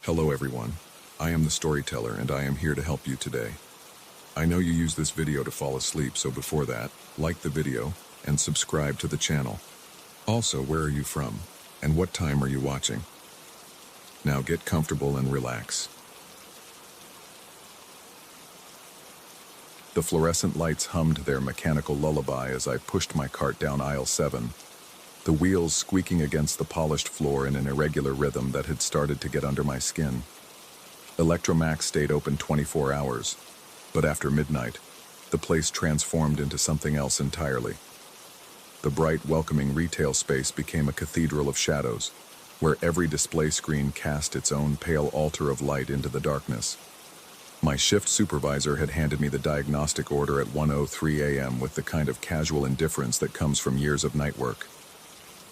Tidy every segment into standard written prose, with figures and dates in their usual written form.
Hello everyone, I am the storyteller and I am here to help you today. I know you use this video to fall asleep, so before that, like the video and subscribe to the channel. Also, where are you from and what time are you watching? Now get comfortable and relax. The fluorescent lights hummed their mechanical lullaby as I pushed my cart down aisle 7, the wheels squeaking against the polished floor in an irregular rhythm that had started to get under my skin. Electromax stayed open 24 hours, but after midnight, the place transformed into something else entirely. The bright, welcoming retail space became a cathedral of shadows, where every display screen cast its own pale altar of light into the darkness. My shift supervisor had handed me the diagnostic order at 1:03 a.m. with the kind of casual indifference that comes from years of night work.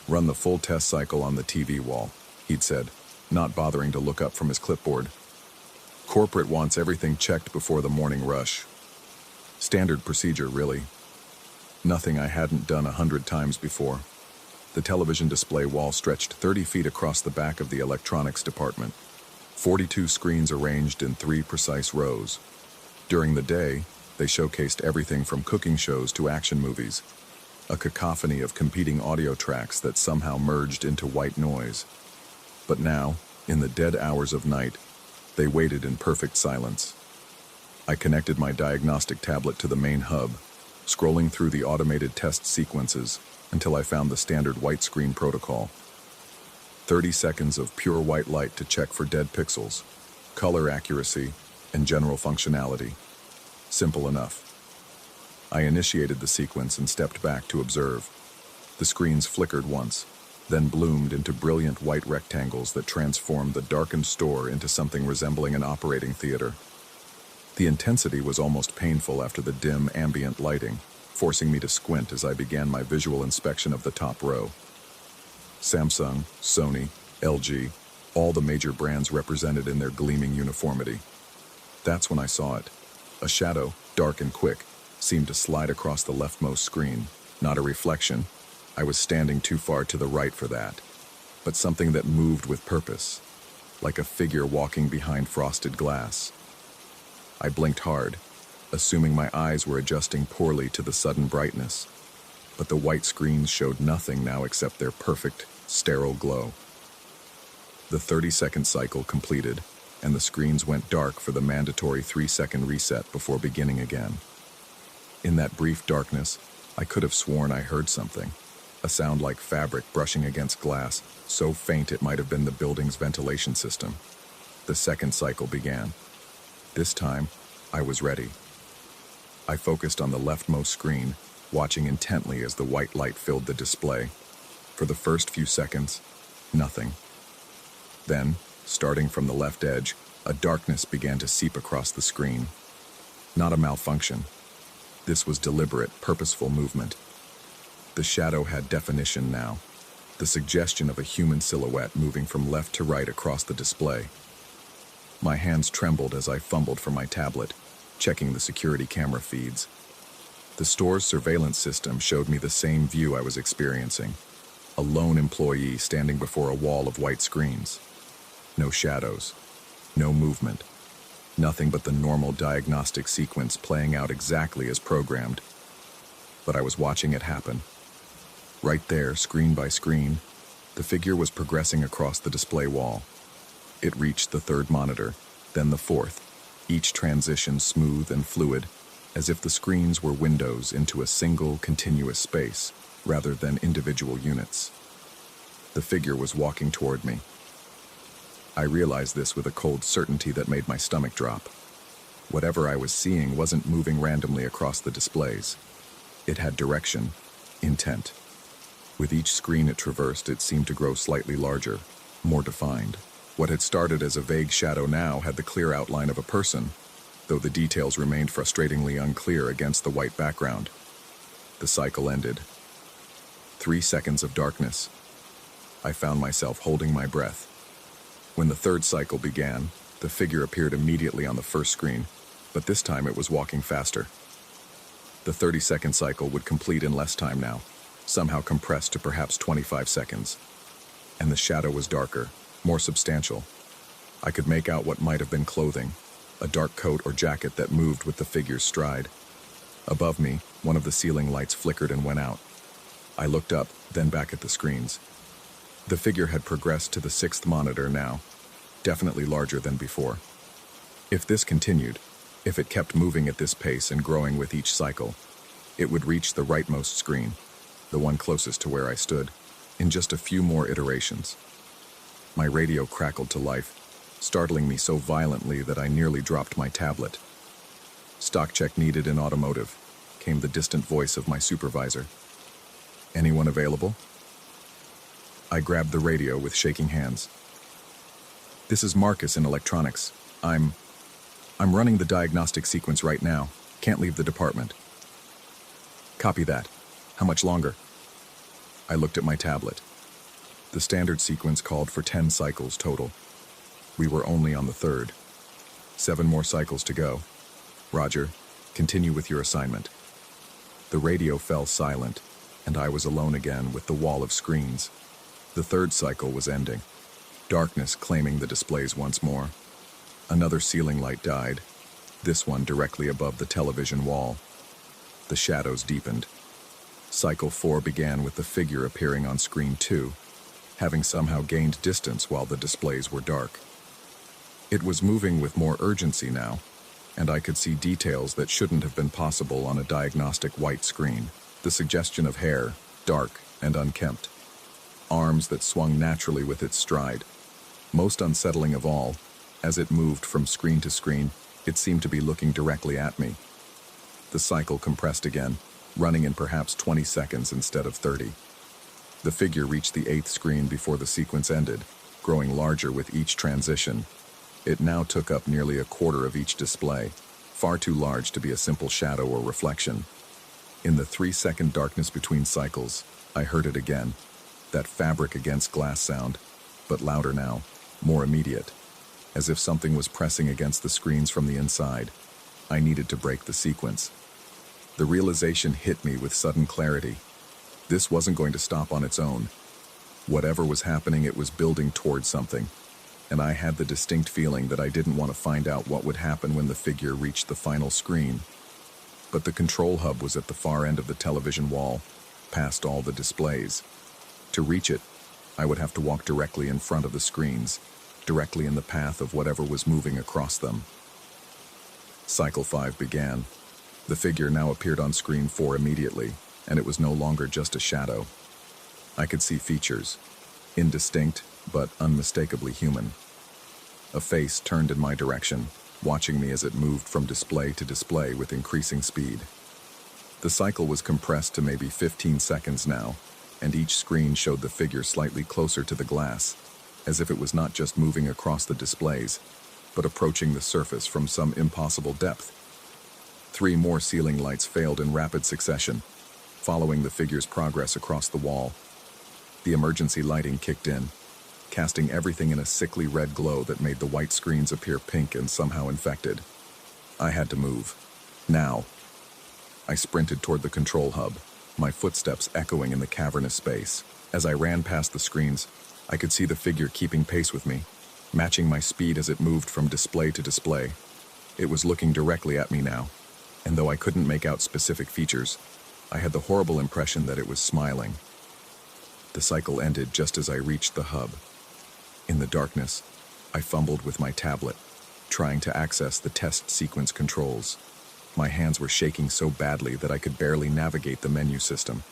"Run the full test cycle on the TV wall," he'd said, not bothering to look up from his clipboard. "Corporate wants everything checked before the morning rush." Standard procedure, really. Nothing I hadn't done 100 times before. The television display wall stretched 30 feet across the back of the electronics department. 42 screens arranged in 3 precise rows. During the day, they showcased everything from cooking shows to action movies, a cacophony of competing audio tracks that somehow merged into white noise. But now, in the dead hours of night, they waited in perfect silence. I connected my diagnostic tablet to the main hub, scrolling through the automated test sequences until I found the standard white screen protocol. 30 seconds of pure white light to check for dead pixels, color accuracy, and general functionality. Simple enough. I initiated the sequence and stepped back to observe. The screens flickered once, then bloomed into brilliant white rectangles that transformed the darkened store into something resembling an operating theater. The intensity was almost painful after the dim ambient lighting, forcing me to squint as I began my visual inspection of the top row. Samsung, Sony, LG, all the major brands represented in their gleaming uniformity. That's when I saw it. A shadow, dark and quick, seemed to slide across the leftmost screen. Not a reflection. I was standing too far to the right for that. But something that moved with purpose, like a figure walking behind frosted glass. I blinked hard, assuming my eyes were adjusting poorly to the sudden brightness. But the white screens showed nothing now except their perfect, sterile glow. The 30-second cycle completed, and the screens went dark for the mandatory 3-second reset before beginning again. In that brief darkness, I could have sworn I heard something, a sound like fabric brushing against glass, so faint it might have been the building's ventilation system. The second cycle began. This time, I was ready. I focused on the leftmost screen, watching intently as the white light filled the display. For the first few seconds, nothing. Then, starting from the left edge, a darkness began to seep across the screen. Not a malfunction. This was deliberate, purposeful movement. The shadow had definition now, the suggestion of a human silhouette moving from left to right across the display. My hands trembled as I fumbled for my tablet, checking the security camera feeds. The store's surveillance system showed me the same view I was experiencing. A lone employee standing before a wall of white screens. No shadows, no movement, nothing but the normal diagnostic sequence playing out exactly as programmed. But I was watching it happen. Right there, screen by screen, the figure was progressing across the display wall. It reached the third monitor, then the fourth, each transition smooth and fluid, as if the screens were windows into a single, continuous space, rather than individual units. The figure was walking toward me. I realized this with a cold certainty that made my stomach drop. Whatever I was seeing wasn't moving randomly across the displays. It had direction, intent. With each screen it traversed, it seemed to grow slightly larger, more defined. What had started as a vague shadow now had the clear outline of a person, though the details remained frustratingly unclear against the white background. The cycle ended. 3 seconds of darkness. I found myself holding my breath. When the third cycle began, the figure appeared immediately on the first screen, but this time it was walking faster. The 30-second cycle would complete in less time now, somehow compressed to perhaps 25 seconds. And the shadow was darker, more substantial. I could make out what might have been clothing, a dark coat or jacket that moved with the figure's stride. Above me, one of the ceiling lights flickered and went out. I looked up, then back at the screens. The figure had progressed to the 6th monitor now, definitely larger than before. If this continued, if it kept moving at this pace and growing with each cycle, it would reach the rightmost screen, the one closest to where I stood, in just a few more iterations. My radio crackled to life, startling me so violently that I nearly dropped my tablet. "Stock check needed in automotive," came the distant voice of my supervisor. "Anyone available?" I grabbed the radio with shaking hands. "This is Marcus in electronics. I'm running the diagnostic sequence right now. Can't leave the department." "Copy that. How much longer?" I looked at my tablet. The standard sequence called for 10 cycles total. We were only on the 3rd. 7 more cycles to go. "Roger. Continue with your assignment." The radio fell silent, and I was alone again with the wall of screens. The 3rd cycle was ending. Darkness claiming the displays once more. Another ceiling light died, this one directly above the television wall. The shadows deepened. Cycle 4 began with the figure appearing on screen 2, having somehow gained distance while the displays were dark. It was moving with more urgency now, and I could see details that shouldn't have been possible on a diagnostic white screen. The suggestion of hair, dark and unkempt. Arms that swung naturally with its stride. Most unsettling of all, as it moved from screen to screen, it seemed to be looking directly at me. The cycle compressed again, running in perhaps 20 seconds instead of 30. The figure reached the 8th screen before the sequence ended, growing larger with each transition. It now took up nearly a quarter of each display, far too large to be a simple shadow or reflection. In the 3-second darkness between cycles, I heard it again, that fabric against glass sound, but louder now, more immediate, as if something was pressing against the screens from the inside. I needed to break the sequence. The realization hit me with sudden clarity. This wasn't going to stop on its own. Whatever was happening, it was building towards something, and I had the distinct feeling that I didn't want to find out what would happen when the figure reached the final screen. But the control hub was at the far end of the television wall, past all the displays. To reach it, I would have to walk directly in front of the screens, directly in the path of whatever was moving across them. Cycle 5 began. The figure now appeared on screen 4 immediately, and it was no longer just a shadow. I could see features, indistinct but unmistakably human. A face turned in my direction, watching me as it moved from display to display with increasing speed. The cycle was compressed to maybe 15 seconds now, and each screen showed the figure slightly closer to the glass, as if it was not just moving across the displays, but approaching the surface from some impossible depth. 3 more ceiling lights failed in rapid succession, following the figure's progress across the wall. The emergency lighting kicked in, casting everything in a sickly red glow that made the white screens appear pink and somehow infected. I had to move. Now. I sprinted toward the control hub, my footsteps echoing in the cavernous space. As I ran past the screens, I could see the figure keeping pace with me, matching my speed as it moved from display to display. It was looking directly at me now, and though I couldn't make out specific features, I had the horrible impression that it was smiling. The cycle ended just as I reached the hub. In the darkness, I fumbled with my tablet, trying to access the test sequence controls. My hands were shaking so badly that I could barely navigate the menu system.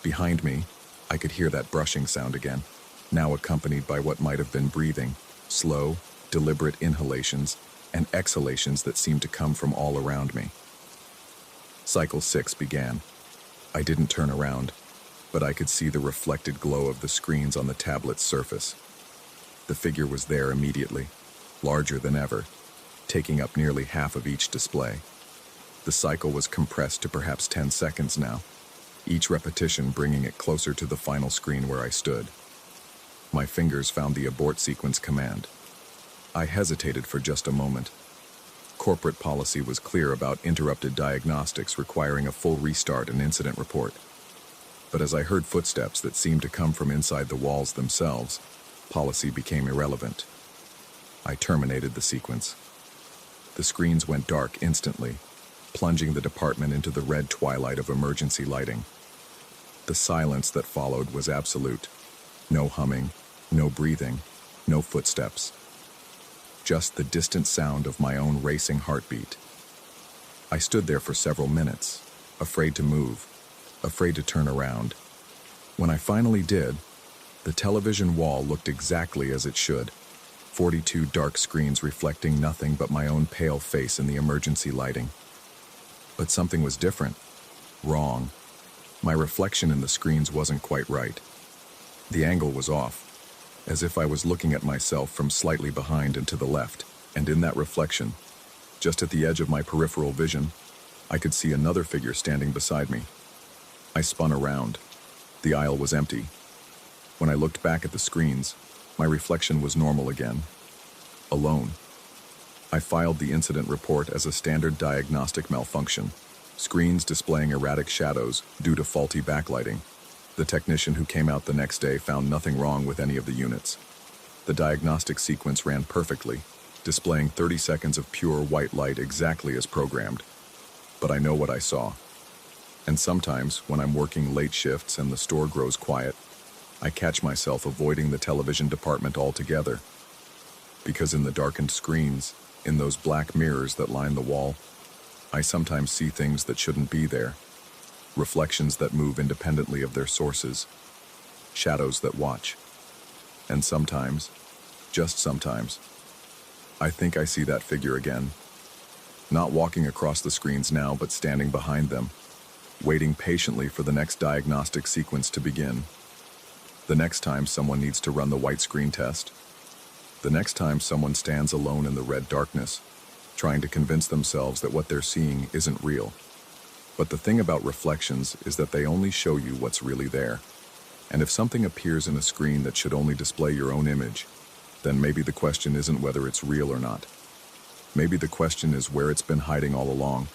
Behind me, I could hear that brushing sound again, now accompanied by what might have been breathing, slow, deliberate inhalations and exhalations that seemed to come from all around me. Cycle 6 began. I didn't turn around, but I could see the reflected glow of the screens on the tablet's surface. The figure was there immediately, larger than ever, taking up nearly half of each display. The cycle was compressed to perhaps 10 seconds now, each repetition bringing it closer to the final screen where I stood. My fingers found the abort sequence command. I hesitated for just a moment. Corporate policy was clear about interrupted diagnostics requiring a full restart and incident report. But as I heard footsteps that seemed to come from inside the walls themselves, policy became irrelevant. I terminated the sequence. The screens went dark instantly, plunging the department into the red twilight of emergency lighting. The silence that followed was absolute. No humming, no breathing, no footsteps. Just the distant sound of my own racing heartbeat. I stood there for several minutes, afraid to move, afraid to turn around. When I finally did, the television wall looked exactly as it should. 42 dark screens reflecting nothing but my own pale face in the emergency lighting. But something was different. Wrong. My reflection in the screens wasn't quite right. The angle was off, as if I was looking at myself from slightly behind and to the left, and in that reflection, just at the edge of my peripheral vision, I could see another figure standing beside me. I spun around. The aisle was empty. When I looked back at the screens, my reflection was normal again. Alone. I filed the incident report as a standard diagnostic malfunction. Screens displaying erratic shadows due to faulty backlighting. The technician who came out the next day found nothing wrong with any of the units. The diagnostic sequence ran perfectly, displaying 30 seconds of pure white light exactly as programmed. But I know what I saw. And sometimes, when I'm working late shifts and the store grows quiet, I catch myself avoiding the television department altogether. Because in the darkened screens, in those black mirrors that line the wall, I sometimes see things that shouldn't be there. Reflections that move independently of their sources. Shadows that watch. And sometimes, just sometimes, I think I see that figure again. Not walking across the screens now, but standing behind them, waiting patiently for the next diagnostic sequence to begin. The next time someone needs to run the white screen test. The next time someone stands alone in the red darkness, trying to convince themselves that what they're seeing isn't real. But the thing about reflections is that they only show you what's really there. And if something appears in a screen that should only display your own image, then maybe the question isn't whether it's real or not. Maybe the question is where it's been hiding all along.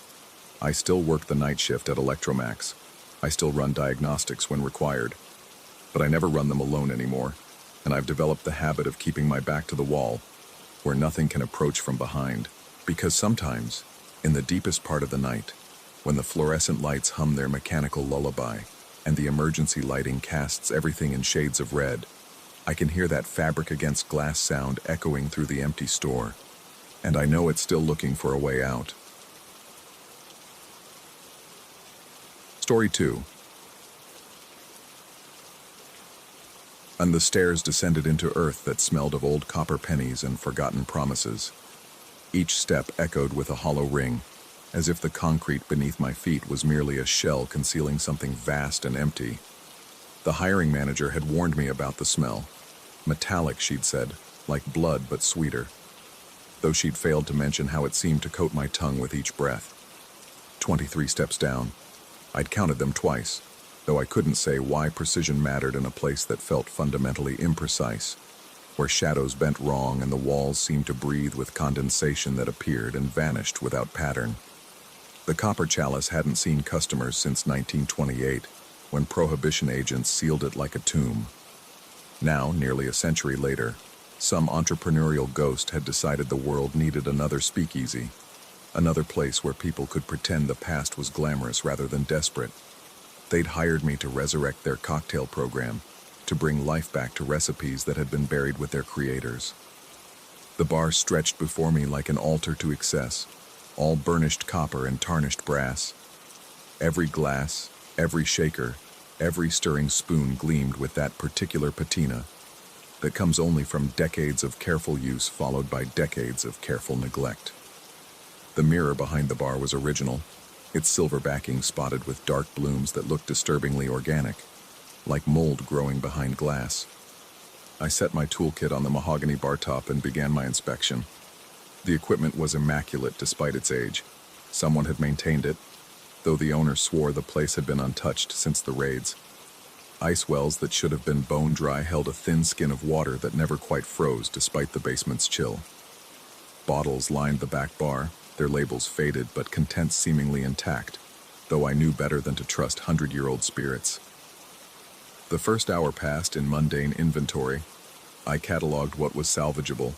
I still work the night shift at Electromax. I still run diagnostics when required. But I never run them alone anymore, and I've developed the habit of keeping my back to the wall, where nothing can approach from behind. Because sometimes, in the deepest part of the night, when the fluorescent lights hum their mechanical lullaby, and the emergency lighting casts everything in shades of red, I can hear that fabric against glass sound echoing through the empty store, and I know it's still looking for a way out. Story 2. And the stairs descended into earth that smelled of old copper pennies and forgotten promises. Each step echoed with a hollow ring, as if the concrete beneath my feet was merely a shell concealing something vast and empty. The hiring manager had warned me about the smell. Metallic, she'd said, like blood but sweeter. Though she'd failed to mention how it seemed to coat my tongue with each breath. 23 steps down. I'd counted them twice, though I couldn't say why precision mattered in a place that felt fundamentally imprecise, where shadows bent wrong and the walls seemed to breathe with condensation that appeared and vanished without pattern. The copper chalice hadn't seen customers since 1928, when Prohibition agents sealed it like a tomb. Now, nearly a century later, some entrepreneurial ghost had decided the world needed another speakeasy, another place where people could pretend the past was glamorous rather than desperate. They'd hired me to resurrect their cocktail program, to bring life back to recipes that had been buried with their creators. The bar stretched before me like an altar to excess, all burnished copper and tarnished brass. Every glass, every shaker, every stirring spoon gleamed with that particular patina that comes only from decades of careful use followed by decades of careful neglect. The mirror behind the bar was original, its silver backing spotted with dark blooms that looked disturbingly organic, like mold growing behind glass. I set my toolkit on the mahogany bar top and began my inspection. The equipment was immaculate despite its age. Someone had maintained it, though the owner swore the place had been untouched since the raids. Ice wells that should have been bone dry held a thin skin of water that never quite froze despite the basement's chill. Bottles lined the back bar, their labels faded but contents seemingly intact, though I knew better than to trust 100-year-old spirits. The first hour passed in mundane inventory. I cataloged what was salvageable,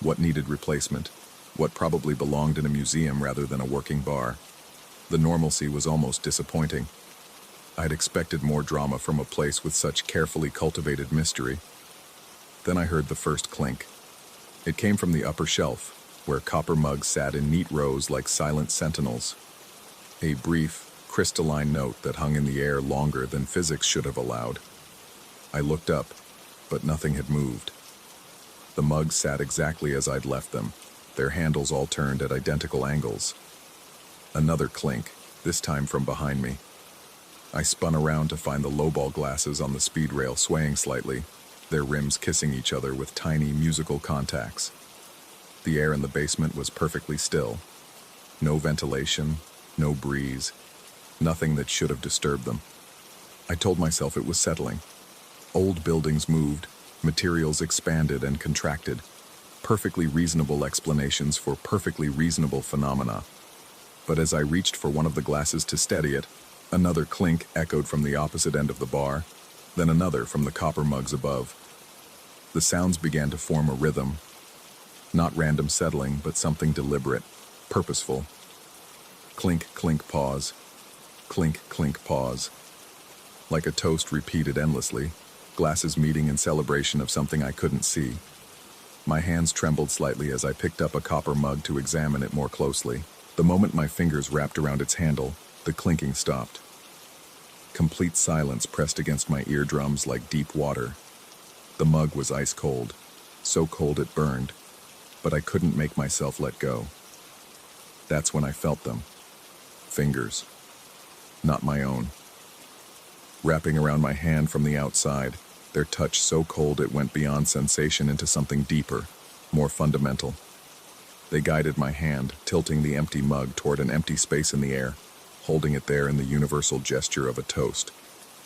What needed replacement? What probably belonged in a museum rather than a working bar? The normalcy was almost disappointing. I'd expected more drama from a place with such carefully cultivated mystery. Then I heard the first clink. It came from the upper shelf, where copper mugs sat in neat rows like silent sentinels. A brief, crystalline note that hung in the air longer than physics should have allowed. I looked up, but nothing had moved. The mugs sat exactly as I'd left them, their handles all turned at identical angles. Another clink, this time from behind me. I spun around to find the lowball glasses on the speed rail swaying slightly, their rims kissing each other with tiny musical contacts. The air in the basement was perfectly still. No ventilation, no breeze, nothing that should have disturbed them. I told myself it was settling. Old buildings moved, materials expanded and contracted. Perfectly reasonable explanations for perfectly reasonable phenomena. But as I reached for one of the glasses to steady it, another clink echoed from the opposite end of the bar, then another from the copper mugs above. The sounds began to form a rhythm. Not random settling, but something deliberate, purposeful. Clink, clink, pause. Clink, clink, pause. Like a toast repeated endlessly, glasses meeting in celebration of something I couldn't see. My hands trembled slightly as I picked up a copper mug to examine it more closely. The moment my fingers wrapped around its handle, the clinking stopped. Complete silence pressed against my eardrums like deep water. The mug was ice cold, so cold it burned, but I couldn't make myself let go. That's when I felt them. Fingers. Not my own. Wrapping around my hand from the outside, their touch so cold it went beyond sensation into something deeper, more fundamental. They guided my hand, tilting the empty mug toward an empty space in the air, holding it there in the universal gesture of a toast.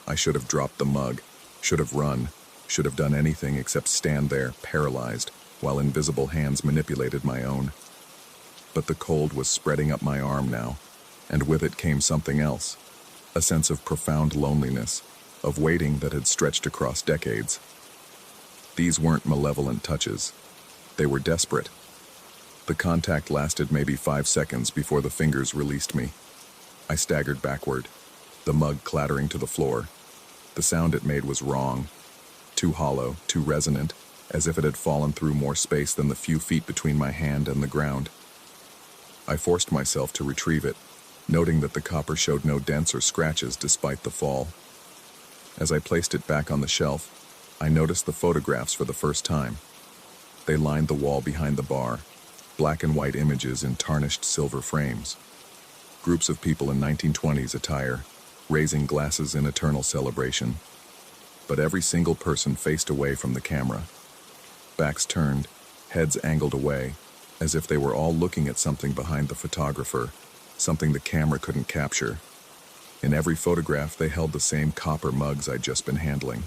I should have dropped the mug, should have run, should have done anything except stand there, paralyzed, while invisible hands manipulated my own. But the cold was spreading up my arm now, and with it came something else, a sense of profound loneliness, of waiting that had stretched across decades. These weren't malevolent touches. They were desperate. The contact lasted maybe 5 seconds before the fingers released me. I staggered backward, the mug clattering to the floor. The sound it made was wrong, too hollow, too resonant, as if it had fallen through more space than the few feet between my hand and the ground. I forced myself to retrieve it, noting that the copper showed no dents or scratches despite the fall. As I placed it back on the shelf, I noticed the photographs for the first time. They lined the wall behind the bar, black and white images in tarnished silver frames. Groups of people in 1920s attire, raising glasses in eternal celebration. But every single person faced away from the camera. Backs turned, heads angled away, as if they were all looking at something behind the photographer, something the camera couldn't capture. In every photograph, they held the same copper mugs I'd just been handling.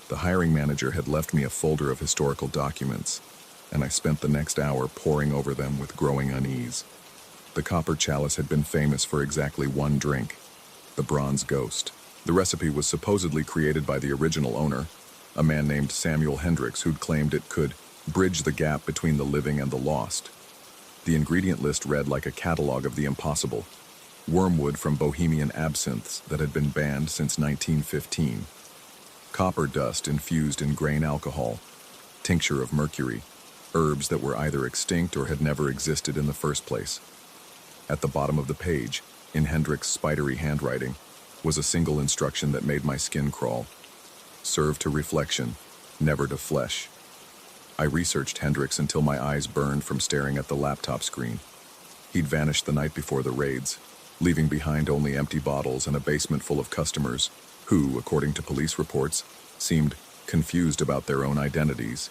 The hiring manager had left me a folder of historical documents, and I spent the next hour poring over them with growing unease. The copper chalice had been famous for exactly one drink, the Bronze Ghost. The recipe was supposedly created by the original owner, a man named Samuel Hendricks, who'd claimed it could bridge the gap between the living and the lost. The ingredient list read like a catalog of the impossible. Wormwood from Bohemian absinthes that had been banned since 1915. Copper dust infused in grain alcohol. Tincture of mercury. Herbs that were either extinct or had never existed in the first place. At the bottom of the page, in Hendricks' spidery handwriting, was a single instruction that made my skin crawl. Serve to reflection, never to flesh. I researched Hendricks until my eyes burned from staring at the laptop screen. He'd vanished the night before the raids, leaving behind only empty bottles and a basement full of customers who, according to police reports, seemed confused about their own identities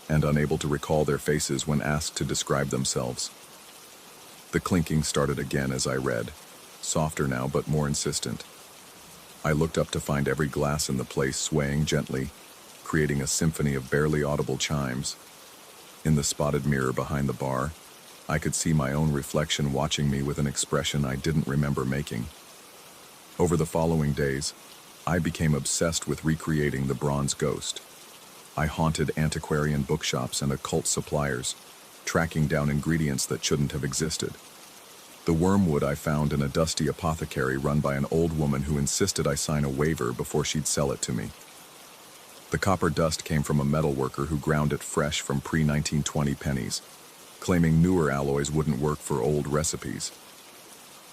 and unable to recall their faces when asked to describe themselves. The clinking started again as I read, softer now but more insistent. I looked up to find every glass in the place swaying gently, creating a symphony of barely audible chimes. In the spotted mirror behind the bar, I could see my own reflection watching me with an expression I didn't remember making. Over the following days, I became obsessed with recreating the Bronze Ghost. I haunted antiquarian bookshops and occult suppliers, tracking down ingredients that shouldn't have existed. The wormwood I found in a dusty apothecary run by an old woman who insisted I sign a waiver before she'd sell it to me. The copper dust came from a metal worker who ground it fresh from pre-1920 pennies, claiming newer alloys wouldn't work for old recipes.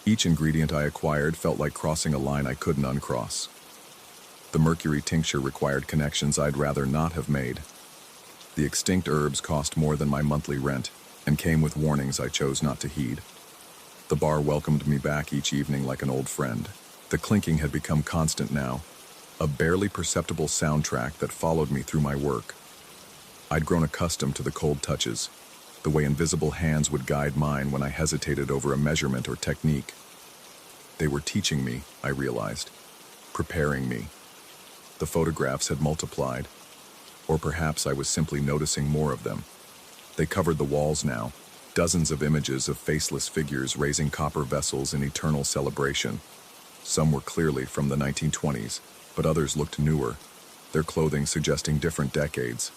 Each ingredient I acquired felt like crossing a line I couldn't uncross. The mercury tincture required connections I'd rather not have made. The extinct herbs cost more than my monthly rent and came with warnings I chose not to heed. The bar welcomed me back each evening like an old friend. The clinking had become constant now, a barely perceptible soundtrack that followed me through my work. I'd grown accustomed to the cold touches, the way invisible hands would guide mine when I hesitated over a measurement or technique. They were teaching me, I realized, preparing me. The photographs had multiplied, or perhaps I was simply noticing more of them. They covered the walls now, dozens of images of faceless figures raising copper vessels in eternal celebration. Some were clearly from the 1920s, but others looked newer, their clothing suggesting different decades.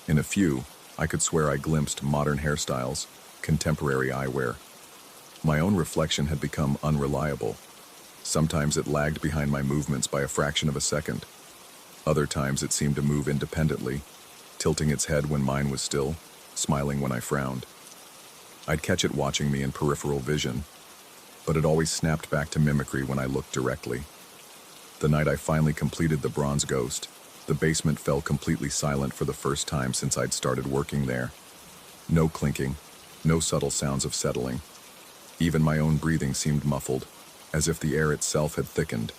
In a few, I could swear I glimpsed modern hairstyles, contemporary eyewear. My own reflection had become unreliable. Sometimes it lagged behind my movements by a fraction of a second. Other times it seemed to move independently, tilting its head when mine was still, smiling when I frowned. I'd catch it watching me in peripheral vision, but it always snapped back to mimicry when I looked directly. The night I finally completed the bronze ghost, the basement fell completely silent for the first time since I'd started working there. No clinking, no subtle sounds of settling. Even my own breathing seemed muffled, as if the air itself had thickened.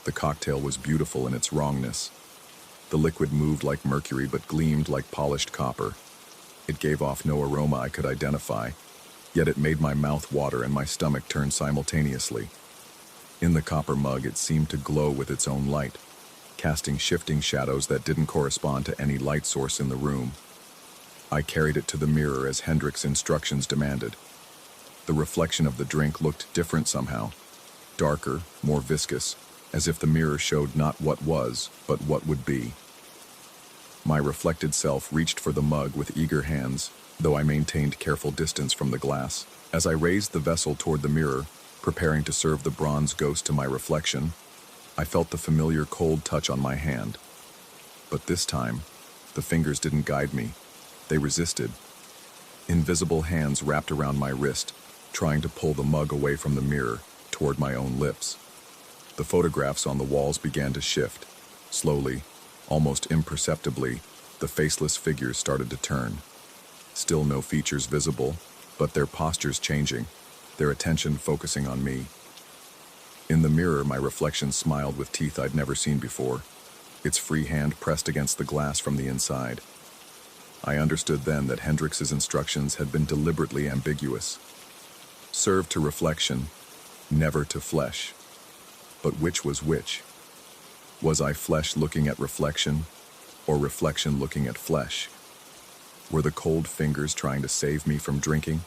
The cocktail was beautiful in its wrongness. The liquid moved like mercury but gleamed like polished copper. It gave off no aroma I could identify, yet it made my mouth water and my stomach turn simultaneously. In the copper mug it seemed to glow with its own light, casting shifting shadows that didn't correspond to any light source in the room. I carried it to the mirror as Hendrik's instructions demanded. The reflection of the drink looked different somehow, darker, more viscous, as if the mirror showed not what was, but what would be. My reflected self reached for the mug with eager hands, though I maintained careful distance from the glass. As I raised the vessel toward the mirror, preparing to serve the bronze ghost to my reflection, I felt the familiar cold touch on my hand. But this time, the fingers didn't guide me. They resisted. Invisible hands wrapped around my wrist, trying to pull the mug away from the mirror, toward my own lips. The photographs on the walls began to shift. Slowly, almost imperceptibly, the faceless figures started to turn. Still no features visible, but their postures changing, their attention focusing on me. In the mirror, my reflection smiled with teeth I'd never seen before, its free hand pressed against the glass from the inside. I understood then that Hendrix's instructions had been deliberately ambiguous. Serve to reflection, never to flesh. But which was which? Was I flesh looking at reflection, or reflection looking at flesh? Were the cold fingers trying to save me from drinking,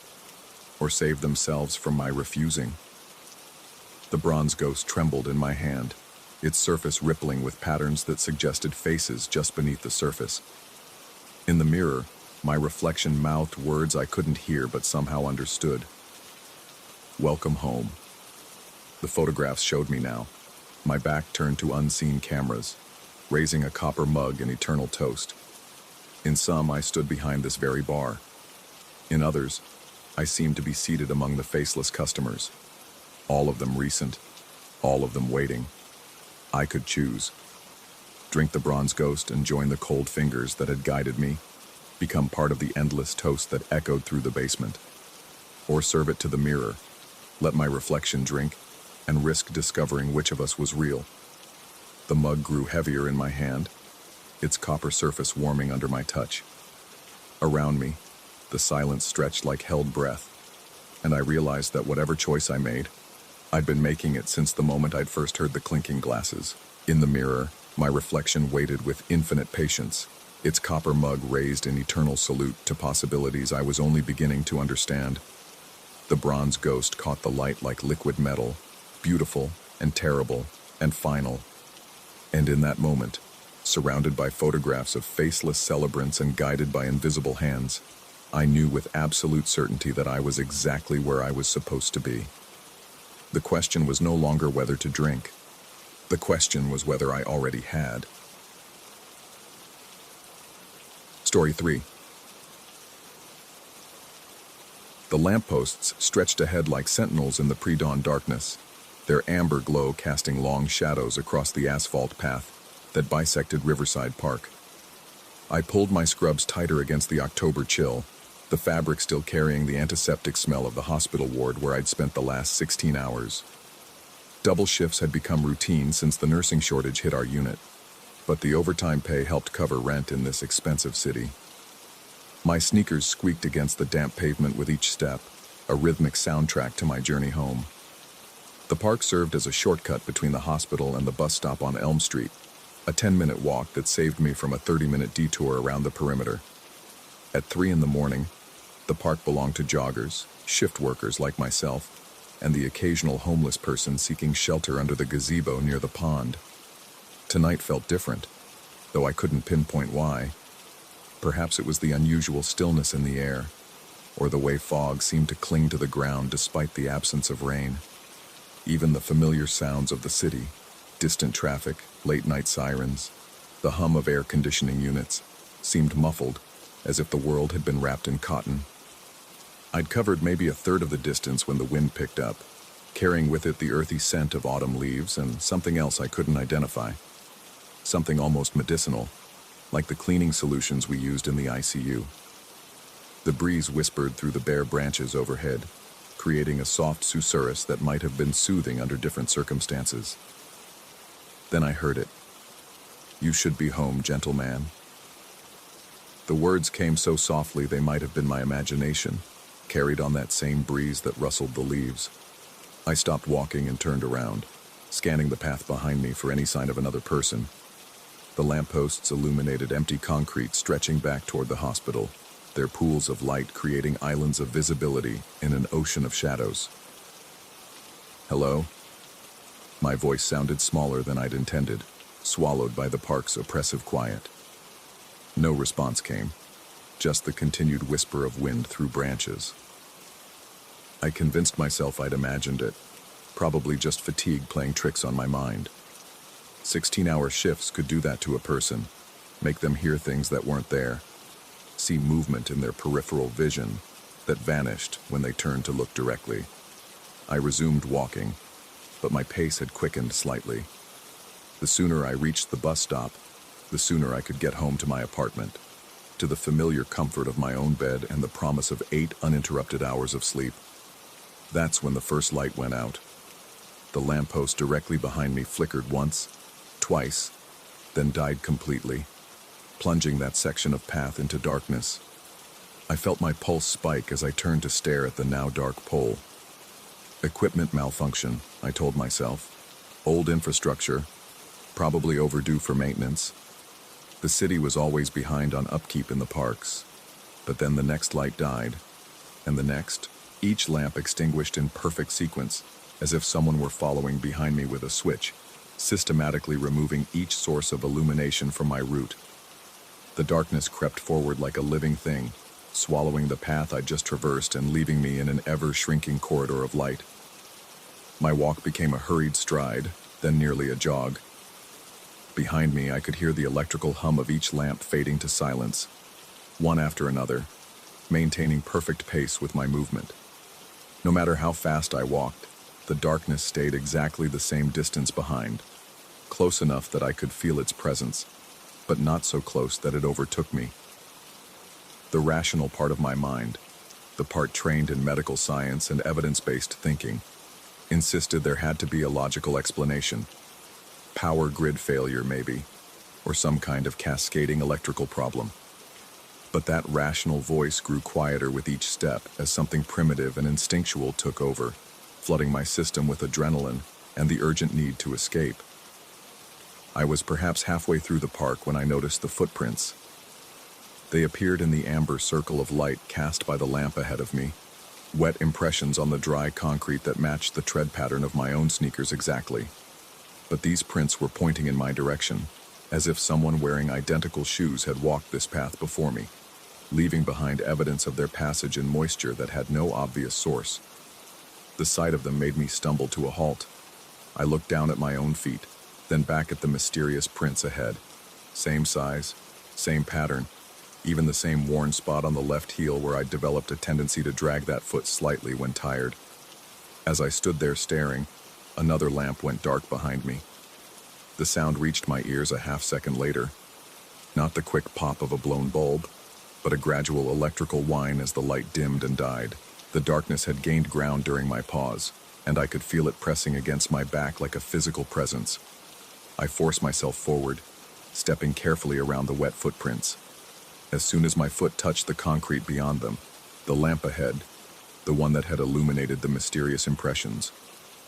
or save themselves from my refusing? The bronze ghost trembled in my hand, its surface rippling with patterns that suggested faces just beneath the surface. In the mirror, my reflection mouthed words I couldn't hear but somehow understood. Welcome home. The photographs showed me now, my back turned to unseen cameras, raising a copper mug in eternal toast. In some, I stood behind this very bar. In others, I seemed to be seated among the faceless customers. All of them recent, all of them waiting. I could choose. Drink the bronze ghost and join the cold fingers that had guided me, become part of the endless toast that echoed through the basement. Or serve it to the mirror, let my reflection drink, and risk discovering which of us was real. The mug grew heavier in my hand, its copper surface warming under my touch. Around me, the silence stretched like held breath, and I realized that whatever choice I made, I'd been making it since the moment I'd first heard the clinking glasses. In the mirror, my reflection waited with infinite patience, its copper mug raised in eternal salute to possibilities I was only beginning to understand. The bronze ghost caught the light like liquid metal, beautiful and terrible and final. And in that moment, surrounded by photographs of faceless celebrants and guided by invisible hands, I knew with absolute certainty that I was exactly where I was supposed to be. The question was no longer whether to drink. The question was whether I already had. Story 3. The lampposts stretched ahead like sentinels in the pre-dawn darkness, their amber glow casting long shadows across the asphalt path that bisected Riverside Park. I pulled my scrubs tighter against the October chill, the fabric still carrying the antiseptic smell of the hospital ward where I'd spent the last 16 hours. Double shifts had become routine since the nursing shortage hit our unit, but the overtime pay helped cover rent in this expensive city. My sneakers squeaked against the damp pavement with each step, a rhythmic soundtrack to my journey home. The park served as a shortcut between the hospital and the bus stop on Elm Street, a 10-minute walk that saved me from a 30-minute detour around the perimeter. At 3 in the morning, the park belonged to joggers, shift workers like myself, and the occasional homeless person seeking shelter under the gazebo near the pond. Tonight felt different, though I couldn't pinpoint why. Perhaps it was the unusual stillness in the air, or the way fog seemed to cling to the ground despite the absence of rain. Even the familiar sounds of the city, distant traffic, late-night sirens, the hum of air conditioning units, seemed muffled, as if the world had been wrapped in cotton. I'd covered maybe a third of the distance when the wind picked up, carrying with it the earthy scent of autumn leaves and something else I couldn't identify. Something almost medicinal, like the cleaning solutions we used in the ICU. The breeze whispered through the bare branches overhead, creating a soft susurrus that might have been soothing under different circumstances. Then I heard it. "You should be home, gentleman." The words came so softly they might have been my imagination, carried on that same breeze that rustled the leaves. I stopped walking and turned around, scanning the path behind me for any sign of another person. The lampposts illuminated empty concrete stretching back toward the hospital, their pools of light creating islands of visibility in an ocean of shadows. "Hello?" My voice sounded smaller than I'd intended, swallowed by the park's oppressive quiet. No response came, just the continued whisper of wind through branches. I convinced myself I'd imagined it, probably just fatigue playing tricks on my mind. 16-hour shifts could do that to a person, make them hear things that weren't there, see movement in their peripheral vision that vanished when they turned to look directly. I resumed walking, but my pace had quickened slightly. The sooner I reached the bus stop, the sooner I could get home to my apartment, to the familiar comfort of my own bed and the promise of 8 uninterrupted hours of sleep. That's when the first light went out. The lamppost directly behind me flickered once, twice, then died completely, plunging that section of path into darkness. I felt my pulse spike as I turned to stare at the now dark pole. Equipment malfunction, I told myself. Old infrastructure, probably overdue for maintenance. The city was always behind on upkeep in the parks. But then the next light died, and the next, each lamp extinguished in perfect sequence, as if someone were following behind me with a switch, systematically removing each source of illumination from my route. The darkness crept forward like a living thing, swallowing the path I'd just traversed and leaving me in an ever-shrinking corridor of light. My walk became a hurried stride, then nearly a jog. Behind me, I could hear the electrical hum of each lamp fading to silence, one after another, maintaining perfect pace with my movement. No matter how fast I walked, the darkness stayed exactly the same distance behind, close enough that I could feel its presence, but not so close that it overtook me. The rational part of my mind, the part trained in medical science and evidence-based thinking, insisted there had to be a logical explanation. Power grid failure, maybe, or some kind of cascading electrical problem. But that rational voice grew quieter with each step as something primitive and instinctual took over, flooding my system with adrenaline and the urgent need to escape. I was perhaps halfway through the park when I noticed the footprints. They appeared in the amber circle of light cast by the lamp ahead of me, wet impressions on the dry concrete that matched the tread pattern of my own sneakers exactly. But these prints were pointing in my direction, as if someone wearing identical shoes had walked this path before me. leaving behind evidence of their passage in moisture that had no obvious source. The sight of them made me stumble to a halt. I looked down at my own feet, then back at the mysterious prints ahead. Same size, same pattern, even the same worn spot on the left heel where I'd developed a tendency to drag that foot slightly when tired. As I stood there staring, another lamp went dark behind me. The sound reached my ears a half-second later. Not the quick pop of a blown bulb, but a gradual electrical whine as the light dimmed and died. The darkness had gained ground during my pause, and I could feel it pressing against my back like a physical presence. I forced myself forward, stepping carefully around the wet footprints. As soon as my foot touched the concrete beyond them, the lamp ahead, the one that had illuminated the mysterious impressions,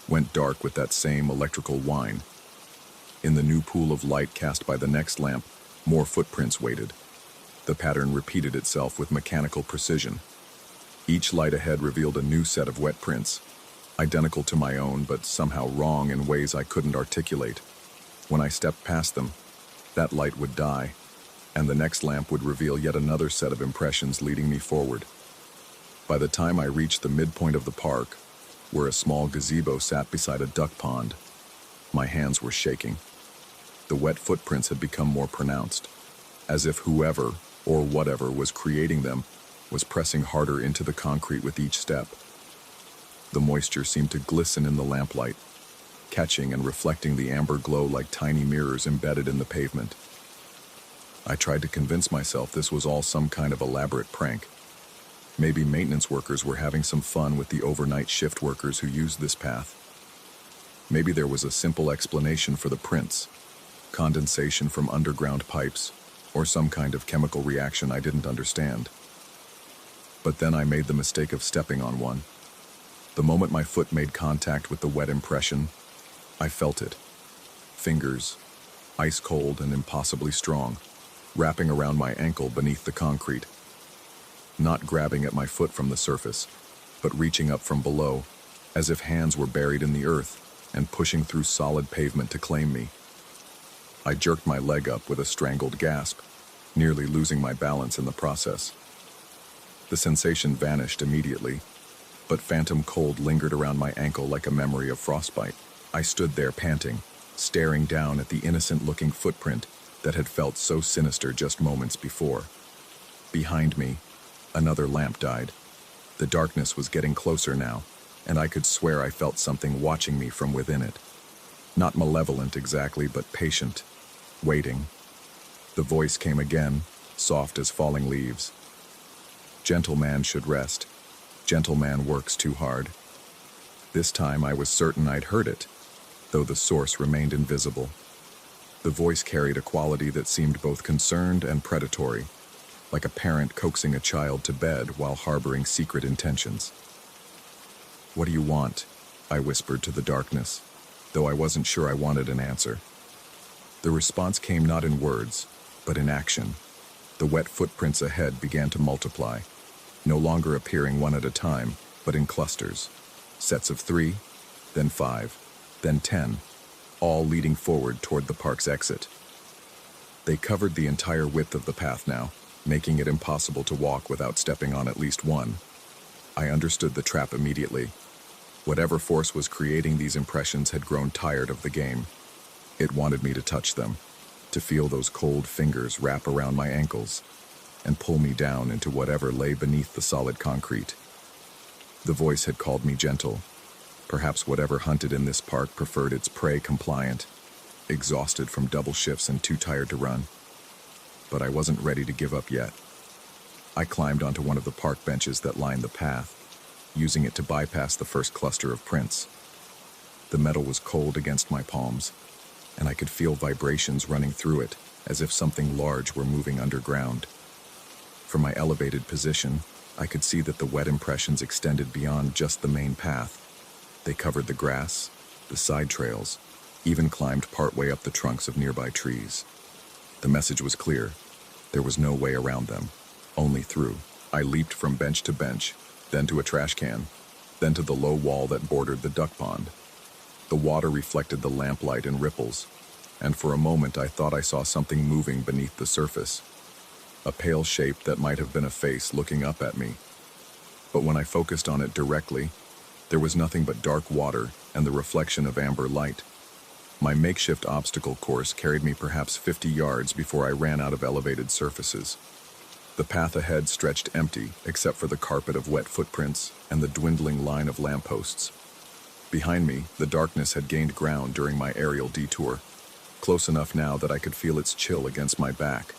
went dark with that same electrical whine. In the new pool of light cast by the next lamp, more footprints waited. The pattern repeated itself with mechanical precision. Each light ahead revealed a new set of wet prints, identical to my own, but somehow wrong in ways I couldn't articulate. When I stepped past them, that light would die, and the next lamp would reveal yet another set of impressions leading me forward. By the time I reached the midpoint of the park, where a small gazebo sat beside a duck pond, my hands were shaking. The wet footprints had become more pronounced, as if whoever or whatever was creating them was pressing harder into the concrete with each step. The moisture seemed to glisten in the lamplight, catching and reflecting the amber glow like tiny mirrors embedded in the pavement. I tried to convince myself this was all some kind of elaborate prank. Maybe maintenance workers were having some fun with the overnight shift workers who used this path. Maybe there was a simple explanation for the prints, condensation from underground pipes, or some kind of chemical reaction I didn't understand. But then I made the mistake of stepping on one. The moment my foot made contact with the wet impression, I felt it. Fingers, ice cold and impossibly strong, wrapping around my ankle beneath the concrete. Not grabbing at my foot from the surface, but reaching up from below, as if hands were buried in the earth and pushing through solid pavement to claim me. I jerked my leg up with a strangled gasp, nearly losing my balance in the process. The sensation vanished immediately, but phantom cold lingered around my ankle like a memory of frostbite. I stood there panting, staring down at the innocent-looking footprint that had felt so sinister just moments before. Behind me, another lamp died. The darkness was getting closer now, and I could swear I felt something watching me from within it. Not malevolent exactly, but patient, waiting. The voice came again, soft as falling leaves. Gentle man should rest. Gentle man works too hard. This time I was certain I'd heard it, though the source remained invisible. The voice carried a quality that seemed both concerned and predatory, like a parent coaxing a child to bed while harboring secret intentions. "What do you want?" I whispered to the darkness, though I wasn't sure I wanted an answer. The response came not in words, but in action. The wet footprints ahead began to multiply, no longer appearing one at a time, but in clusters. Sets of 3, then 5, then 10, all leading forward toward the park's exit. They covered the entire width of the path now, making it impossible to walk without stepping on at least one. I understood the trap immediately. Whatever force was creating these impressions had grown tired of the game. It wanted me to touch them, to feel those cold fingers wrap around my ankles and pull me down into whatever lay beneath the solid concrete. The voice had called me gentle. Perhaps whatever hunted in this park preferred its prey compliant, exhausted from double shifts and too tired to run. But I wasn't ready to give up yet. I climbed onto one of the park benches that lined the path, using it to bypass the first cluster of prints. The metal was cold against my palms, and I could feel vibrations running through it, as if something large were moving underground. From my elevated position, I could see that the wet impressions extended beyond just the main path. They covered the grass, the side trails, even climbed partway up the trunks of nearby trees. The message was clear. There was no way around them, only through. I leaped from bench to bench, then to a trash can, then to the low wall that bordered the duck pond. The water reflected the lamplight in ripples, and for a moment I thought I saw something moving beneath the surface. a pale shape that might have been a face looking up at me. But when I focused on it directly, there was nothing but dark water and the reflection of amber light. My makeshift obstacle course carried me perhaps 50 yards before I ran out of elevated surfaces. The path ahead stretched empty except for the carpet of wet footprints and the dwindling line of lampposts. Behind me, the darkness had gained ground during my aerial detour, close enough now that I could feel its chill against my back.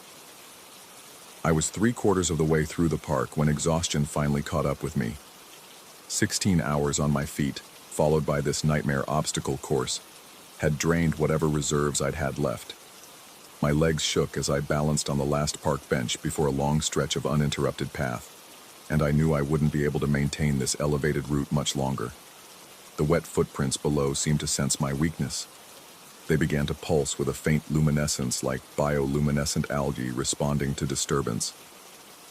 I was 3/4 of the way through the park when exhaustion finally caught up with me. 16 hours on my feet, followed by this nightmare obstacle course, had drained whatever reserves I'd had left. My legs shook as I balanced on the last park bench before a long stretch of uninterrupted path, and I knew I wouldn't be able to maintain this elevated route much longer. The wet footprints below seemed to sense my weakness. They began to pulse with a faint luminescence like bioluminescent algae responding to disturbance.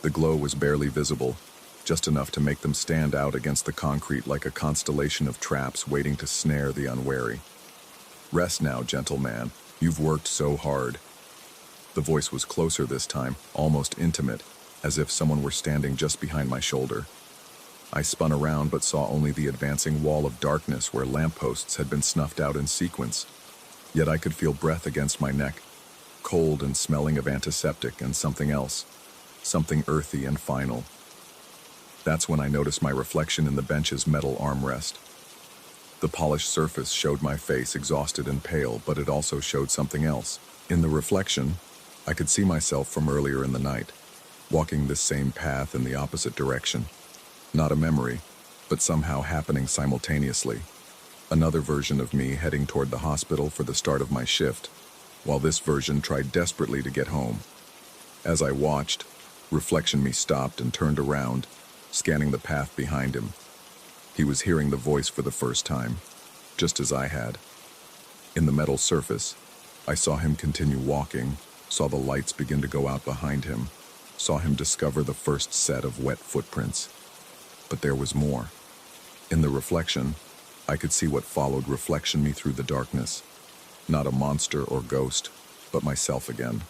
The glow was barely visible, just enough to make them stand out against the concrete like a constellation of traps waiting to snare the unwary. "Rest now, gentle man. You've worked so hard." The voice was closer this time, almost intimate, as if someone were standing just behind my shoulder. I spun around but saw only the advancing wall of darkness where lampposts had been snuffed out in sequence. Yet I could feel breath against my neck, cold and smelling of antiseptic and something else, something earthy and final. That's when I noticed my reflection in the bench's metal armrest. The polished surface showed my face exhausted and pale, but it also showed something else. In the reflection, I could see myself from earlier in the night, walking this same path in the opposite direction. Not a memory, but somehow happening simultaneously. Another version of me heading toward the hospital for the start of my shift, while this version tried desperately to get home. As I watched, reflection me stopped and turned around, scanning the path behind him. He was hearing the voice for the first time, just as I had. In the metal surface, I saw him continue walking, saw the lights begin to go out behind him, saw him discover the first set of wet footprints. But there was more. In the reflection, I could see what followed reflection me through the darkness. Not a monster or ghost, but myself again.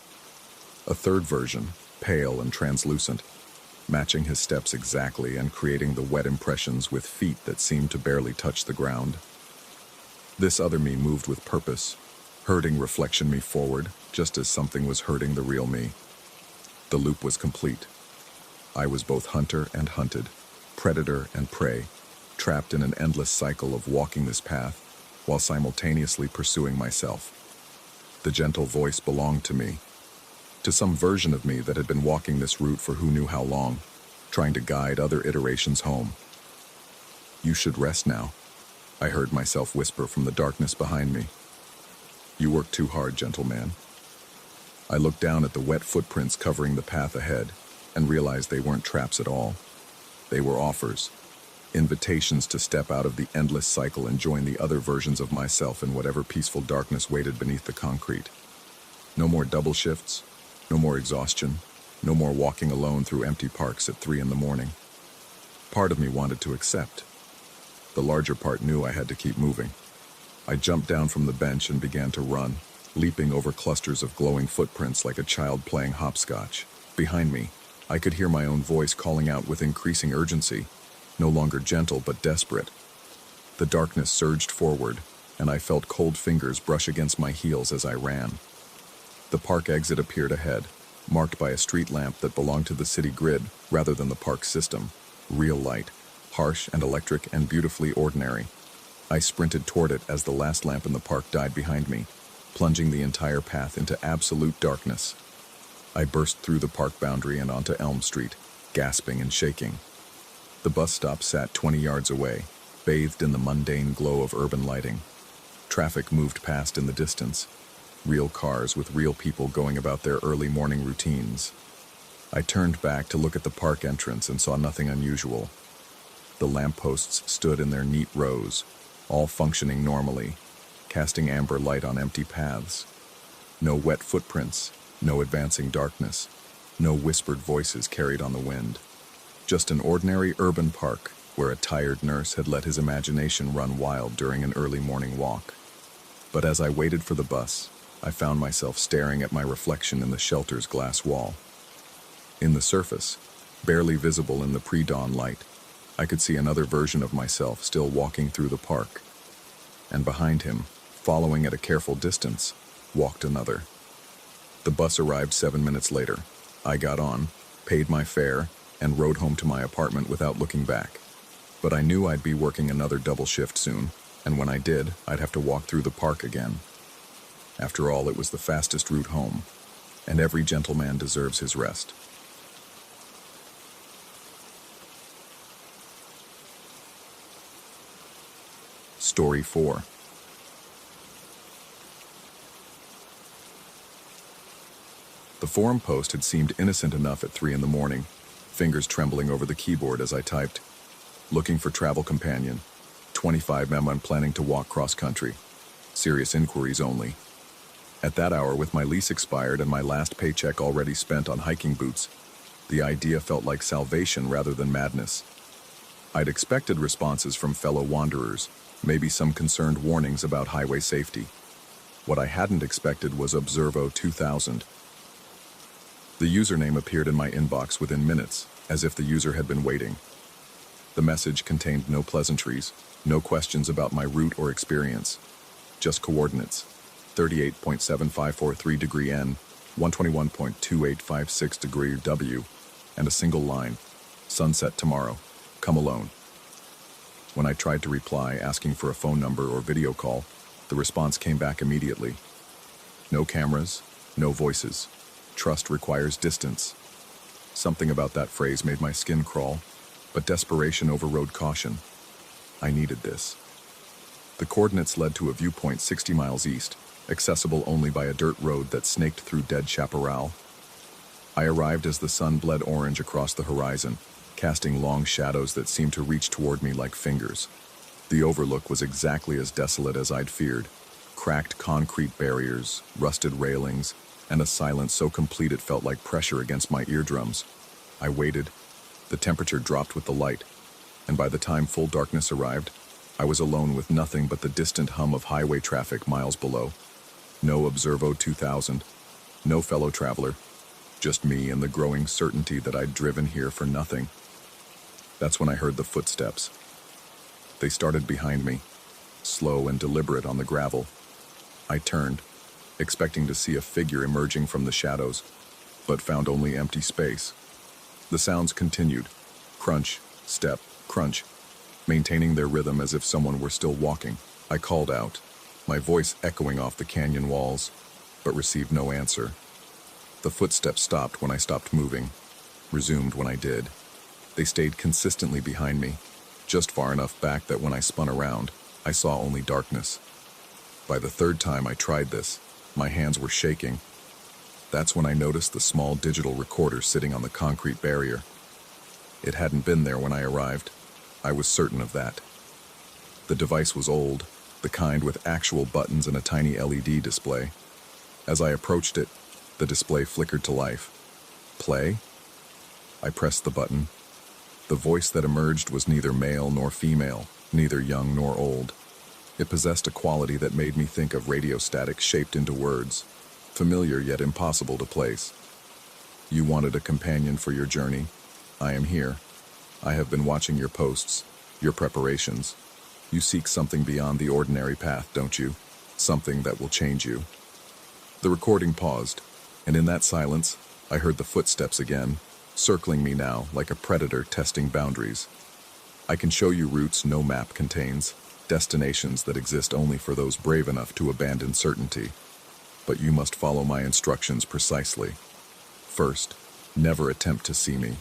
A third version, pale and translucent, matching his steps exactly and creating the wet impressions with feet that seemed to barely touch the ground. This other me moved with purpose, herding reflection me forward, just as something was herding the real me. The loop was complete. I was both hunter and hunted, predator and prey, trapped in an endless cycle of walking this path while simultaneously pursuing myself. The gentle voice belonged to me, to some version of me that had been walking this route for who knew how long, trying to guide other iterations home. "You should rest now," I heard myself whisper from the darkness behind me. "You work too hard, gentle man." I looked down at the wet footprints covering the path ahead and realized they weren't traps at all. They were offers, invitations to step out of the endless cycle and join the other versions of myself in whatever peaceful darkness waited beneath the concrete. No more double shifts, no more exhaustion, no more walking alone through empty parks at 3 a.m. Part of me wanted to accept. The larger part knew I had to keep moving. I jumped down from the bench and began to run, leaping over clusters of glowing footprints like a child playing hopscotch. Behind me, I could hear my own voice calling out with increasing urgency, no longer gentle but desperate. The darkness surged forward, and I felt cold fingers brush against my heels as I ran. The park exit appeared ahead, marked by a street lamp that belonged to the city grid rather than the park system. Real light, harsh and electric and beautifully ordinary. I sprinted toward it as the last lamp in the park died behind me, plunging the entire path into absolute darkness. I burst through the park boundary and onto Elm Street, gasping and shaking. The bus stop sat 20 yards away, bathed in the mundane glow of urban lighting. Traffic moved past in the distance, real cars with real people going about their early morning routines. I turned back to look at the park entrance and saw nothing unusual. The lampposts stood in their neat rows, all functioning normally, casting amber light on empty paths. No wet footprints, no advancing darkness, no whispered voices carried on the wind. Just an ordinary urban park where a tired nurse had let his imagination run wild during an early morning walk. But as I waited for the bus, I found myself staring at my reflection in the shelter's glass wall. In the surface, barely visible in the pre-dawn light, I could see another version of myself still walking through the park. And behind him, following at a careful distance, walked another. The bus arrived 7 minutes later. I got on, paid my fare, and rode home to my apartment without looking back. But I knew I'd be working another double shift soon, and when I did, I'd have to walk through the park again. After all, it was the fastest route home, and every gentleman deserves his rest. Story 4. The forum post had seemed innocent enough at 3 in the morning, fingers trembling over the keyboard as I typed. Looking for travel companion. 25 mem. I'm planning to walk cross-country. Serious inquiries only. At that hour, with my lease expired and my last paycheck already spent on hiking boots, the idea felt like salvation rather than madness. I'd expected responses from fellow wanderers, maybe some concerned warnings about highway safety. What I hadn't expected was Observo 2000. The username appeared in my inbox within minutes, as if the user had been waiting. The message contained no pleasantries, no questions about my route or experience, just coordinates: 38.7543 degree N, 121.2856 degree W, and a single line: sunset tomorrow, come alone. When I tried to reply asking for a phone number or video call, the response came back immediately. No cameras, no voices. Trust requires distance. Something about that phrase made my skin crawl, but desperation overrode caution. I needed this. The coordinates led to a viewpoint 60 miles east, accessible only by a dirt road that snaked through dead chaparral. I arrived as the sun bled orange across the horizon, casting long shadows that seemed to reach toward me like fingers. The overlook was exactly as desolate as I'd feared: cracked concrete barriers, rusted railings, and a silence so complete it felt like pressure against my eardrums. I waited. The temperature dropped with the light, and by the time full darkness arrived, I was alone with nothing but the distant hum of highway traffic miles below. No Observo 2000, no fellow traveler, just me and the growing certainty that I'd driven here for nothing. That's when I heard the footsteps. They started behind me, slow and deliberate on the gravel. I turned, expecting to see a figure emerging from the shadows, but found only empty space. The sounds continued: crunch, step, crunch, maintaining their rhythm as if someone were still walking. I called out, my voice echoing off the canyon walls, but received no answer. The footsteps stopped when I stopped moving, resumed when I did. They stayed consistently behind me, just far enough back that when I spun around, I saw only darkness. By the third time I tried this, my hands were shaking. That's when I noticed the small digital recorder sitting on the concrete barrier. It hadn't been there when I arrived. I was certain of that. The device was old, the kind with actual buttons and a tiny LED display. As I approached it, the display flickered to life. Play? I pressed the button. The voice that emerged was neither male nor female, neither young nor old. It possessed a quality that made me think of radio static shaped into words, familiar yet impossible to place. You wanted a companion for your journey. I am here. I have been watching your posts, your preparations. You seek something beyond the ordinary path, don't you? Something that will change you. The recording paused, and in that silence, I heard the footsteps again, circling me now like a predator testing boundaries. I can show you routes no map contains, destinations that exist only for those brave enough to abandon certainty. But you must follow my instructions precisely. First, never attempt to see me.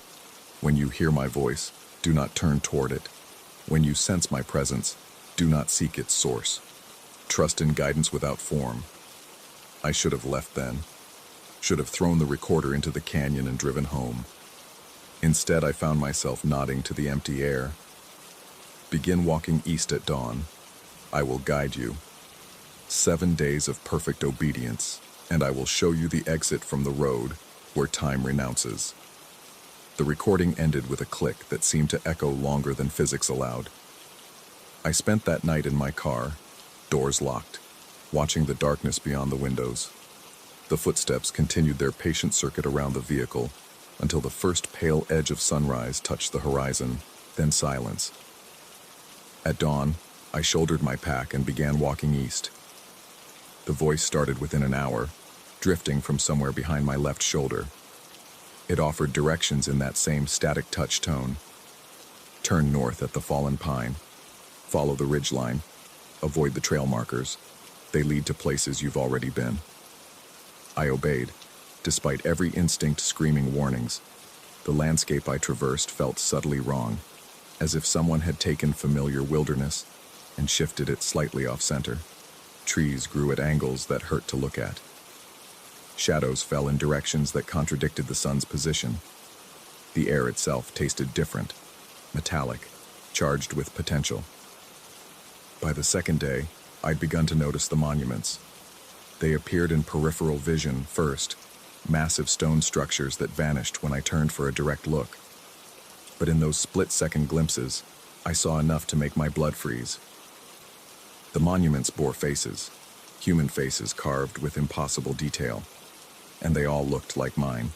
When you hear my voice, do not turn toward it. When you sense my presence, do not seek its source. Trust in guidance without form. I should have left then. Should have thrown the recorder into the canyon and driven home. Instead, I found myself nodding to the empty air. Begin walking east at dawn. I will guide you. 7 days of perfect obedience, and I will show you the exit from the road where time renounces. The recording ended with a click that seemed to echo longer than physics allowed. I spent that night in my car, doors locked, watching the darkness beyond the windows. The footsteps continued their patient circuit around the vehicle, until the first pale edge of sunrise touched the horizon, then silence. At dawn, I shouldered my pack and began walking east. The voice started within an hour, drifting from somewhere behind my left shoulder. It offered directions in that same static touch tone. Turn north at the fallen pine. Follow the ridgeline. Avoid the trail markers. They lead to places you've already been. I obeyed, despite every instinct screaming warnings. The landscape I traversed felt subtly wrong, as if someone had taken familiar wilderness and shifted it slightly off-center. Trees grew at angles that hurt to look at. Shadows fell in directions that contradicted the sun's position. The air itself tasted different, metallic, charged with potential. By the second day, I'd begun to notice the monuments. They appeared in peripheral vision first, massive stone structures that vanished when I turned for a direct look. But in those split-second glimpses, I saw enough to make my blood freeze. The monuments bore faces, human faces carved with impossible detail, and they all looked like mine.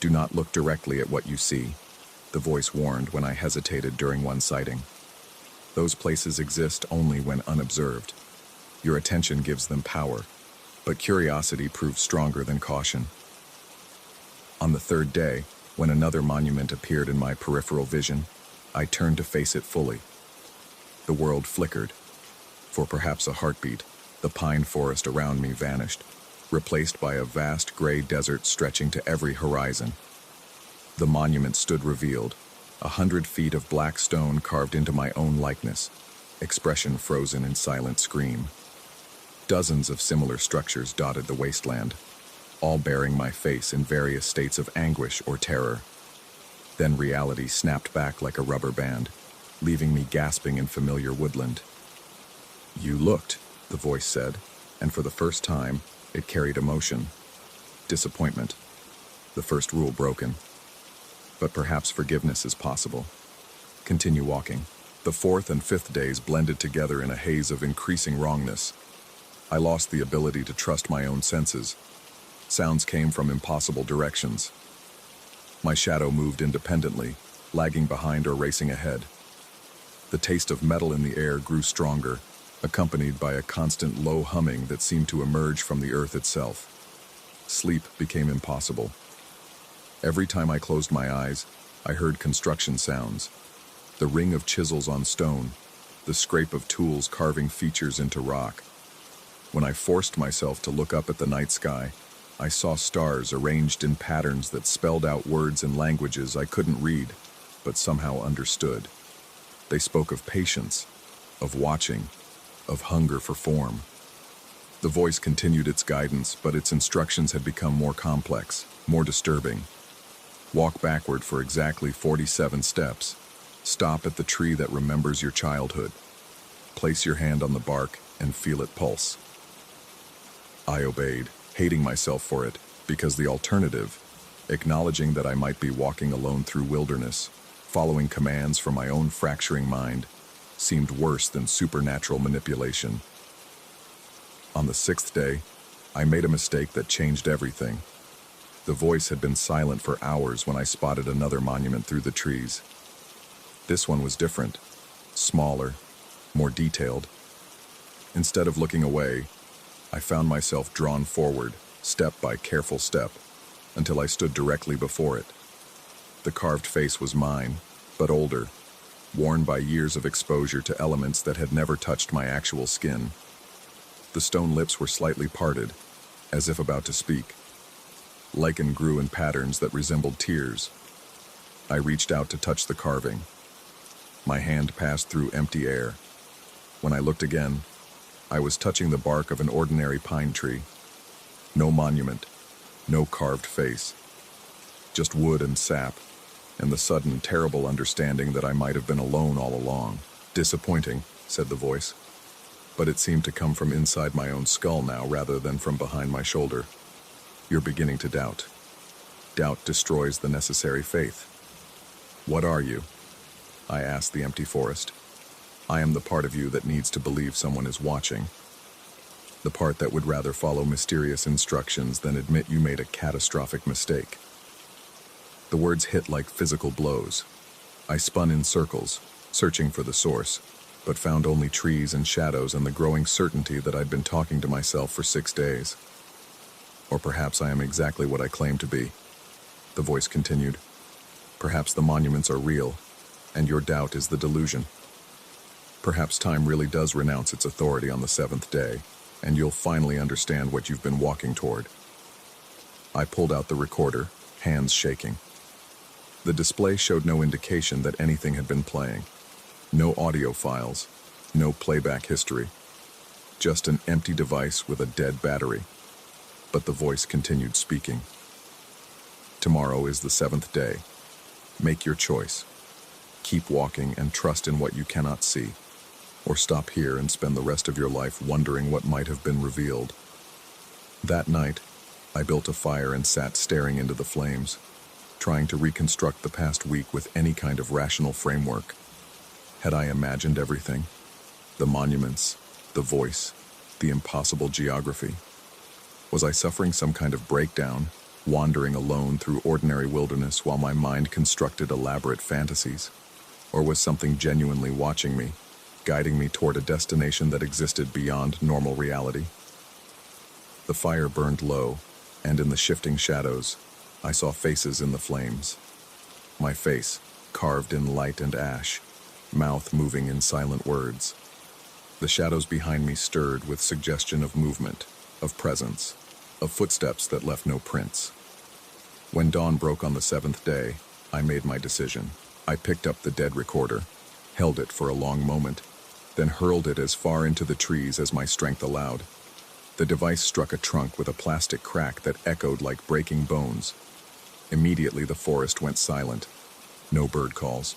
Do not look directly at what you see, the voice warned when I hesitated during one sighting. Those places exist only when unobserved. Your attention gives them power, but curiosity proves stronger than caution. On the third day, when another monument appeared in my peripheral vision, I turned to face it fully. The world flickered. For perhaps a heartbeat, the pine forest around me vanished, replaced by a vast gray desert stretching to every horizon. The monument stood revealed, 100 feet of black stone carved into my own likeness, expression frozen in silent scream. Dozens of similar structures dotted the wasteland, all bearing my face in various states of anguish or terror. Then reality snapped back like a rubber band, leaving me gasping in familiar woodland. "You looked," the voice said, and for the first time, it carried emotion. Disappointment. The first rule broken. But perhaps forgiveness is possible. Continue walking. The fourth and fifth days blended together in a haze of increasing wrongness. I lost the ability to trust my own senses. Sounds came from impossible directions. My shadow moved independently, lagging behind or racing ahead. The taste of metal in the air grew stronger, accompanied by a constant low humming that seemed to emerge from the earth itself. Sleep became impossible. Every time I closed my eyes, I heard construction sounds. The ring of chisels on stone, the scrape of tools carving features into rock. When I forced myself to look up at the night sky, I saw stars arranged in patterns that spelled out words and languages I couldn't read, but somehow understood. They spoke of patience, of watching, of hunger for form. The voice continued its guidance, but its instructions had become more complex, more disturbing. Walk backward for exactly 47 steps. Stop at the tree that remembers your childhood. Place your hand on the bark and feel it pulse. I obeyed, hating myself for it, because the alternative, acknowledging that I might be walking alone through wilderness, following commands from my own fracturing mind, seemed worse than supernatural manipulation. On the sixth day, I made a mistake that changed everything. The voice had been silent for hours when I spotted another monument through the trees. This one was different, smaller, more detailed. Instead of looking away, I found myself drawn forward, step by careful step, until I stood directly before it. The carved face was mine, but older, worn by years of exposure to elements that had never touched my actual skin. The stone lips were slightly parted, as if about to speak. Lichen grew in patterns that resembled tears. I reached out to touch the carving. My hand passed through empty air. When I looked again, I was touching the bark of an ordinary pine tree. No monument, no carved face. Just wood and sap, and the sudden, terrible understanding that I might have been alone all along. "Disappointing," said the voice, but it seemed to come from inside my own skull now rather than from behind my shoulder. "You're beginning to doubt. Doubt destroys the necessary faith." "What are you?" I asked the empty forest. "I am the part of you that needs to believe someone is watching. The part that would rather follow mysterious instructions than admit you made a catastrophic mistake." The words hit like physical blows. I spun in circles, searching for the source, but found only trees and shadows and the growing certainty that I'd been talking to myself for 6 days. Or perhaps I am exactly what I claim to be. The voice continued. Perhaps the monuments are real, and your doubt is the delusion. Perhaps time really does renounce its authority on the 7th day, and you'll finally understand what you've been walking toward. I pulled out the recorder, hands shaking. The display showed no indication that anything had been playing. No audio files, no playback history. Just an empty device with a dead battery. But the voice continued speaking. Tomorrow is the 7th day. Make your choice. Keep walking and trust in what you cannot see. Or stop here and spend the rest of your life wondering what might have been revealed. That night, I built a fire and sat staring into the flames, trying to reconstruct the past week with any kind of rational framework. Had I imagined everything? The monuments, the voice, the impossible geography. Was I suffering some kind of breakdown, wandering alone through ordinary wilderness while my mind constructed elaborate fantasies? Or was something genuinely watching me, guiding me toward a destination that existed beyond normal reality? The fire burned low, and in the shifting shadows, I saw faces in the flames. My face, carved in light and ash, mouth moving in silent words. The shadows behind me stirred with suggestion of movement, of presence, of footsteps that left no prints. When dawn broke on the 7th day, I made my decision. I picked up the dead recorder, held it for a long moment, then hurled it as far into the trees as my strength allowed. The device struck a trunk with a plastic crack that echoed like breaking bones. Immediately the forest went silent. No bird calls,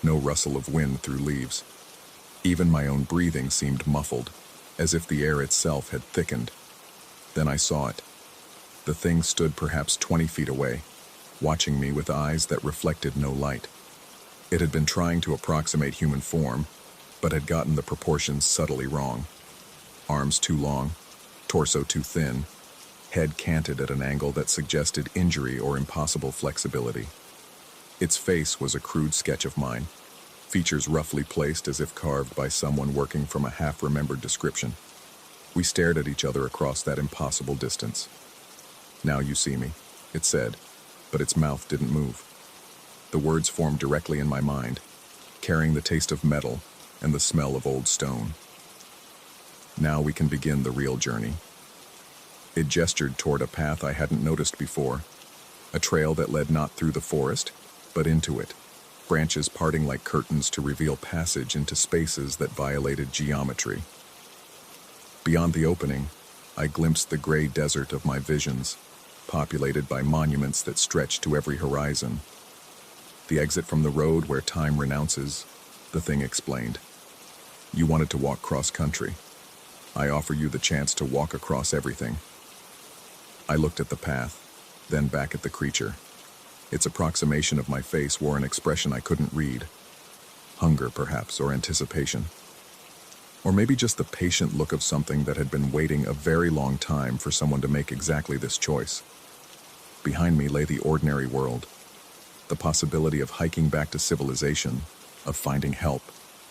no rustle of wind through leaves. Even my own breathing seemed muffled, as if the air itself had thickened. Then I saw it. The thing stood perhaps 20 feet away, watching me with eyes that reflected no light. It had been trying to approximate human form, but had gotten the proportions subtly wrong. Arms too long, torso too thin, head canted at an angle that suggested injury or impossible flexibility. Its face was a crude sketch of mine, features roughly placed as if carved by someone working from a half-remembered description. We stared at each other across that impossible distance. "Now you see me," it said, but its mouth didn't move. The words formed directly in my mind, carrying the taste of metal and the smell of old stone. "Now we can begin the real journey." It gestured toward a path I hadn't noticed before, a trail that led not through the forest, but into it, branches parting like curtains to reveal passage into spaces that violated geometry. Beyond the opening, I glimpsed the gray desert of my visions, populated by monuments that stretched to every horizon. "The exit from the road where time renounces," the thing explained. "You wanted to walk cross-country. I offer you the chance to walk across everything." I looked at the path, then back at the creature. Its approximation of my face wore an expression I couldn't read. Hunger, perhaps, or anticipation. Or maybe just the patient look of something that had been waiting a very long time for someone to make exactly this choice. Behind me lay the ordinary world, the possibility of hiking back to civilization, of finding help,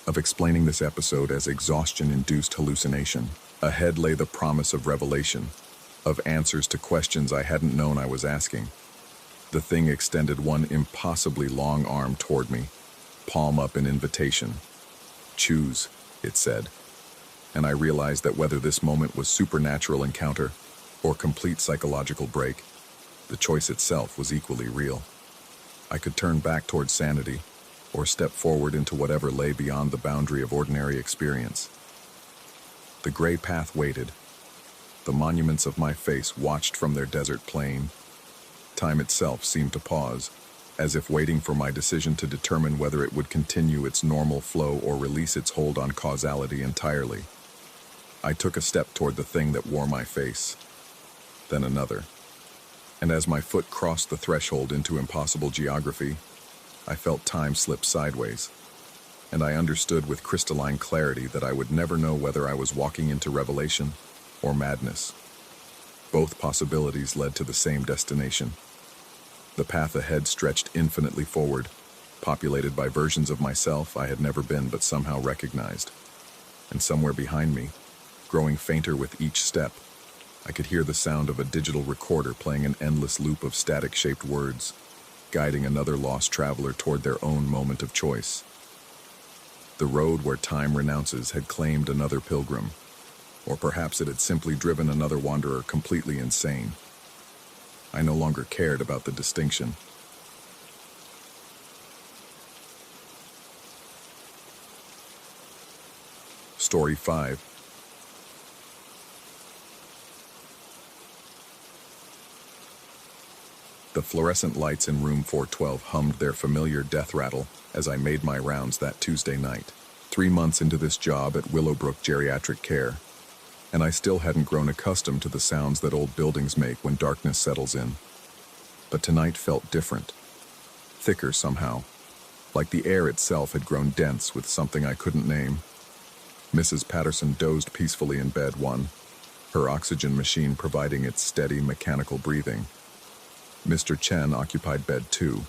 of explaining this episode as exhaustion-induced hallucination. Ahead lay the promise of revelation, of answers to questions I hadn't known I was asking. The thing extended one impossibly long arm toward me, palm up in invitation. "Choose," it said. And I realized that whether this moment was supernatural encounter or complete psychological break, the choice itself was equally real. I could turn back toward sanity, or step forward into whatever lay beyond the boundary of ordinary experience. The gray path waited. The monuments of my face watched from their desert plain. Time itself seemed to pause, as if waiting for my decision to determine whether it would continue its normal flow or release its hold on causality entirely. I took a step toward the thing that wore my face, then another. And as my foot crossed the threshold into impossible geography, I felt time slip sideways, and I understood with crystalline clarity that I would never know whether I was walking into revelation or madness. Both possibilities led to the same destination. The path ahead stretched infinitely forward, populated by versions of myself I had never been but somehow recognized. And somewhere behind me, growing fainter with each step, I could hear the sound of a digital recorder playing an endless loop of static-shaped words, guiding another lost traveler toward their own moment of choice. The road where time renounces had claimed another pilgrim, or perhaps it had simply driven another wanderer completely insane. I no longer cared about the distinction. Story 5. The fluorescent lights in room 412 hummed their familiar death rattle as I made my rounds that Tuesday night. 3 months into this job at Willowbrook Geriatric Care, and I still hadn't grown accustomed to the sounds that old buildings make when darkness settles in. But tonight felt different. Thicker somehow, like the air itself had grown dense with something I couldn't name. Mrs. Patterson dozed peacefully in bed 1, her oxygen machine providing its steady mechanical breathing. Mr. Chen occupied bed 2,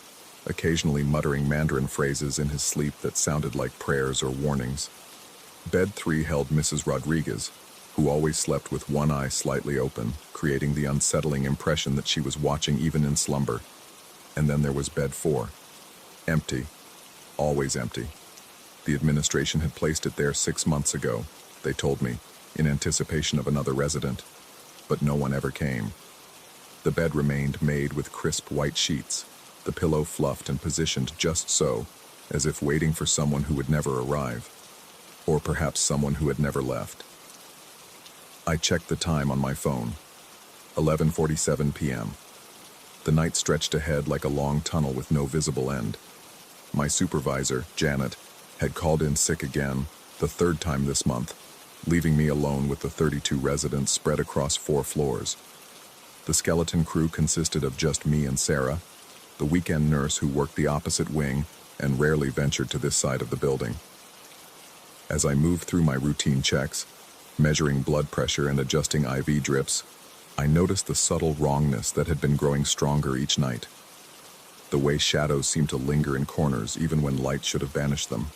occasionally muttering Mandarin phrases in his sleep that sounded like prayers or warnings. Bed 3 held Mrs. Rodriguez, who always slept with one eye slightly open, creating the unsettling impression that she was watching even in slumber. And then there was bed 4. Empty. Always empty. The administration had placed it there 6 months ago, they told me, in anticipation of another resident. But no one ever came. The bed remained made with crisp white sheets, the pillow fluffed and positioned just so, as if waiting for someone who would never arrive, or perhaps someone who had never left. I checked the time on my phone. 11:47 p.m. The night stretched ahead like a long tunnel with no visible end. My supervisor, Janet, had called in sick again, the 3rd time this month, leaving me alone with the 32 residents spread across 4 floors. The skeleton crew consisted of just me and Sarah, the weekend nurse who worked the opposite wing and rarely ventured to this side of the building. As I moved through my routine checks, measuring blood pressure and adjusting IV drips, I noticed the subtle wrongness that had been growing stronger each night. The way shadows seemed to linger in corners even when light should have banished them.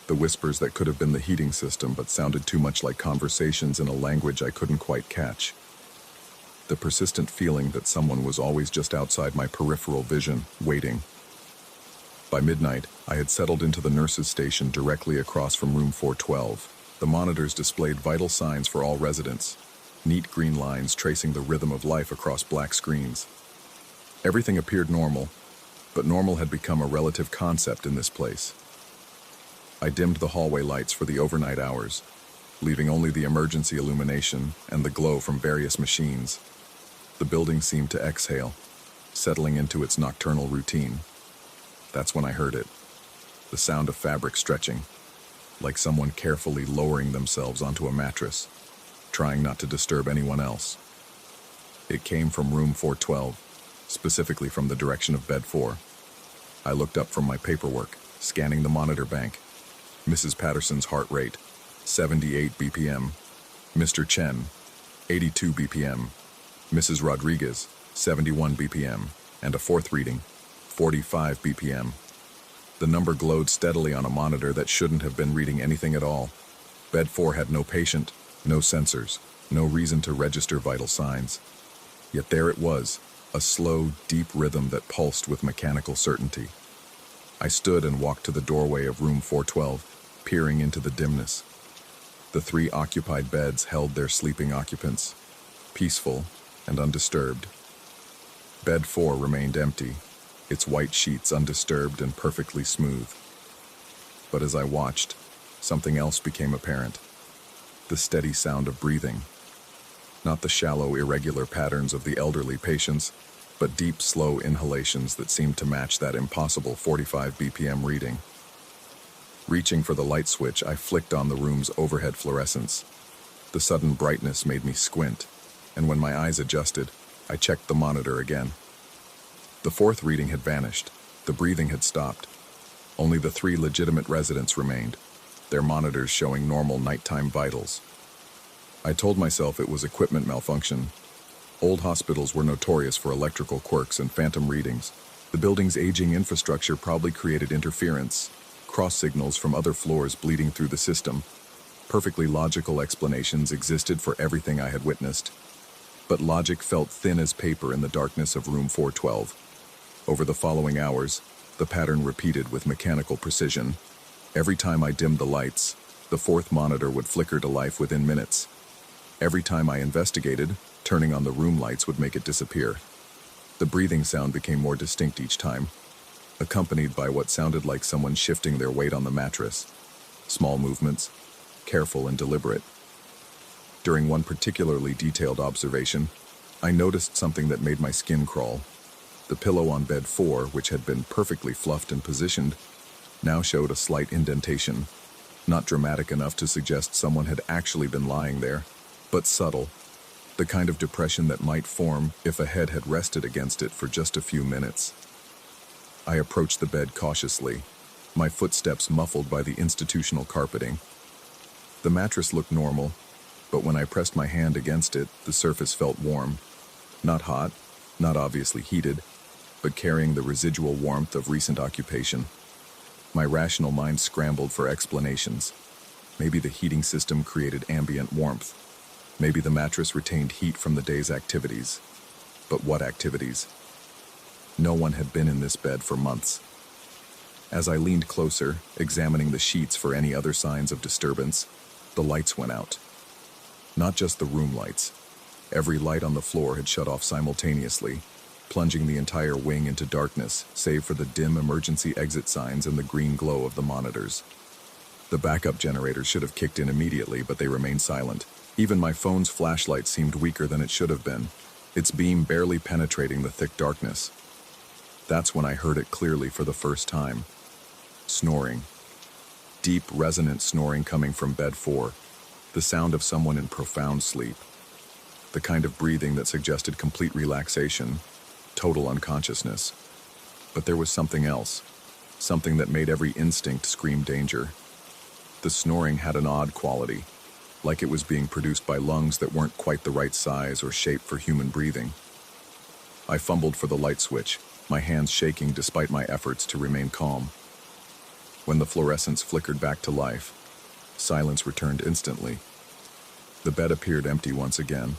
The whispers that could have been the heating system but sounded too much like conversations in a language I couldn't quite catch. The persistent feeling that someone was always just outside my peripheral vision, waiting. By midnight, I had settled into the nurses' station directly across from room 412. The monitors displayed vital signs for all residents, neat green lines tracing the rhythm of life across black screens. Everything appeared normal, but normal had become a relative concept in this place. I dimmed the hallway lights for the overnight hours, leaving only the emergency illumination and the glow from various machines. The building seemed to exhale, settling into its nocturnal routine. That's when I heard it, the sound of fabric stretching, like someone carefully lowering themselves onto a mattress, trying not to disturb anyone else. It came from room 412, specifically from the direction of bed 4. I looked up from my paperwork, scanning the monitor bank. Mrs. Patterson's heart rate, 78 BPM. Mr. Chen, 82 BPM. Mrs. Rodriguez, 71 BPM. And a 4th reading, 45 BPM. The number glowed steadily on a monitor that shouldn't have been reading anything at all. Bed 4 had no patient, no sensors, no reason to register vital signs. Yet there it was, a slow, deep rhythm that pulsed with mechanical certainty. I stood and walked to the doorway of room 412, peering into the dimness. The 3 occupied beds held their sleeping occupants, peaceful and undisturbed. Bed 4 remained empty, its white sheets undisturbed and perfectly smooth. But as I watched, something else became apparent. The steady sound of breathing. Not the shallow, irregular patterns of the elderly patients, but deep, slow inhalations that seemed to match that impossible 45 BPM reading. Reaching for the light switch, I flicked on the room's overhead fluorescence. The sudden brightness made me squint, and when my eyes adjusted, I checked the monitor again. The 4th reading had vanished. The breathing had stopped. Only the 3 legitimate residents remained, their monitors showing normal nighttime vitals. I told myself it was equipment malfunction, Old hospitals were notorious for electrical quirks and phantom readings. The building's aging infrastructure probably created interference, cross signals from other floors bleeding through the system. Perfectly logical explanations existed for everything I had witnessed, but logic felt thin as paper in the darkness of room 412. Over the following hours, the pattern repeated with mechanical precision. Every time I dimmed the lights, the fourth monitor would flicker to life within minutes. Every time I investigated, turning on the room lights would make it disappear. The breathing sound became more distinct each time, accompanied by what sounded like someone shifting their weight on the mattress. Small movements, careful and deliberate. During one particularly detailed observation, I noticed something that made my skin crawl. The pillow on bed 4, which had been perfectly fluffed and positioned, now showed a slight indentation, not dramatic enough to suggest someone had actually been lying there, but subtle, the kind of depression that might form if a head had rested against it for just a few minutes. I approached the bed cautiously, my footsteps muffled by the institutional carpeting. The mattress looked normal, but when I pressed my hand against it, the surface felt warm. Not hot, not obviously heated, but carrying the residual warmth of recent occupation. My rational mind scrambled for explanations. Maybe the heating system created ambient warmth. Maybe the mattress retained heat from the day's activities. But what activities? No one had been in this bed for months. As I leaned closer, examining the sheets for any other signs of disturbance, the lights went out. Not just the room lights. Every light on the floor had shut off simultaneously, plunging the entire wing into darkness, save for the dim emergency exit signs and the green glow of the monitors. The backup generators should have kicked in immediately, but they remained silent. Even my phone's flashlight seemed weaker than it should have been, its beam barely penetrating the thick darkness. That's when I heard it clearly for the first time. Snoring. Deep, resonant snoring coming from bed 4, the sound of someone in profound sleep. The kind of breathing that suggested complete relaxation, total unconsciousness. But there was something else, something that made every instinct scream danger. The snoring had an odd quality, like it was being produced by lungs that weren't quite the right size or shape for human breathing. I fumbled for the light switch, my hands shaking despite my efforts to remain calm. When the fluorescence flickered back to life, silence returned instantly. The bed appeared empty once again,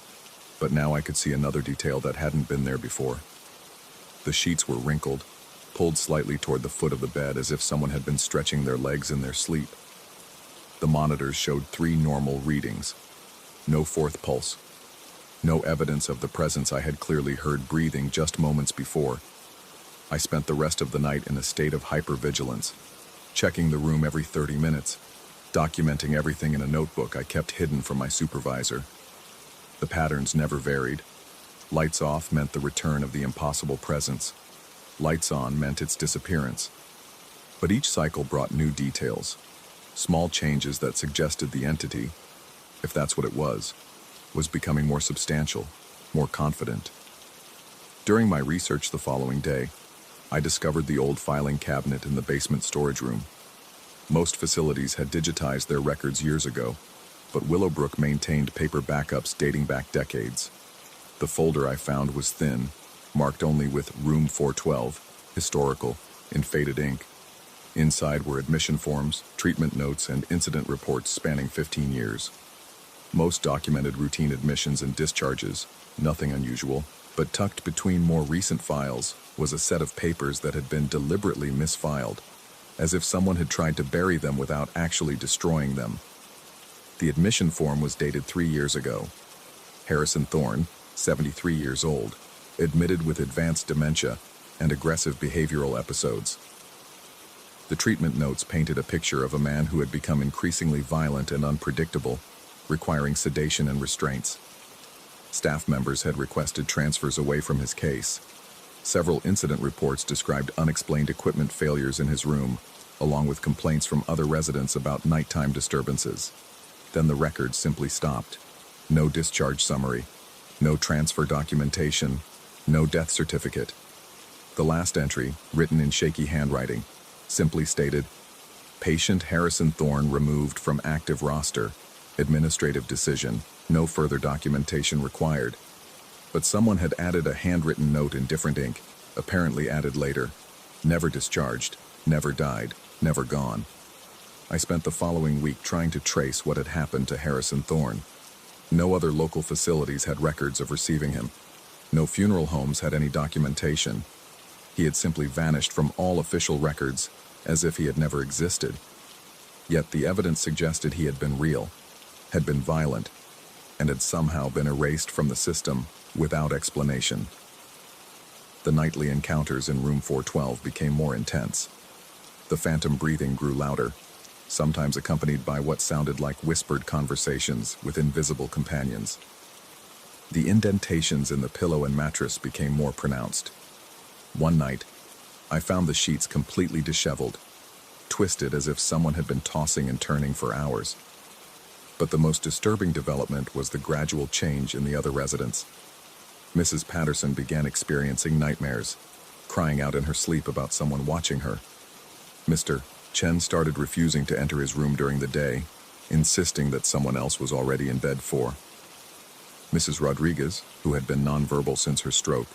but now I could see another detail that hadn't been there before. The sheets were wrinkled, pulled slightly toward the foot of the bed as if someone had been stretching their legs in their sleep. The monitors showed 3 normal readings. No fourth pulse. No evidence of the presence I had clearly heard breathing just moments before. I spent the rest of the night in a state of hypervigilance, checking the room every 30 minutes, documenting everything in a notebook I kept hidden from my supervisor. The patterns never varied. Lights off meant the return of the impossible presence. Lights on meant its disappearance. But each cycle brought new details, small changes that suggested the entity, if that's what it was becoming more substantial, more confident. During my research the following day, I discovered the old filing cabinet in the basement storage room. Most facilities had digitized their records years ago, but Willowbrook maintained paper backups dating back decades. The folder I found was thin, marked only with Room 412, historical, in faded ink. Inside were admission forms, treatment notes, and incident reports spanning 15 years. Most documented routine admissions and discharges, nothing unusual, but tucked between more recent files was a set of papers that had been deliberately misfiled, as if someone had tried to bury them without actually destroying them. The admission form was dated 3 years ago. Harrison Thorne, 73 years old, admitted with advanced dementia and aggressive behavioral episodes. The treatment notes painted a picture of a man who had become increasingly violent and unpredictable, requiring sedation and restraints. Staff members had requested transfers away from his case. Several incident reports described unexplained equipment failures in his room, along with complaints from other residents about nighttime disturbances. Then the record simply stopped. No discharge summary, no transfer documentation, no death certificate. The last entry, written in shaky handwriting, simply stated, "Patient Harrison Thorne removed from active roster. Administrative decision. No further documentation required." But someone had added a handwritten note in different ink, apparently added later. Never discharged, never died, never gone. I spent the following week trying to trace what had happened to Harrison Thorne. No other local facilities had records of receiving him. No funeral homes had any documentation. He had simply vanished from all official records, as if he had never existed. Yet the evidence suggested he had been real, had been violent, and had somehow been erased from the system without explanation. The nightly encounters in room 412 became more intense. The phantom breathing grew louder, sometimes accompanied by what sounded like whispered conversations with invisible companions. The indentations in the pillow and mattress became more pronounced. One night, I found the sheets completely disheveled, twisted as if someone had been tossing and turning for hours. But the most disturbing development was the gradual change in the other residents. Mrs. Patterson began experiencing nightmares, crying out in her sleep about someone watching her. Mr. Chen started refusing to enter his room during the day, insisting that someone else was already in bed 4. Mrs. Rodriguez, who had been nonverbal since her stroke,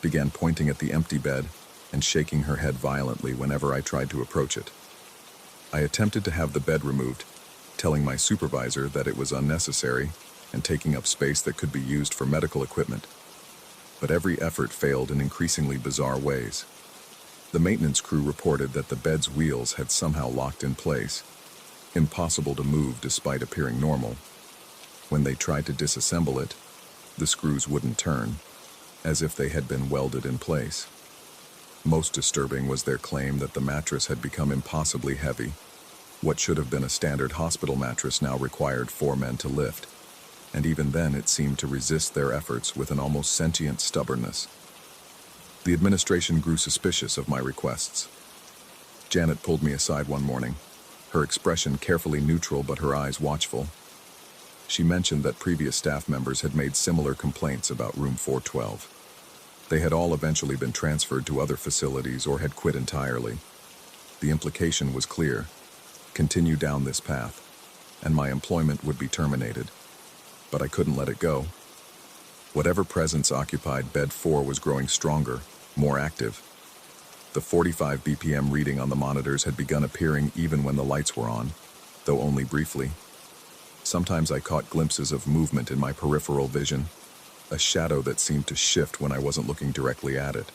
began pointing at the empty bed and shaking her head violently whenever I tried to approach it. I attempted to have the bed removed, telling my supervisor that it was unnecessary and taking up space that could be used for medical equipment. But every effort failed in increasingly bizarre ways. The maintenance crew reported that the bed's wheels had somehow locked in place, impossible to move despite appearing normal. When they tried to disassemble it, the screws wouldn't turn, as if they had been welded in place. Most disturbing was their claim that the mattress had become impossibly heavy. What should have been a standard hospital mattress now required 4 men to lift, and even then it seemed to resist their efforts with an almost sentient stubbornness. The administration grew suspicious of my requests. Janet pulled me aside one morning, her expression carefully neutral but her eyes watchful. She mentioned that previous staff members had made similar complaints about room 412. They had all eventually been transferred to other facilities or had quit entirely. The implication was clear: continue down this path, and my employment would be terminated. But I couldn't let it go. Whatever presence occupied bed 4 was growing stronger, more active. The 45 BPM reading on the monitors had begun appearing even when the lights were on, though only briefly. Sometimes I caught glimpses of movement in my peripheral vision, a shadow that seemed to shift when I wasn't looking directly at it.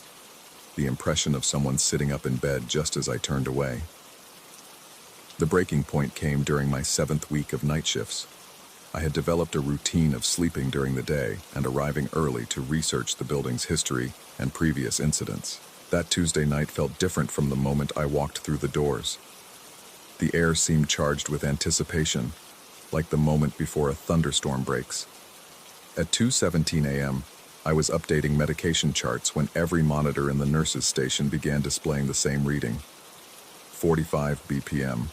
The impression of someone sitting up in bed just as I turned away. The breaking point came during my 7th week of night shifts. I had developed a routine of sleeping during the day and arriving early to research the building's history and previous incidents. That Tuesday night felt different from the moment I walked through the doors. The air seemed charged with anticipation, like the moment before a thunderstorm breaks. At 2:17 a.m., I was updating medication charts when every monitor in the nurses' station began displaying the same reading. 45 BPM.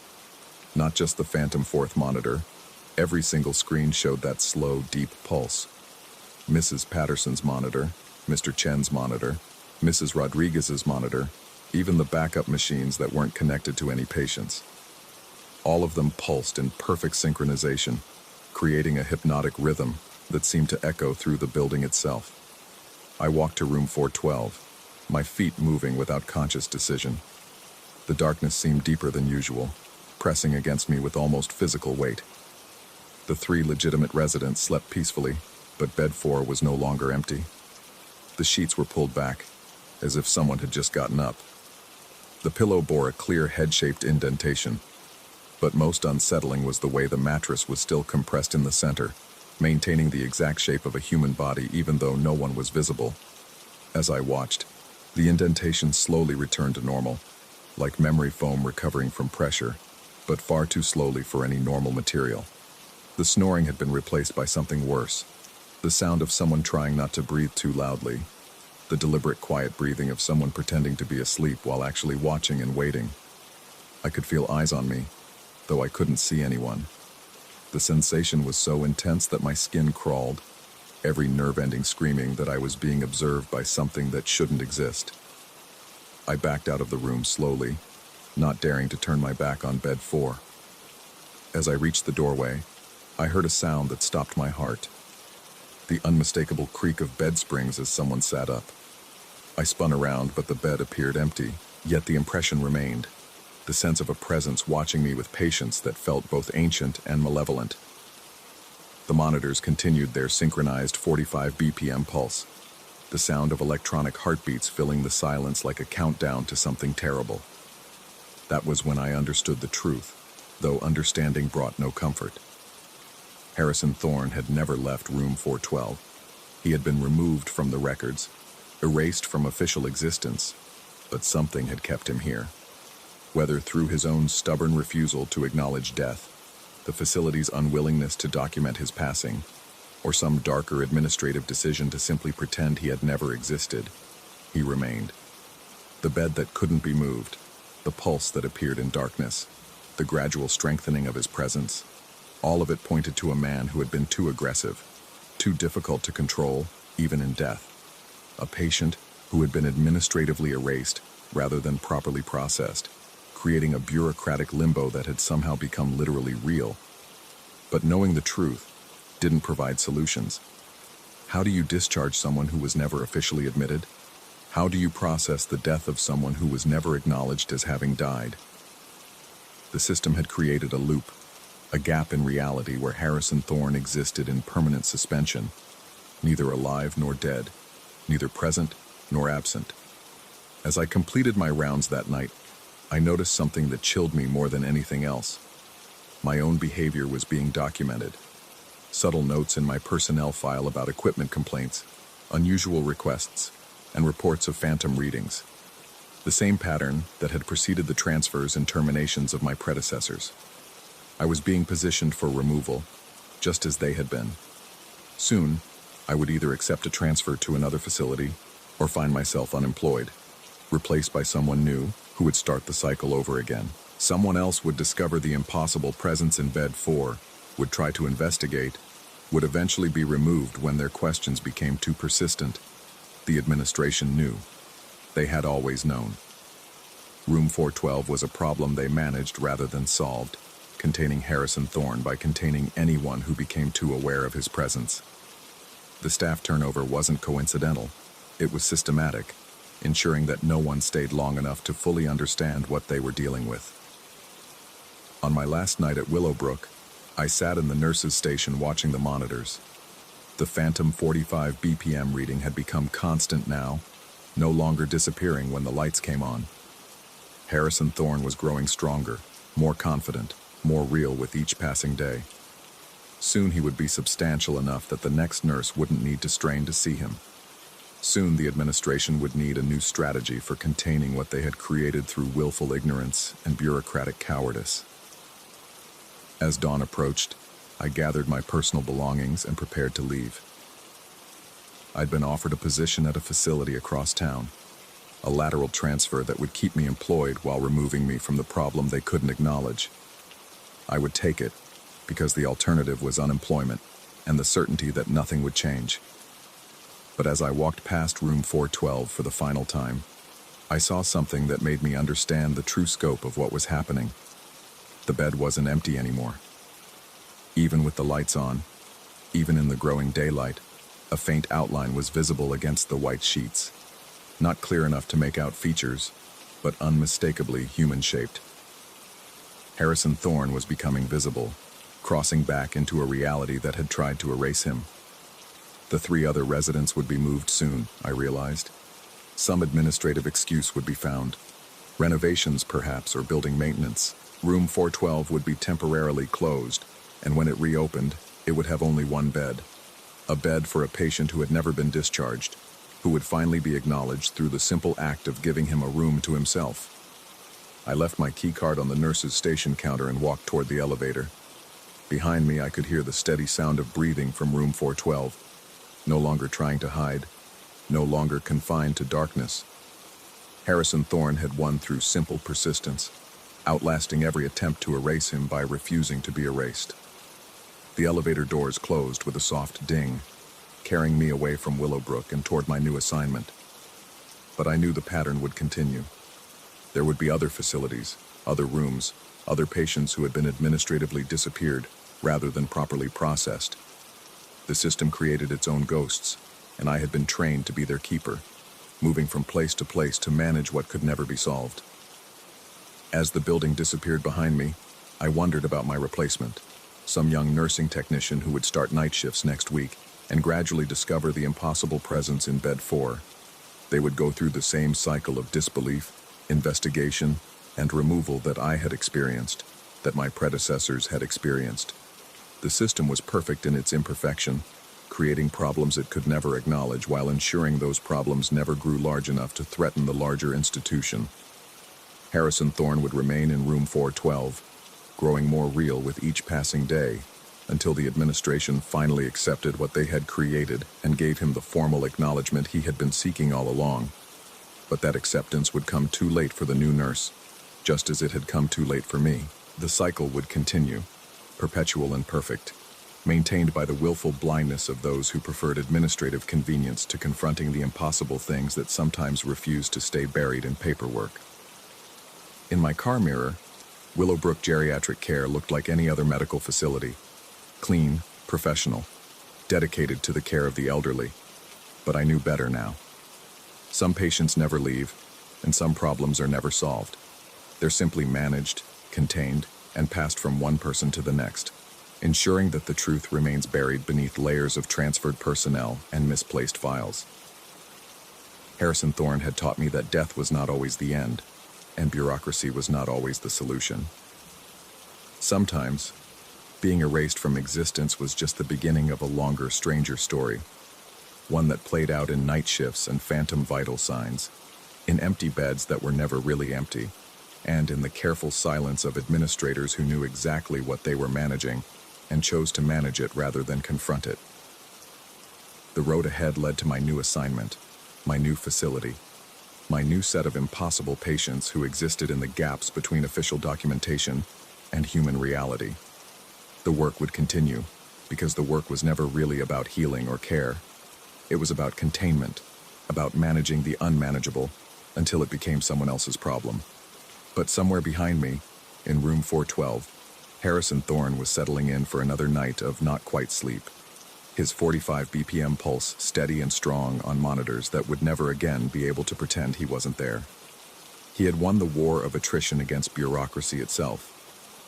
Not just the phantom 4th monitor. Every single screen showed that slow, deep pulse. Mrs. Patterson's monitor, Mr. Chen's monitor, Mrs. Rodriguez's monitor, even the backup machines that weren't connected to any patients. All of them pulsed in perfect synchronization, creating a hypnotic rhythm that seemed to echo through the building itself. I walked to room 412, my feet moving without conscious decision. The darkness seemed deeper than usual, pressing against me with almost physical weight. The 3 legitimate residents slept peacefully, but bed 4 was no longer empty. The sheets were pulled back, as if someone had just gotten up. The pillow bore a clear head-shaped indentation, but most unsettling was the way the mattress was still compressed in the center, maintaining the exact shape of a human body even though no one was visible. As I watched, the indentation slowly returned to normal, like memory foam recovering from pressure, but far too slowly for any normal material. The snoring had been replaced by something worse, the sound of someone trying not to breathe too loudly, the deliberate quiet breathing of someone pretending to be asleep while actually watching and waiting. I could feel eyes on me, though I couldn't see anyone. The sensation was so intense that my skin crawled, every nerve-ending screaming that I was being observed by something that shouldn't exist. I backed out of the room slowly, not daring to turn my back on bed 4. As I reached the doorway, I heard a sound that stopped my heart. the unmistakable creak of bed springs as someone sat up. I spun around, but the bed appeared empty, yet the impression remained, the sense of a presence watching me with patience that felt both ancient and malevolent. The monitors continued their synchronized 45 BPM pulse, the sound of electronic heartbeats filling the silence like a countdown to something terrible. That was when I understood the truth, though understanding brought no comfort. Harrison Thorne had never left room 412. He had been removed from the records, erased from official existence, but something had kept him here. Whether through his own stubborn refusal to acknowledge death, the facility's unwillingness to document his passing, or some darker administrative decision to simply pretend he had never existed, he remained. The bed that couldn't be moved, the pulse that appeared in darkness, the gradual strengthening of his presence, all of it pointed to a man who had been too aggressive, too difficult to control, even in death. A patient who had been administratively erased rather than properly processed, creating a bureaucratic limbo that had somehow become literally real. But knowing the truth didn't provide solutions. How do you discharge someone who was never officially admitted? How do you process the death of someone who was never acknowledged as having died? The system had created a loop, a gap in reality where Harrison Thorne existed in permanent suspension, neither alive nor dead, neither present nor absent. As I completed my rounds that night, I noticed something that chilled me more than anything else. My own behavior was being documented. Subtle notes in my personnel file about equipment complaints, unusual requests, and reports of phantom readings. The same pattern that had preceded the transfers and terminations of my predecessors. I was being positioned for removal, just as they had been. Soon, I would either accept a transfer to another facility or find myself unemployed, replaced by someone new who would start the cycle over again. Someone else would discover the impossible presence in bed 4, would try to investigate, would eventually be removed when their questions became too persistent. The administration knew. They had always known. Room 412 was a problem they managed rather than solved, containing Harrison Thorne by containing anyone who became too aware of his presence. The staff turnover wasn't coincidental. It was systematic, ensuring that no one stayed long enough to fully understand what they were dealing with. On my last night at Willowbrook, I sat in the nurses' station watching the monitors. The phantom 45 BPM reading had become constant now, no longer disappearing when the lights came on. Harrison Thorne was growing stronger, more confident, more real with each passing day. Soon he would be substantial enough that the next nurse wouldn't need to strain to see him. Soon the administration would need a new strategy for containing what they had created through willful ignorance and bureaucratic cowardice. As dawn approached, I gathered my personal belongings and prepared to leave. I'd been offered a position at a facility across town, a lateral transfer that would keep me employed while removing me from the problem they couldn't acknowledge. I would take it, because the alternative was unemployment and the certainty that nothing would change. But as I walked past room 412 for the final time, I saw something that made me understand the true scope of what was happening. The bed wasn't empty anymore. Even with the lights on, even in the growing daylight, a faint outline was visible against the white sheets. Not clear enough to make out features, but unmistakably human-shaped. Harrison Thorne was becoming visible, crossing back into a reality that had tried to erase him. The 3 other residents would be moved soon, I realized. Some administrative excuse would be found. Renovations, perhaps, or building maintenance. Room 412 would be temporarily closed, and when it reopened, it would have only one bed. A bed for a patient who had never been discharged, who would finally be acknowledged through the simple act of giving him a room to himself. I left my key card on the nurse's station counter and walked toward the elevator. Behind me, I could hear the steady sound of breathing from room 412. No longer trying to hide, no longer confined to darkness. Harrison Thorne had won through simple persistence, outlasting every attempt to erase him by refusing to be erased. The elevator doors closed with a soft ding, carrying me away from Willowbrook and toward my new assignment. But I knew the pattern would continue. There would be other facilities, other rooms, other patients who had been administratively disappeared rather than properly processed. The system created its own ghosts, and I had been trained to be their keeper, moving from place to place to manage what could never be solved. As the building disappeared behind me, I wondered about my replacement, some young nursing technician who would start night shifts next week and gradually discover the impossible presence in bed 4. They would go through the same cycle of disbelief, investigation, and removal that I had experienced, that my predecessors had experienced. The system was perfect in its imperfection, creating problems it could never acknowledge while ensuring those problems never grew large enough to threaten the larger institution. Harrison Thorne would remain in room 412, growing more real with each passing day, until the administration finally accepted what they had created and gave him the formal acknowledgement he had been seeking all along. But that acceptance would come too late for the new nurse, just as it had come too late for me. The cycle would continue, perpetual and perfect, maintained by the willful blindness of those who preferred administrative convenience to confronting the impossible things that sometimes refused to stay buried in paperwork. In my car mirror, Willowbrook Geriatric Care looked like any other medical facility. Clean, professional, dedicated to the care of the elderly. But I knew better now. Some patients never leave, and some problems are never solved. They're simply managed, contained, and passed from one person to the next, ensuring that the truth remains buried beneath layers of transferred personnel and misplaced files. Harrison Thorne had taught me that death was not always the end, and bureaucracy was not always the solution. Sometimes, being erased from existence was just the beginning of a longer, stranger story, one that played out in night shifts and phantom vital signs, in empty beds that were never really empty, and in the careful silence of administrators who knew exactly what they were managing and chose to manage it rather than confront it. The road ahead led to my new assignment, my new facility, my new set of impossible patients who existed in the gaps between official documentation and human reality. The work would continue, because the work was never really about healing or care. It was about containment, about managing the unmanageable until it became someone else's problem. But somewhere behind me, in room 412, Harrison Thorne was settling in for another night of not quite sleep. His 45 BPM pulse steady and strong on monitors that would never again be able to pretend he wasn't there. He had won the war of attrition against bureaucracy itself,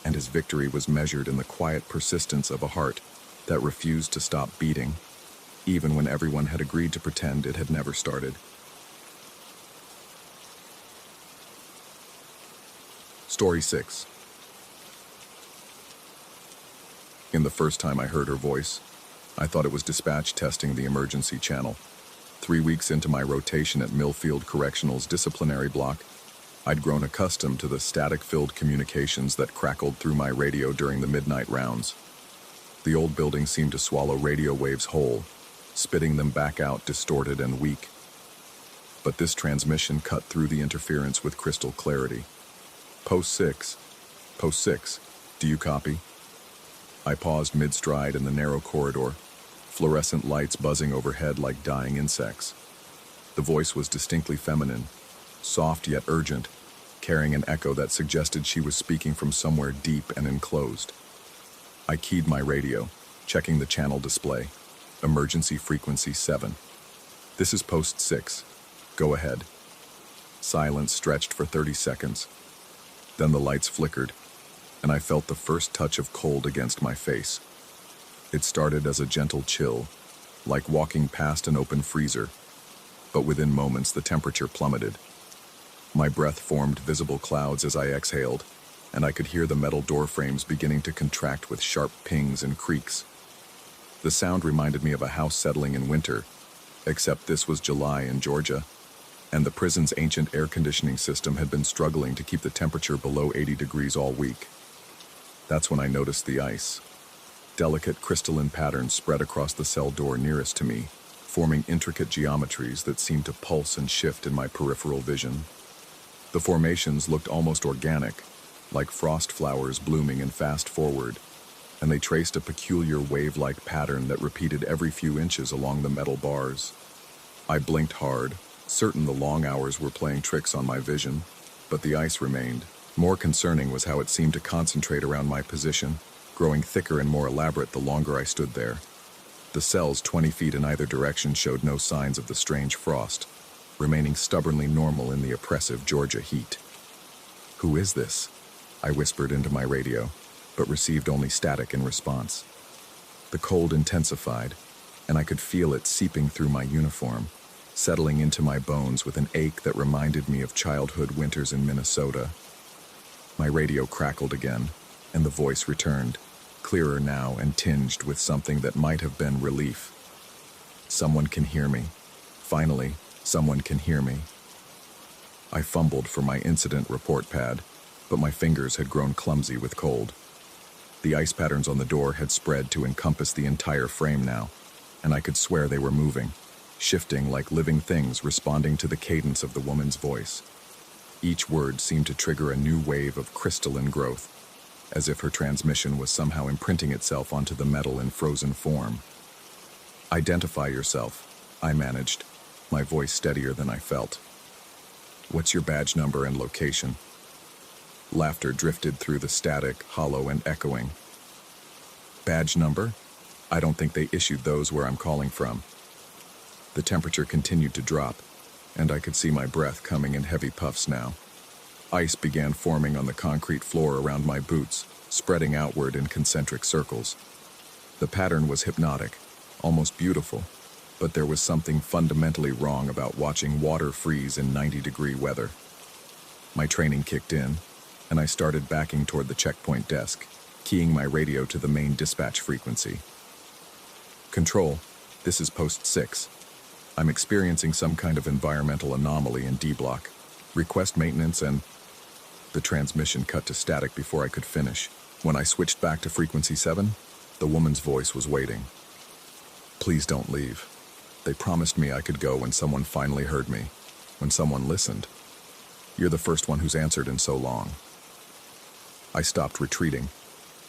and his victory was measured in the quiet persistence of a heart that refused to stop beating, even when everyone had agreed to pretend it had never started. Story 6. In the first time I heard her voice, I thought it was dispatch testing the emergency channel. 3 weeks into my rotation at Millfield Correctional's disciplinary block, I'd grown accustomed to the static-filled communications that crackled through my radio during the midnight rounds. The old building seemed to swallow radio waves whole, spitting them back out distorted and weak. But this transmission cut through the interference with crystal clarity. Post 6. Post 6. Do you copy? I paused mid-stride in the narrow corridor, fluorescent lights buzzing overhead like dying insects. The voice was distinctly feminine, soft yet urgent, carrying an echo that suggested she was speaking from somewhere deep and enclosed. I keyed my radio, checking the channel display. Emergency frequency 7. This is post 6. Go ahead. Silence stretched for 30 seconds. Then the lights flickered, and I felt the first touch of cold against my face. It started as a gentle chill, like walking past an open freezer, but within moments the temperature plummeted. My breath formed visible clouds as I exhaled, and I could hear the metal door frames beginning to contract with sharp pings and creaks. The sound reminded me of a house settling in winter, except this was July in Georgia, and the prison's ancient air conditioning system had been struggling to keep the temperature below 80 degrees all week. That's when I noticed the ice. Delicate crystalline patterns spread across the cell door nearest to me, forming intricate geometries that seemed to pulse and shift in my peripheral vision. The formations looked almost organic, like frost flowers blooming in fast forward, and they traced a peculiar wave-like pattern that repeated every few inches along the metal bars. I blinked hard, certain the long hours were playing tricks on my vision, but the ice remained. More concerning was how it seemed to concentrate around my position, growing thicker and more elaborate the longer I stood there. The cells 20 feet in either direction showed no signs of the strange frost, remaining stubbornly normal in the oppressive Georgia heat. "Who is this?" I whispered into my radio, but received only static in response. The cold intensified, and I could feel it seeping through my uniform, settling into my bones with an ache that reminded me of childhood winters in Minnesota. My radio crackled again, and the voice returned, clearer now and tinged with something that might have been relief. "Someone can hear me. Finally, someone can hear me." I fumbled for my incident report pad, but my fingers had grown clumsy with cold. The ice patterns on the door had spread to encompass the entire frame now, and I could swear they were moving, shifting like living things responding to the cadence of the woman's voice. Each word seemed to trigger a new wave of crystalline growth, as if her transmission was somehow imprinting itself onto the metal in frozen form. "Identify yourself," I managed, my voice steadier than I felt. "What's your badge number and location?" Laughter drifted through the static, hollow and echoing. "Badge number? I don't think they issued those where I'm calling from." The temperature continued to drop, and I could see my breath coming in heavy puffs now. Ice began forming on the concrete floor around my boots, spreading outward in concentric circles. The pattern was hypnotic, almost beautiful, but there was something fundamentally wrong about watching water freeze in 90-degree weather. My training kicked in, and I started backing toward the checkpoint desk, keying my radio to the main dispatch frequency. "Control, this is Post 6. I'm experiencing some kind of environmental anomaly in D block. Request maintenance and..." The transmission cut to static before I could finish. When I switched back to frequency 7, the woman's voice was waiting. "Please don't leave. They promised me I could go when someone finally heard me, when someone listened. You're the first one who's answered in so long." I stopped retreating,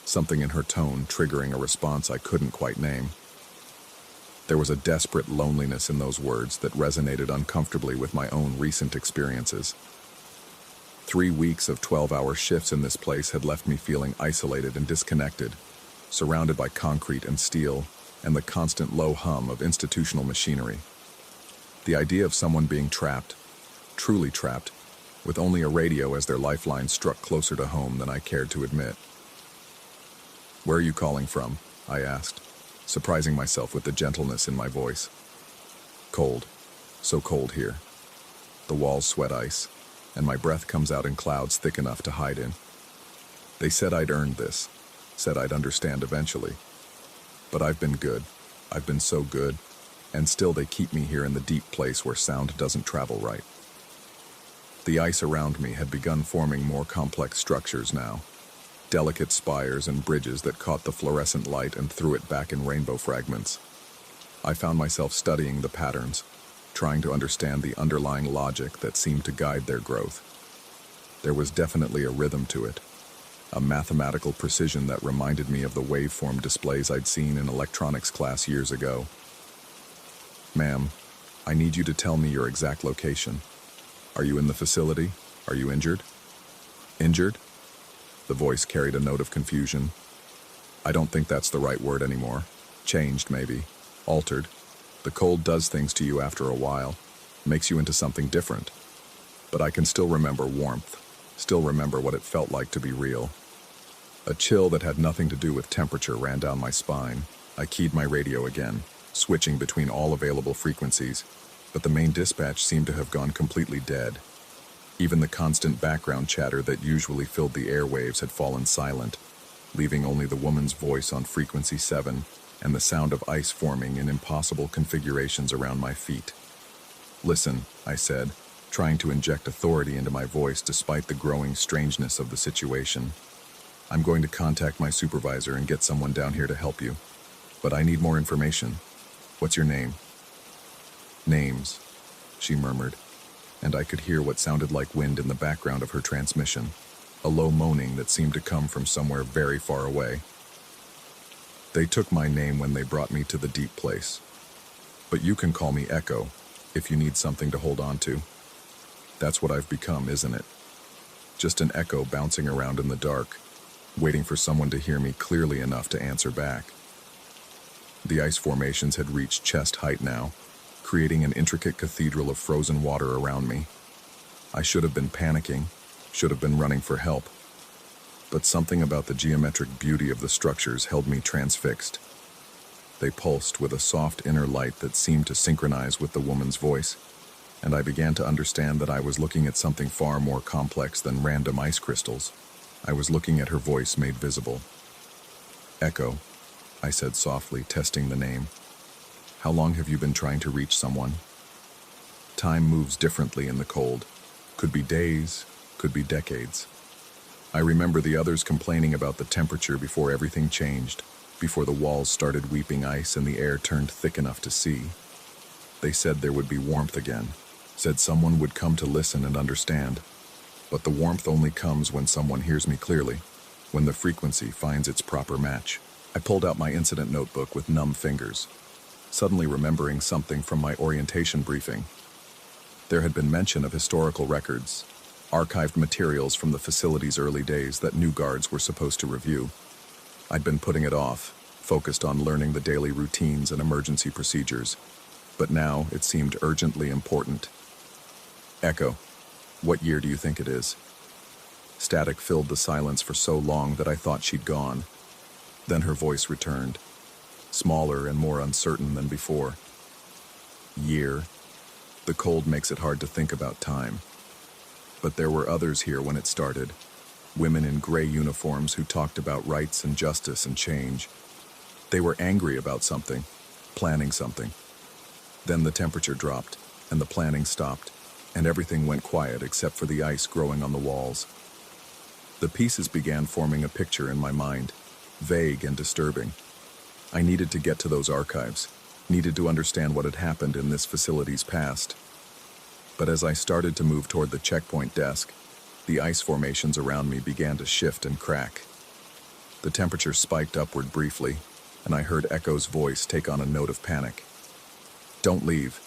something in her tone triggering a response I couldn't quite name. There was a desperate loneliness in those words that resonated uncomfortably with my own recent experiences. 3 weeks of 12-hour shifts in this place had left me feeling isolated and disconnected, surrounded by concrete and steel and the constant low hum of institutional machinery. The idea of someone being trapped, truly trapped, with only a radio as their lifeline struck closer to home than I cared to admit. "Where are you calling from?" I asked, surprising myself with the gentleness in my voice. "Cold. So cold here. The walls sweat ice, and my breath comes out in clouds thick enough to hide in. They said I'd earned this, said I'd understand eventually. But I've been good. I've been so good, and still they keep me here in the deep place where sound doesn't travel right." The ice around me had begun forming more complex structures now, delicate spires and bridges that caught the fluorescent light and threw it back in rainbow fragments. I found myself studying the patterns, trying to understand the underlying logic that seemed to guide their growth. There was definitely a rhythm to it, a mathematical precision that reminded me of the waveform displays I'd seen in electronics class years ago. "Ma'am, I need you to tell me your exact location. Are you in the facility? Are you injured?" "Injured?" The voice carried a note of confusion. "I don't think that's the right word anymore. Changed, maybe. Altered. The cold does things to you after a while, makes you into something different. But I can still remember warmth, still remember what it felt like to be real." A chill that had nothing to do with temperature ran down my spine. I keyed my radio again, switching between all available frequencies, but the main dispatch seemed to have gone completely dead. Even the constant background chatter that usually filled the airwaves had fallen silent, leaving only the woman's voice on frequency 7 and the sound of ice forming in impossible configurations around my feet. "Listen," I said, trying to inject authority into my voice despite the growing strangeness of the situation. "I'm going to contact my supervisor and get someone down here to help you. But I need more information. What's your name?" "Names," she murmured, and I could hear what sounded like wind in the background of her transmission, a low moaning that seemed to come from somewhere very far away. "They took my name when they brought me to the deep place. But you can call me Echo, if you need something to hold on to. That's what I've become, isn't it? Just an echo bouncing around in the dark, waiting for someone to hear me clearly enough to answer back." The ice formations had reached chest height now, creating an intricate cathedral of frozen water around me. I should have been panicking, should have been running for help, but something about the geometric beauty of the structures held me transfixed. They pulsed with a soft inner light that seemed to synchronize with the woman's voice, and I began to understand that I was looking at something far more complex than random ice crystals. I was looking at her voice made visible. "Echo," I said softly, testing the name. "How long have you been trying to reach someone?" Time moves differently in the cold. Could be days, could be decades. I remember the others complaining about the temperature before everything changed, before the walls started weeping ice and the air turned thick enough to see. They said there would be warmth again, said someone would come to listen and understand. But the warmth only comes when someone hears me clearly, when the frequency finds its proper match. I pulled out my incident notebook with numb fingers, suddenly remembering something from my orientation briefing. There had been mention of historical records, archived materials from the facility's early days that new guards were supposed to review. I'd been putting it off, focused on learning the daily routines and emergency procedures, but now it seemed urgently important. "Echo, what year do you think it is?" Static filled the silence for so long that I thought she'd gone. Then her voice returned, smaller and more uncertain than before. "Year. The cold makes it hard to think about time. But there were others here when it started. Women in gray uniforms who talked about rights and justice and change. They were angry about something, planning something. Then the temperature dropped, and the planning stopped, and everything went quiet except for the ice growing on the walls. The pieces began forming a picture in my mind, vague and disturbing. I needed to get to those archives, needed to understand what had happened in this facility's past. But as I started to move toward the checkpoint desk, the ice formations around me began to shift and crack. The temperature spiked upward briefly, and I heard Echo's voice take on a note of panic. "Don't leave.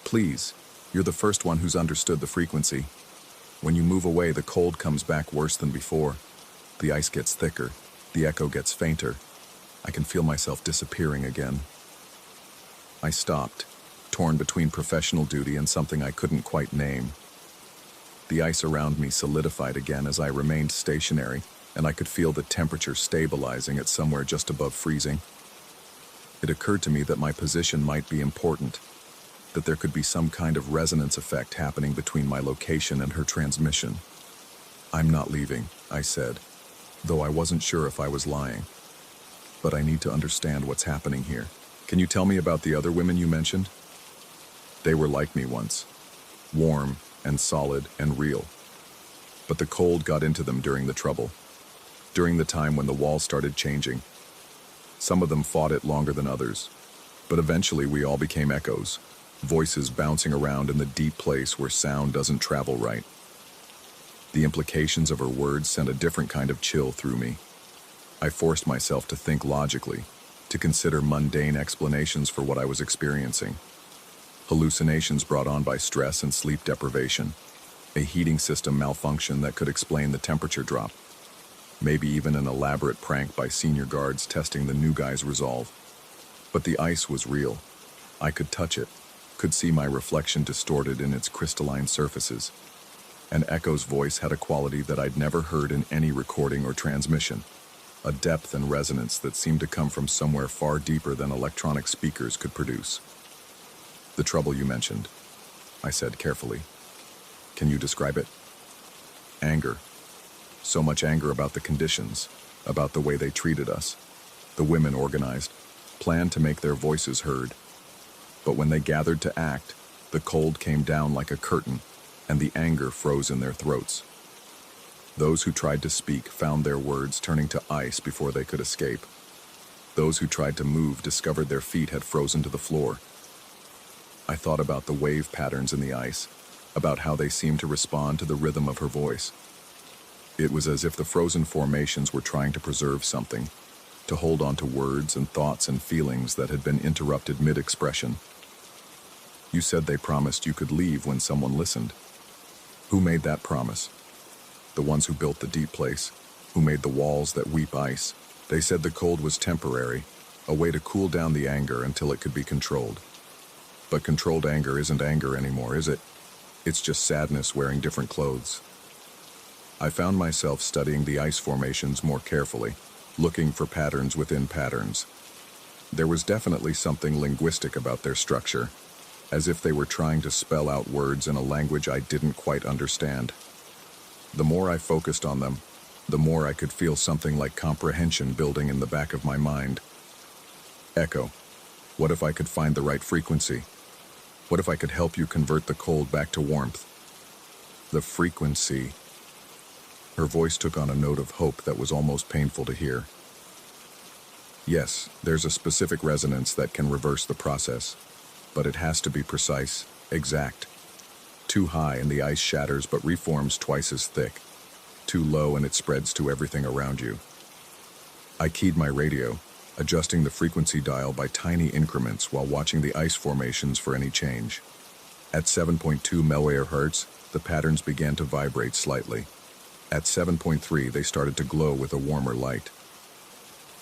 Please. You're the first one who's understood the frequency. When you move away, the cold comes back worse than before. The ice gets thicker. The echo gets fainter. I can feel myself disappearing again." I stopped, torn between professional duty and something I couldn't quite name. The ice around me solidified again as I remained stationary, and I could feel the temperature stabilizing at somewhere just above freezing. It occurred to me that my position might be important, that there could be some kind of resonance effect happening between my location and her transmission. "I'm not leaving," I said, though I wasn't sure if I was lying. "But I need to understand what's happening here. Can you tell me about the other women you mentioned?" "They were like me once, warm and solid and real. But the cold got into them during the trouble, during the time when the walls started changing. Some of them fought it longer than others, but eventually we all became echoes, voices bouncing around in the deep place where sound doesn't travel right." The implications of her words sent a different kind of chill through me. I forced myself to think logically, to consider mundane explanations for what I was experiencing. Hallucinations brought on by stress and sleep deprivation, a heating system malfunction that could explain the temperature drop, maybe even an elaborate prank by senior guards testing the new guy's resolve. But the ice was real. I could touch it, could see my reflection distorted in its crystalline surfaces. And Echo's voice had a quality that I'd never heard in any recording or transmission, a depth and resonance that seemed to come from somewhere far deeper than electronic speakers could produce. "The trouble you mentioned," I said carefully. "Can you describe it?" "Anger. So much anger about the conditions, about the way they treated us. The women organized, planned to make their voices heard. But when they gathered to act, the cold came down like a curtain, and the anger froze in their throats. Those who tried to speak found their words turning to ice before they could escape. Those who tried to move discovered their feet had frozen to the floor. I thought about the wave patterns in the ice, about how they seemed to respond to the rhythm of her voice. It was as if the frozen formations were trying to preserve something, to hold on to words and thoughts and feelings that had been interrupted mid-expression. You said they promised you could leave when someone listened. Who made that promise? The ones who built the deep place, who made the walls that weep ice. They said the cold was temporary, a way to cool down the anger until it could be controlled. But controlled anger isn't anger anymore, is it? It's just sadness wearing different clothes. I found myself studying the ice formations more carefully, looking for patterns within patterns. There was definitely something linguistic about their structure, as if they were trying to spell out words in a language I didn't quite understand. The more I focused on them, the more I could feel something like comprehension building in the back of my mind. Echo, what if I could find the right frequency? What if I could help you convert the cold back to warmth? The frequency. Her voice took on a note of hope that was almost painful to hear. Yes, there's a specific resonance that can reverse the process, but it has to be precise, exact. Too high and the ice shatters but reforms twice as thick. Too low and it spreads to everything around you. I keyed my radio, adjusting the frequency dial by tiny increments while watching the ice formations for any change. At 7.2 MHz, the patterns began to vibrate slightly. At 7.3, they started to glow with a warmer light.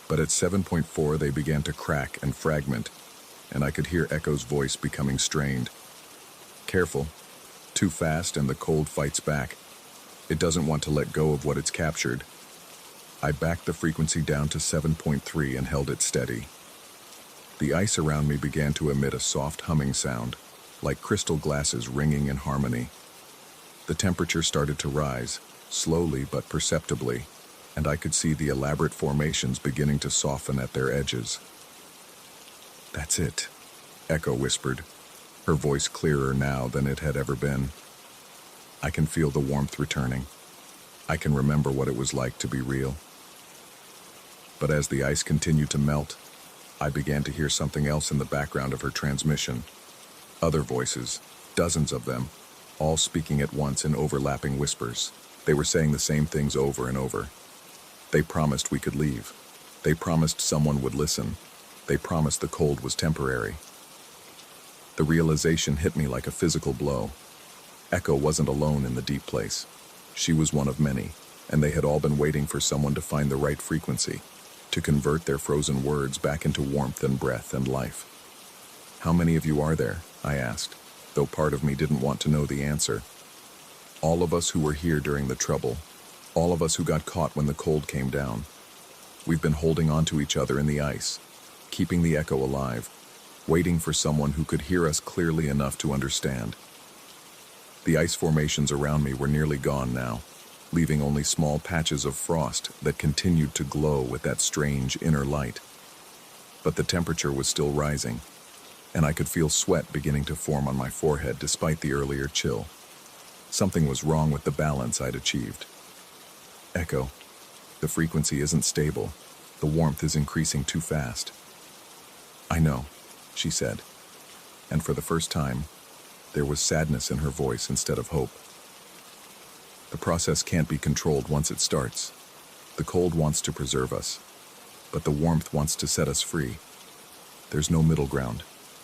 But at 7.4, they began to crack and fragment, and I could hear Echo's voice becoming strained. Careful. Too fast and the cold fights back. It doesn't want to let go of what it's captured. I backed the frequency down to 7.3 and held it steady. The ice around me began to emit a soft humming sound, like crystal glasses ringing in harmony. The temperature started to rise, slowly but perceptibly, and I could see the elaborate formations beginning to soften at their edges. "That's it," Echo whispered, her voice clearer now than it had ever been. "I can feel the warmth returning. I can remember what it was like to be real." But as the ice continued to melt, I began to hear something else in the background of her transmission. Other voices, dozens of them, all speaking at once in overlapping whispers. They were saying the same things over and over. They promised we could leave. They promised someone would listen. They promised the cold was temporary. The realization hit me like a physical blow. Echo wasn't alone in the deep place. She was one of many, and they had all been waiting for someone to find the right frequency, to convert their frozen words back into warmth and breath and life. "How many of you are there?" I asked, though part of me didn't want to know the answer. "All of us who were here during the trouble. All of us who got caught when the cold came down. We've been holding on to each other in the ice, keeping the echo alive, waiting for someone who could hear us clearly enough to understand." The ice formations around me were nearly gone now, leaving only small patches of frost that continued to glow with that strange inner light. But the temperature was still rising, and I could feel sweat beginning to form on my forehead despite the earlier chill. Something was wrong with the balance I'd achieved. "Echo, the frequency isn't stable. The warmth is increasing too fast." "I know," she said, and for the first time, there was sadness in her voice instead of hope. "The process can't be controlled once it starts. The cold wants to preserve us, but the warmth wants to set us free. There's no middle ground,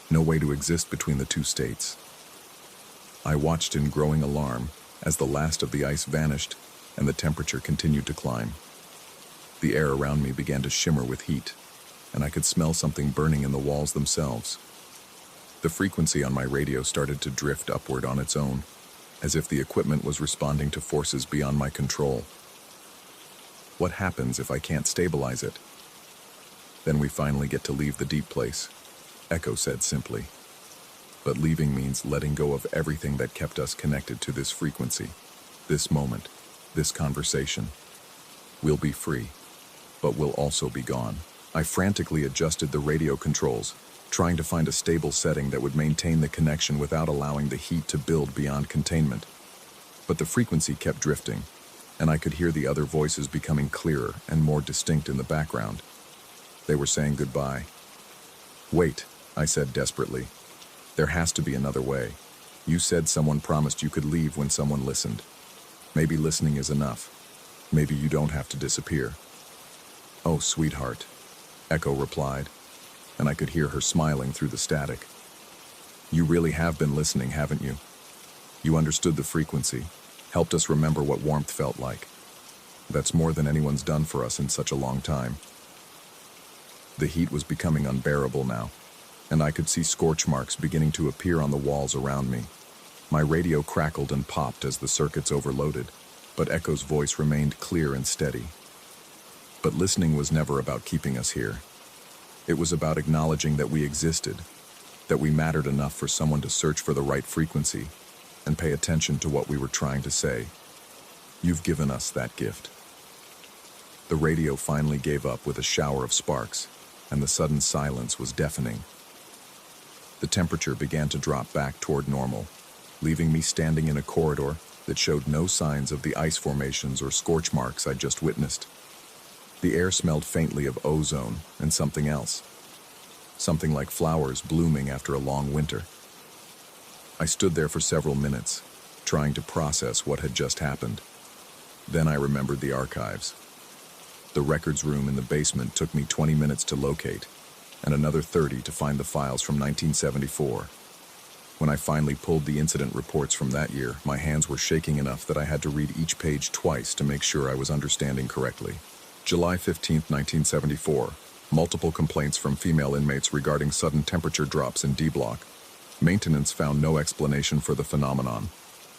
no way to exist between the two states." I watched in growing alarm as the last of the ice vanished and the temperature continued to climb. The air around me began to shimmer with heat, and I could smell something burning in the walls themselves. The frequency on my radio started to drift upward on its own, as if the equipment was responding to forces beyond my control. "What happens if I can't stabilize it?" "Then we finally get to leave the deep place," Echo said simply. "But leaving means letting go of everything that kept us connected to this frequency, this moment, this conversation. We'll be free, but we'll also be gone." I frantically adjusted the radio controls, trying to find a stable setting that would maintain the connection without allowing the heat to build beyond containment. But the frequency kept drifting, and I could hear the other voices becoming clearer and more distinct in the background. They were saying goodbye. "Wait," I said desperately. "There has to be another way. You said someone promised you could leave when someone listened. Maybe listening is enough. Maybe you don't have to disappear." "Oh, sweetheart," Echo replied, and I could hear her smiling through the static. "You really have been listening, haven't you? You understood the frequency, helped us remember what warmth felt like. That's more than anyone's done for us in such a long time." The heat was becoming unbearable now, and I could see scorch marks beginning to appear on the walls around me. My radio crackled and popped as the circuits overloaded, but Echo's voice remained clear and steady. But listening was never about keeping us here. It was about acknowledging that we existed, that we mattered enough for someone to search for the right frequency and pay attention to what we were trying to say. You've given us that gift. The radio finally gave up with a shower of sparks, and the sudden silence was deafening. The temperature began to drop back toward normal, leaving me standing in a corridor that showed no signs of the ice formations or scorch marks I'd just witnessed. The air smelled faintly of ozone and something else, something like flowers blooming after a long winter. I stood there for several minutes, trying to process what had just happened. Then I remembered the archives. The records room in the basement took me 20 minutes to locate, and another 30 to find the files from 1974. When I finally pulled the incident reports from that year, my hands were shaking enough that I had to read each page twice to make sure I was understanding correctly. July 15, 1974. Multiple complaints from female inmates regarding sudden temperature drops in D Block. Maintenance found no explanation for the phenomenon.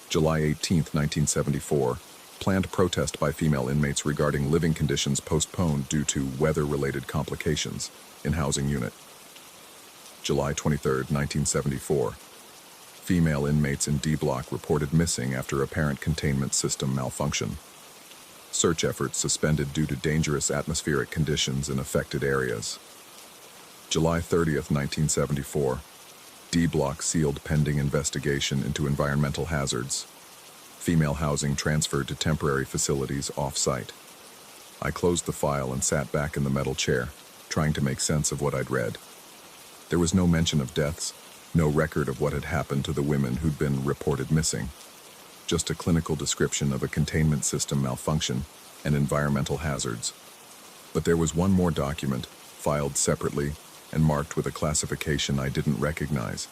July 18, 1974. Planned protest by female inmates regarding living conditions postponed due to weather-related complications in housing unit. July 23, 1974. Female inmates in D Block reported missing after apparent containment system malfunction. Search efforts suspended due to dangerous atmospheric conditions in affected areas. July 30, 1974. D Block sealed pending investigation into environmental hazards. Female housing transferred to temporary facilities off-site. I closed the file and sat back in the metal chair, trying to make sense of what I'd read. There was no mention of deaths, no record of what had happened to the women who'd been reported missing. Just a clinical description of a containment system malfunction and environmental hazards. But there was one more document, filed separately and marked with a classification I didn't recognize.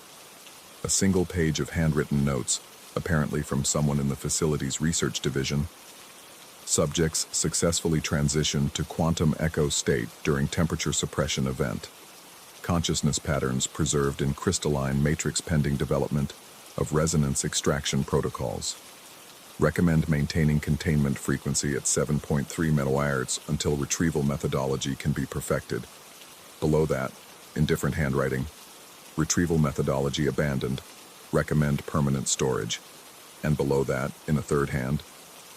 A single page of handwritten notes, apparently from someone in the facility's research division. Subjects successfully transitioned to quantum echo state during temperature suppression event. Consciousness patterns preserved in crystalline matrix pending development of resonance extraction protocols. Recommend maintaining containment frequency at 7.3 MHz until retrieval methodology can be perfected. Below that, in different handwriting, retrieval methodology abandoned. Recommend permanent storage. And below that, in a third hand,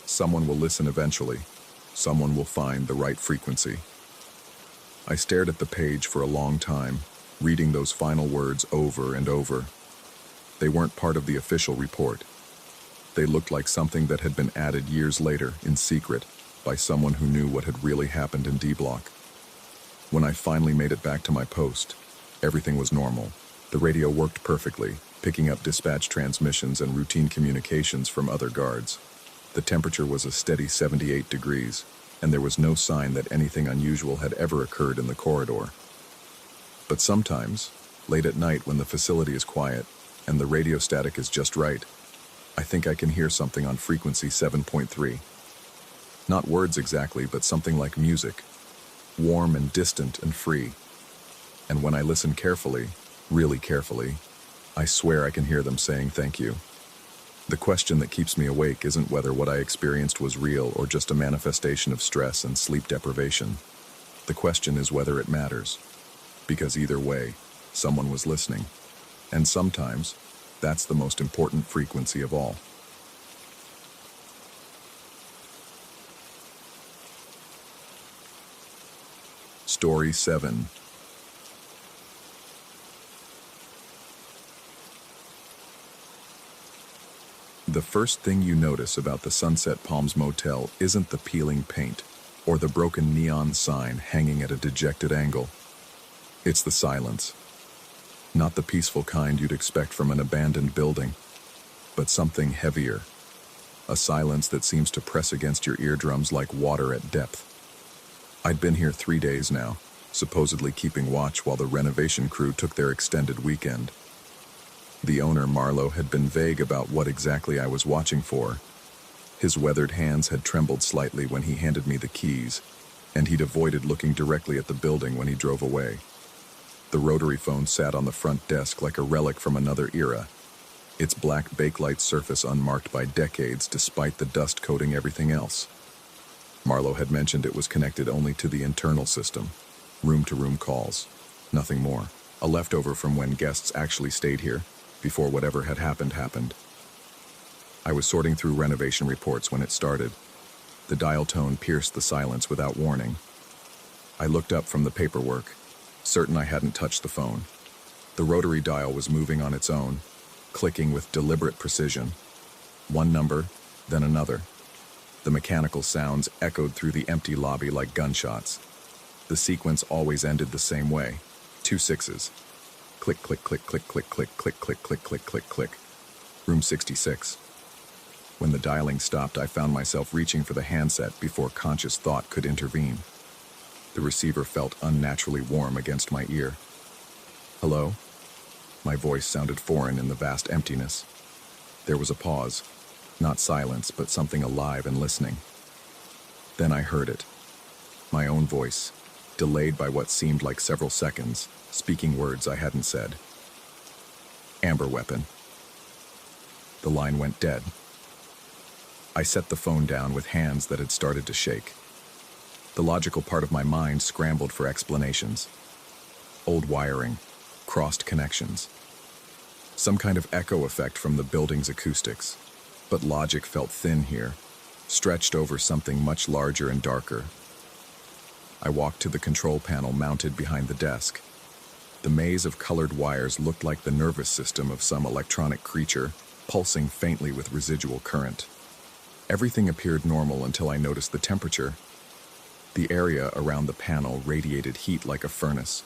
someone will listen eventually. Someone will find the right frequency. I stared at the page for a long time, reading those final words over and over. They weren't part of the official report. They looked like something that had been added years later, in secret, by someone who knew what had really happened in D Block. When I finally made it back to my post, everything was normal. The radio worked perfectly, picking up dispatch transmissions and routine communications from other guards. The temperature was a steady 78 degrees, and there was no sign that anything unusual had ever occurred in the corridor. But sometimes, late at night when the facility is quiet and the radio static is just right, I think I can hear something on frequency 7.3. Not words exactly, but something like music, warm and distant and free. And when I listen carefully, really carefully, I swear I can hear them saying thank you. The question that keeps me awake isn't whether what I experienced was real or just a manifestation of stress and sleep deprivation. The question is whether it matters. Because either way, someone was listening. And sometimes, that's the most important frequency of all. Story 7. The first thing you notice about the Sunset Palms Motel isn't the peeling paint or the broken neon sign hanging at a dejected angle. It's the silence. Not the peaceful kind you'd expect from an abandoned building, but something heavier. A silence that seems to press against your eardrums like water at depth. I'd been here 3 days now, supposedly keeping watch while the renovation crew took their extended weekend. The owner, Marlowe, had been vague about what exactly I was watching for. His weathered hands had trembled slightly when he handed me the keys, and he'd avoided looking directly at the building when he drove away. The rotary phone sat on the front desk like a relic from another era, its black bakelite surface unmarked by decades despite the dust coating everything else. Marlowe had mentioned it was connected only to the internal system, room-to-room calls, nothing more. A leftover from when guests actually stayed here, before whatever had happened. I was sorting through renovation reports when it started. The dial tone pierced the silence without warning. I looked up from the paperwork, certain I hadn't touched the phone. The rotary dial was moving on its own, clicking with deliberate precision. One number, then another. The mechanical sounds echoed through the empty lobby like gunshots. The sequence always ended the same way. 2 sixes. Click, click, click, click, click, click, click, click, click, click, click, click. Room 66. When the dialing stopped, I found myself reaching for the handset before conscious thought could intervene. The receiver felt unnaturally warm against my ear. Hello? My voice sounded foreign in the vast emptiness. There was a pause. Not silence, but something alive and listening. Then I heard it. My own voice, delayed by what seemed like several seconds, speaking words I hadn't said. Amber weapon. The line went dead. I set the phone down with hands that had started to shake. The logical part of my mind scrambled for explanations. Old wiring, crossed connections. Some kind of echo effect from the building's acoustics. But logic felt thin here, stretched over something much larger and darker. I walked to the control panel mounted behind the desk. The maze of colored wires looked like the nervous system of some electronic creature, pulsing faintly with residual current. Everything appeared normal until I noticed the temperature. The area around the panel radiated heat like a furnace,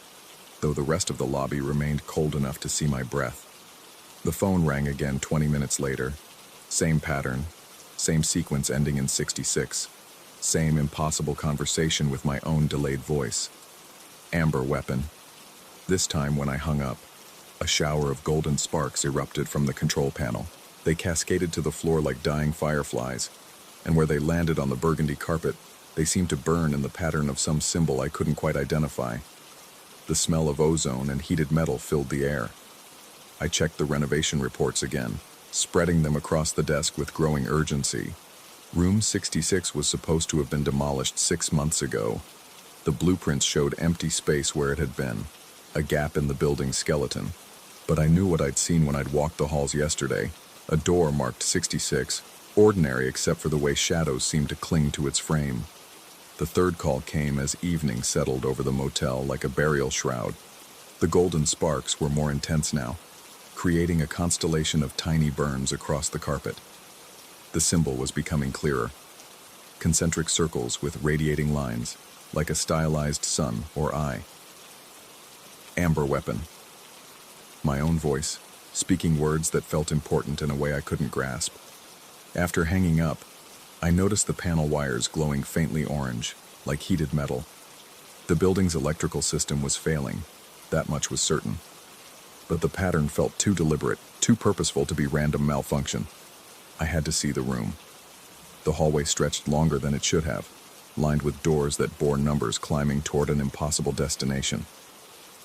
though the rest of the lobby remained cold enough to see my breath. The phone rang again 20 minutes later. Same pattern, same sequence ending in 66, same impossible conversation with my own delayed voice. Amber weapon. This time when I hung up, a shower of golden sparks erupted from the control panel. They cascaded to the floor like dying fireflies, and where they landed on the burgundy carpet, they seemed to burn in the pattern of some symbol I couldn't quite identify. The smell of ozone and heated metal filled the air. I checked the renovation reports again, spreading them across the desk with growing urgency. Room 66 was supposed to have been demolished 6 months ago. The blueprints showed empty space where it had been, a gap in the building's skeleton. But I knew what I'd seen when I'd walked the halls yesterday. A door marked 66, ordinary except for the way shadows seemed to cling to its frame. The third call came as evening settled over the motel like a burial shroud. The golden sparks were more intense now, creating a constellation of tiny burns across the carpet. The symbol was becoming clearer. Concentric circles with radiating lines, like a stylized sun or eye. Amber weapon. My own voice, speaking words that felt important in a way I couldn't grasp. After hanging up, I noticed the panel wires glowing faintly orange, like heated metal. The building's electrical system was failing, that much was certain. But the pattern felt too deliberate, too purposeful to be random malfunction. I had to see the room. The hallway stretched longer than it should have, lined with doors that bore numbers climbing toward an impossible destination.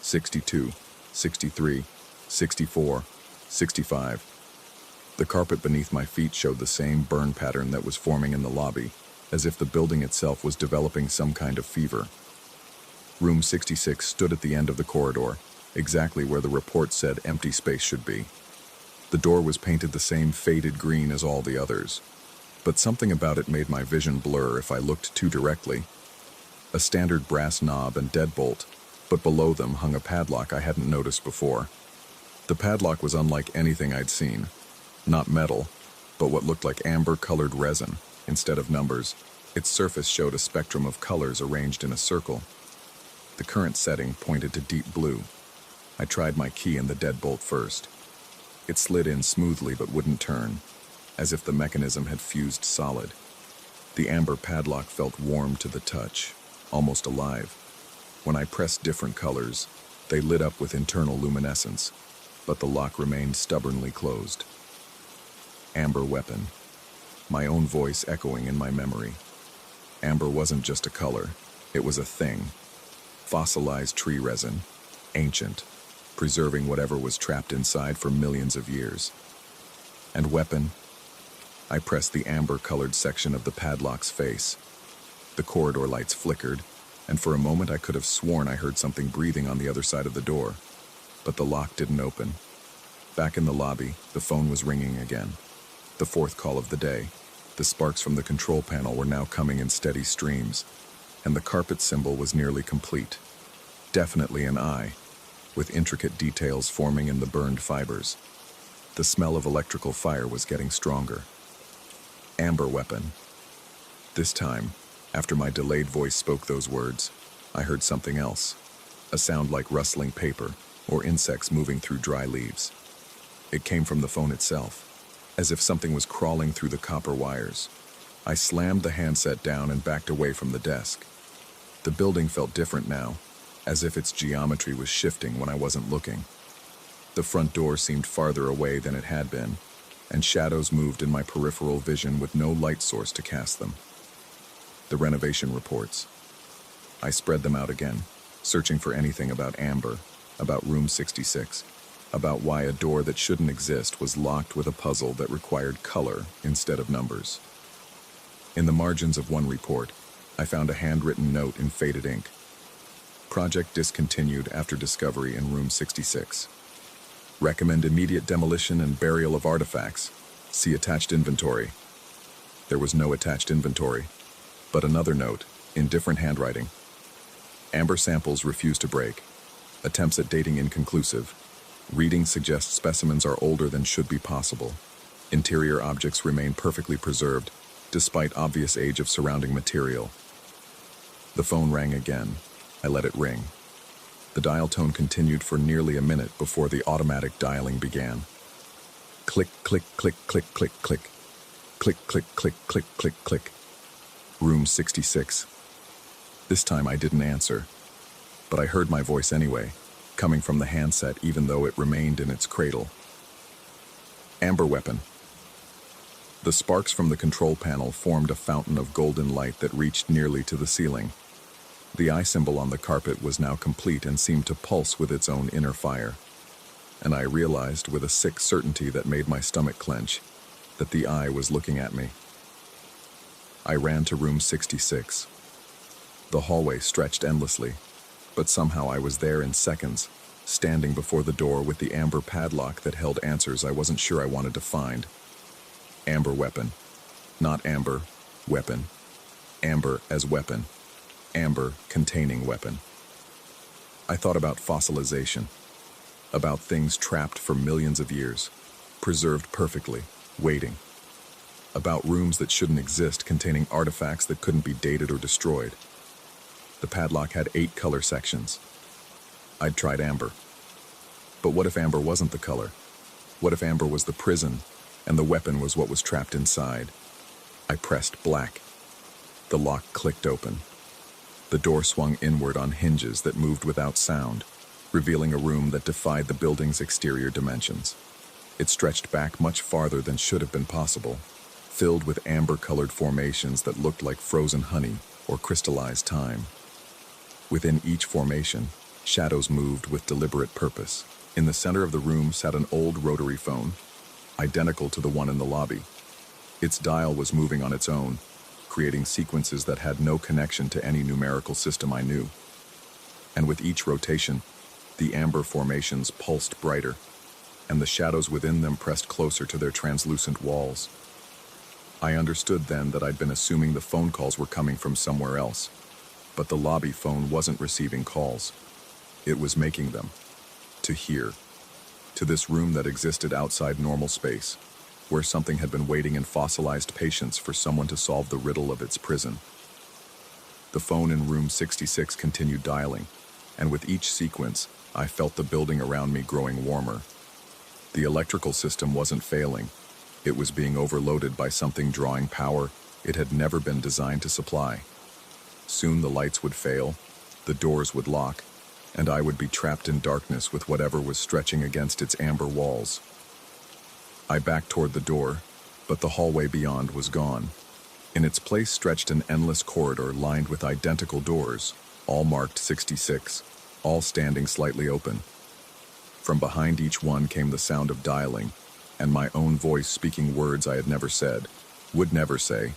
62, 63, 64, 65. The carpet beneath my feet showed the same burn pattern that was forming in the lobby, as if the building itself was developing some kind of fever. Room 66 stood at the end of the corridor, exactly where the report said empty space should be. The door was painted the same faded green as all the others, but something about it made my vision blur if I looked too directly. A standard brass knob and deadbolt, but below them hung a padlock I hadn't noticed before. The padlock was unlike anything I'd seen. Not metal, but what looked like amber-colored resin instead of numbers. Its surface showed a spectrum of colors arranged in a circle. The current setting pointed to deep blue. I tried my key in the deadbolt first. It slid in smoothly but wouldn't turn, as if the mechanism had fused solid. The amber padlock felt warm to the touch, almost alive. When I pressed different colors, they lit up with internal luminescence, but the lock remained stubbornly closed. Amber weapon. My own voice echoing in my memory. Amber wasn't just a color. It was a thing. Fossilized tree resin. Ancient. Preserving whatever was trapped inside for millions of years. And weapon? I pressed the amber-colored section of the padlock's face. The corridor lights flickered, and for a moment I could have sworn I heard something breathing on the other side of the door. But the lock didn't open. Back in the lobby, the phone was ringing again. The fourth call of the day. The sparks from the control panel were now coming in steady streams, and the carpet symbol was nearly complete. Definitely an eye, with intricate details forming in the burned fibers. The smell of electrical fire was getting stronger. Amber weapon. This time, after my delayed voice spoke those words, I heard something else. A sound like rustling paper or insects moving through dry leaves. It came from the phone itself, as if something was crawling through the copper wires. I slammed the handset down and backed away from the desk. The building felt different now, as if its geometry was shifting when I wasn't looking. The front door seemed farther away than it had been, and shadows moved in my peripheral vision with no light source to cast them. The renovation reports. I spread them out again, searching for anything about Amber, about room 66, about why a door that shouldn't exist was locked with a puzzle that required color instead of numbers. In the margins of one report, I found a handwritten note in faded ink. Project discontinued after discovery in room 66. Recommend immediate demolition and burial of artifacts. See attached inventory. There was no attached inventory, but another note, in different handwriting. Amber samples refuse to break. Attempts at dating inconclusive. Reading suggests specimens are older than should be possible. Interior objects remain perfectly preserved, despite obvious age of surrounding material. The phone rang again. I let it ring. The dial tone continued for nearly a minute before the automatic dialing began. Click, click, click, click, click, click. Click, click, click, click, click, click. Room 66. This time I didn't answer, but I heard my voice anyway, coming from the handset even though it remained in its cradle. Amber weapon. The sparks from the control panel formed a fountain of golden light that reached nearly to the ceiling. The eye symbol on the carpet was now complete and seemed to pulse with its own inner fire. And I realized with a sick certainty that made my stomach clench that the eye was looking at me. I ran to room 66. The hallway stretched endlessly, but somehow I was there in seconds, standing before the door with the amber padlock that held answers I wasn't sure I wanted to find. Amber weapon. Not amber, weapon. Amber as weapon. Amber containing weapon. I thought about fossilization, about things trapped for millions of years, preserved perfectly, waiting, about rooms that shouldn't exist containing artifacts that couldn't be dated or destroyed. The padlock had 8 color sections. I'd tried amber. But what if amber wasn't the color? What if amber was the prison and the weapon was what was trapped inside? I pressed black. The lock clicked open. The door swung inward on hinges that moved without sound, revealing a room that defied the building's exterior dimensions. It stretched back much farther than should have been possible, filled with amber-colored formations that looked like frozen honey or crystallized time. Within each formation, shadows moved with deliberate purpose. In the center of the room sat an old rotary phone, identical to the one in the lobby. Its dial was moving on its own, creating sequences that had no connection to any numerical system I knew. And with each rotation, the amber formations pulsed brighter, and the shadows within them pressed closer to their translucent walls. I understood then that I'd been assuming the phone calls were coming from somewhere else, but the lobby phone wasn't receiving calls. It was making them. To here. To this room that existed outside normal space, where something had been waiting in fossilized patience for someone to solve the riddle of its prison. The phone in room 66 continued dialing, and with each sequence, I felt the building around me growing warmer. The electrical system wasn't failing. It was being overloaded by something drawing power it had never been designed to supply. Soon the lights would fail, the doors would lock, and I would be trapped in darkness with whatever was stretching against its amber walls. I backed toward the door, but the hallway beyond was gone. In its place stretched an endless corridor lined with identical doors, all marked 66, all standing slightly open. From behind each one came the sound of dialing, and my own voice speaking words I had never said, would never say,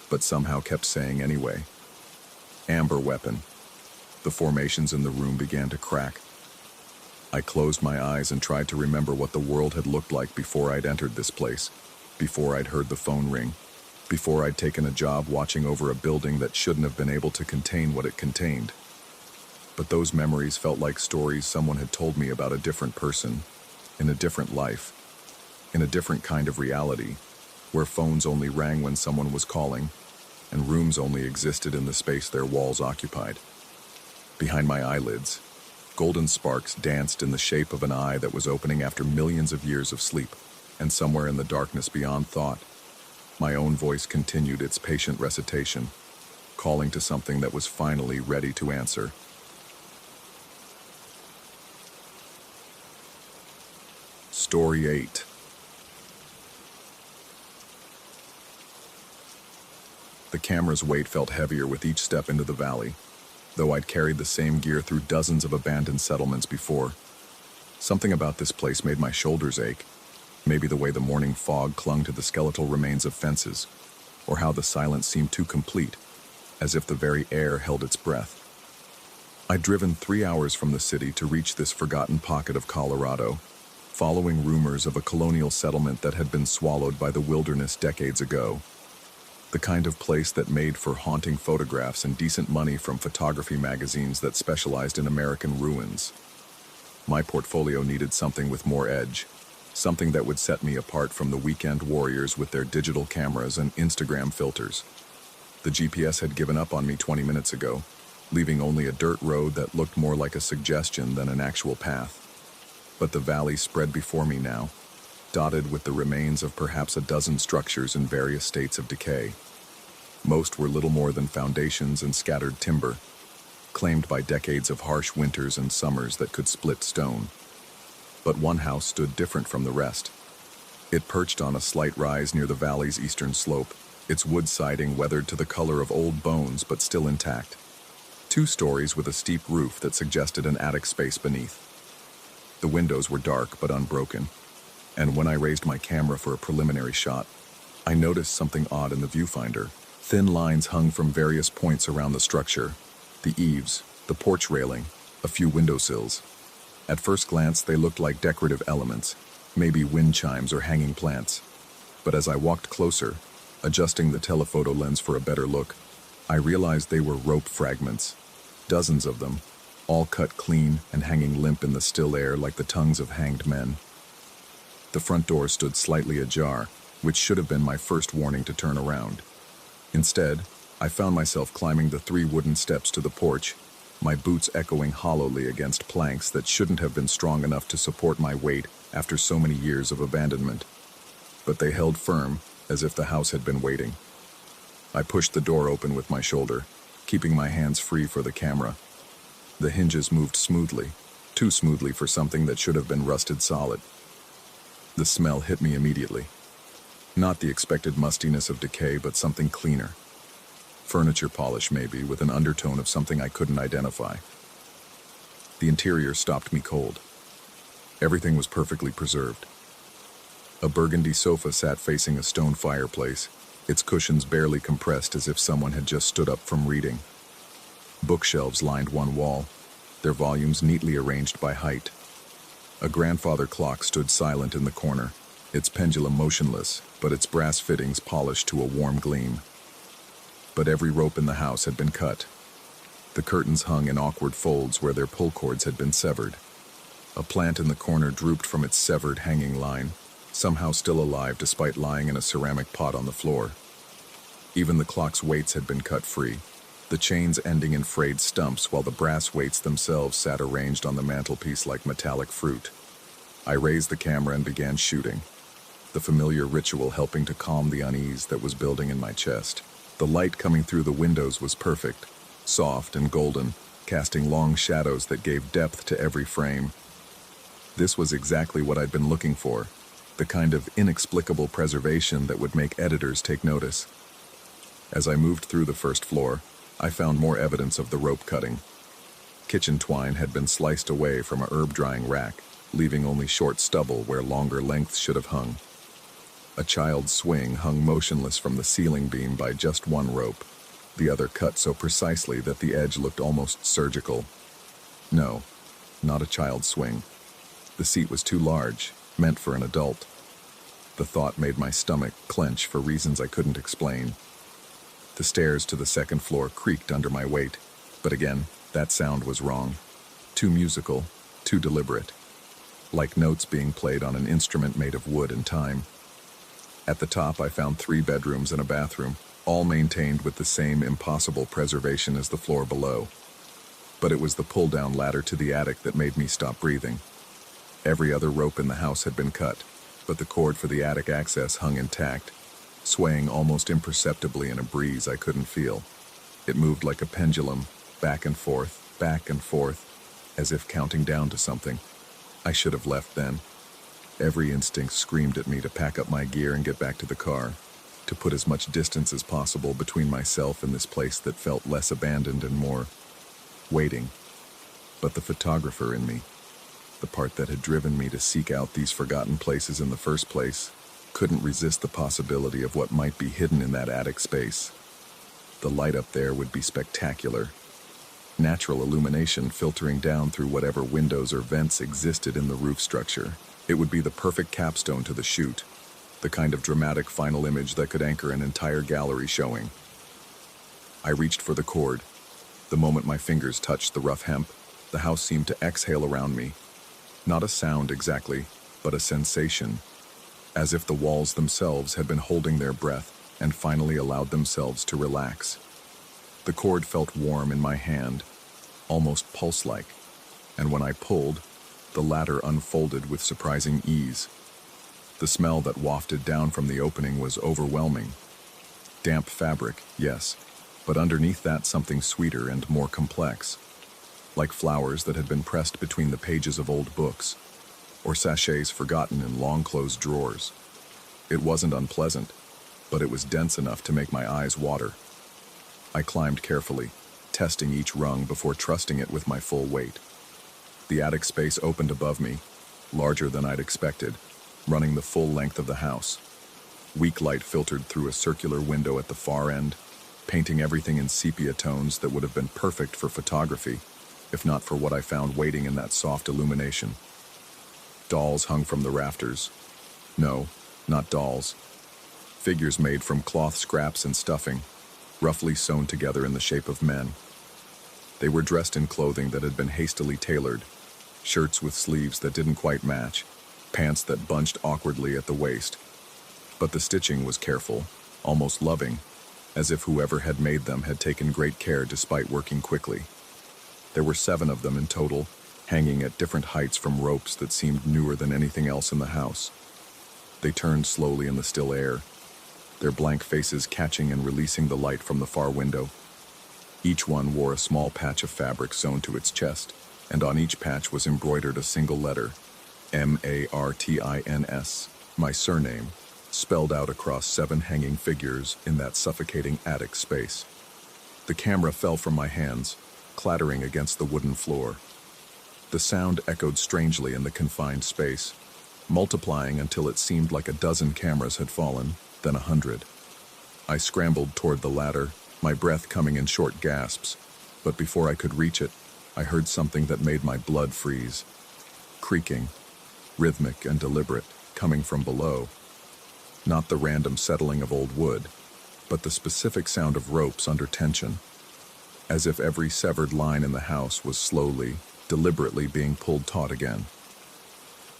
but somehow kept saying anyway. Amber weapon. The formations in the room began to crack. I closed my eyes and tried to remember what the world had looked like before I'd entered this place, before I'd heard the phone ring, before I'd taken a job watching over a building that shouldn't have been able to contain what it contained. But those memories felt like stories someone had told me about a different person, in a different life, in a different kind of reality, where phones only rang when someone was calling, and rooms only existed in the space their walls occupied. Behind my eyelids, golden sparks danced in the shape of an eye that was opening after millions of years of sleep, and somewhere in the darkness beyond thought, my own voice continued its patient recitation, calling to something that was finally ready to answer. Story 8. The camera's weight felt heavier with each step into the valley, though I'd carried the same gear through dozens of abandoned settlements before. Something about this place made my shoulders ache, maybe the way the morning fog clung to the skeletal remains of fences, or how the silence seemed too complete, as if the very air held its breath. I'd driven 3 hours from the city to reach this forgotten pocket of Colorado, following rumors of a colonial settlement that had been swallowed by the wilderness decades ago. The kind of place that made for haunting photographs and decent money from photography magazines that specialized in American ruins. My portfolio needed something with more edge, something that would set me apart from the weekend warriors with their digital cameras and Instagram filters. The GPS had given up on me 20 minutes ago, leaving only a dirt road that looked more like a suggestion than an actual path. But the valley spread before me now, dotted with the remains of perhaps a dozen structures in various states of decay. Most were little more than foundations and scattered timber, claimed by decades of harsh winters and summers that could split stone. But one house stood different from the rest. It perched on a slight rise near the valley's eastern slope, its wood siding weathered to the color of old bones but still intact. 2 stories with a steep roof that suggested an attic space beneath. The windows were dark but unbroken, and when I raised my camera for a preliminary shot, I noticed something odd in the viewfinder. Thin lines hung from various points around the structure, the eaves, the porch railing, a few windowsills. At first glance, they looked like decorative elements, maybe wind chimes or hanging plants. But as I walked closer, adjusting the telephoto lens for a better look, I realized they were rope fragments, dozens of them, all cut clean and hanging limp in the still air like the tongues of hanged men. The front door stood slightly ajar, which should have been my first warning to turn around. Instead, I found myself climbing the 3 wooden steps to the porch, my boots echoing hollowly against planks that shouldn't have been strong enough to support my weight after so many years of abandonment. But they held firm, as if the house had been waiting. I pushed the door open with my shoulder, keeping my hands free for the camera. The hinges moved smoothly, too smoothly for something that should have been rusted solid. The smell hit me immediately. Not the expected mustiness of decay, but something cleaner. Furniture polish, maybe, with an undertone of something I couldn't identify. The interior stopped me cold. Everything was perfectly preserved. A burgundy sofa sat facing a stone fireplace, its cushions barely compressed as if someone had just stood up from reading. Bookshelves lined one wall, their volumes neatly arranged by height. A grandfather clock stood silent in the corner, its pendulum motionless, but its brass fittings polished to a warm gleam. But every rope in the house had been cut. The curtains hung in awkward folds where their pull cords had been severed. A plant in the corner drooped from its severed hanging line, somehow still alive despite lying in a ceramic pot on the floor. Even the clock's weights had been cut free, the chains ending in frayed stumps while the brass weights themselves sat arranged on the mantelpiece like metallic fruit. I raised the camera and began shooting, the familiar ritual helping to calm the unease that was building in my chest. The light coming through the windows was perfect, soft and golden, casting long shadows that gave depth to every frame. This was exactly what I'd been looking for, the kind of inexplicable preservation that would make editors take notice. As I moved through the first floor, I found more evidence of the rope cutting. Kitchen twine had been sliced away from a herb drying rack, leaving only short stubble where longer lengths should have hung. A child's swing hung motionless from the ceiling beam by just one rope, the other cut so precisely that the edge looked almost surgical. No, not a child's swing. The seat was too large, meant for an adult. The thought made my stomach clench for reasons I couldn't explain. The stairs to the second floor creaked under my weight, but again, that sound was wrong. Too musical, too deliberate. Like notes being played on an instrument made of wood and time. At the top, I found 3 bedrooms and a bathroom, all maintained with the same impossible preservation as the floor below. But it was the pull-down ladder to the attic that made me stop breathing. Every other rope in the house had been cut, but the cord for the attic access hung intact, swaying almost imperceptibly in a breeze I couldn't feel. It moved like a pendulum, back and forth, as if counting down to something. I should have left then. Every instinct screamed at me to pack up my gear and get back to the car, to put as much distance as possible between myself and this place that felt less abandoned and more waiting. But the photographer in me, the part that had driven me to seek out these forgotten places in the first place, couldn't resist the possibility of what might be hidden in that attic space. The light up there would be spectacular. Natural illumination filtering down through whatever windows or vents existed in the roof structure. It would be the perfect capstone to the shoot, the kind of dramatic final image that could anchor an entire gallery showing. I reached for the cord. The moment my fingers touched the rough hemp, the house seemed to exhale around me. Not a sound exactly, but a sensation, as if the walls themselves had been holding their breath and finally allowed themselves to relax. The cord felt warm in my hand, almost pulse-like, and when I pulled, the ladder unfolded with surprising ease. The smell that wafted down from the opening was overwhelming. Damp fabric, yes, but underneath that something sweeter and more complex, like flowers that had been pressed between the pages of old books, or sachets forgotten in long-closed drawers. It wasn't unpleasant, but it was dense enough to make my eyes water. I climbed carefully, testing each rung before trusting it with my full weight. The attic space opened above me, larger than I'd expected, running the full length of the house. Weak light filtered through a circular window at the far end, painting everything in sepia tones that would have been perfect for photography, if not for what I found waiting in that soft illumination. Dolls hung from the rafters. No, not dolls. Figures made from cloth scraps and stuffing, roughly sewn together in the shape of men. They were dressed in clothing that had been hastily tailored, shirts with sleeves that didn't quite match, pants that bunched awkwardly at the waist. But the stitching was careful, almost loving, as if whoever had made them had taken great care despite working quickly. There were 7 of them in total, hanging at different heights from ropes that seemed newer than anything else in the house. They turned slowly in the still air, their blank faces catching and releasing the light from the far window. Each one wore a small patch of fabric sewn to its chest, and on each patch was embroidered a single letter, Martins, my surname, spelled out across 7 hanging figures in that suffocating attic space. The camera fell from my hands, clattering against the wooden floor. The sound echoed strangely in the confined space, multiplying until it seemed like a dozen cameras had fallen, then 100. I scrambled toward the ladder, my breath coming in short gasps, but before I could reach it, I heard something that made my blood freeze. Creaking, rhythmic and deliberate, coming from below. Not the random settling of old wood, but the specific sound of ropes under tension, as if every severed line in the house was slowly, deliberately being pulled taut again.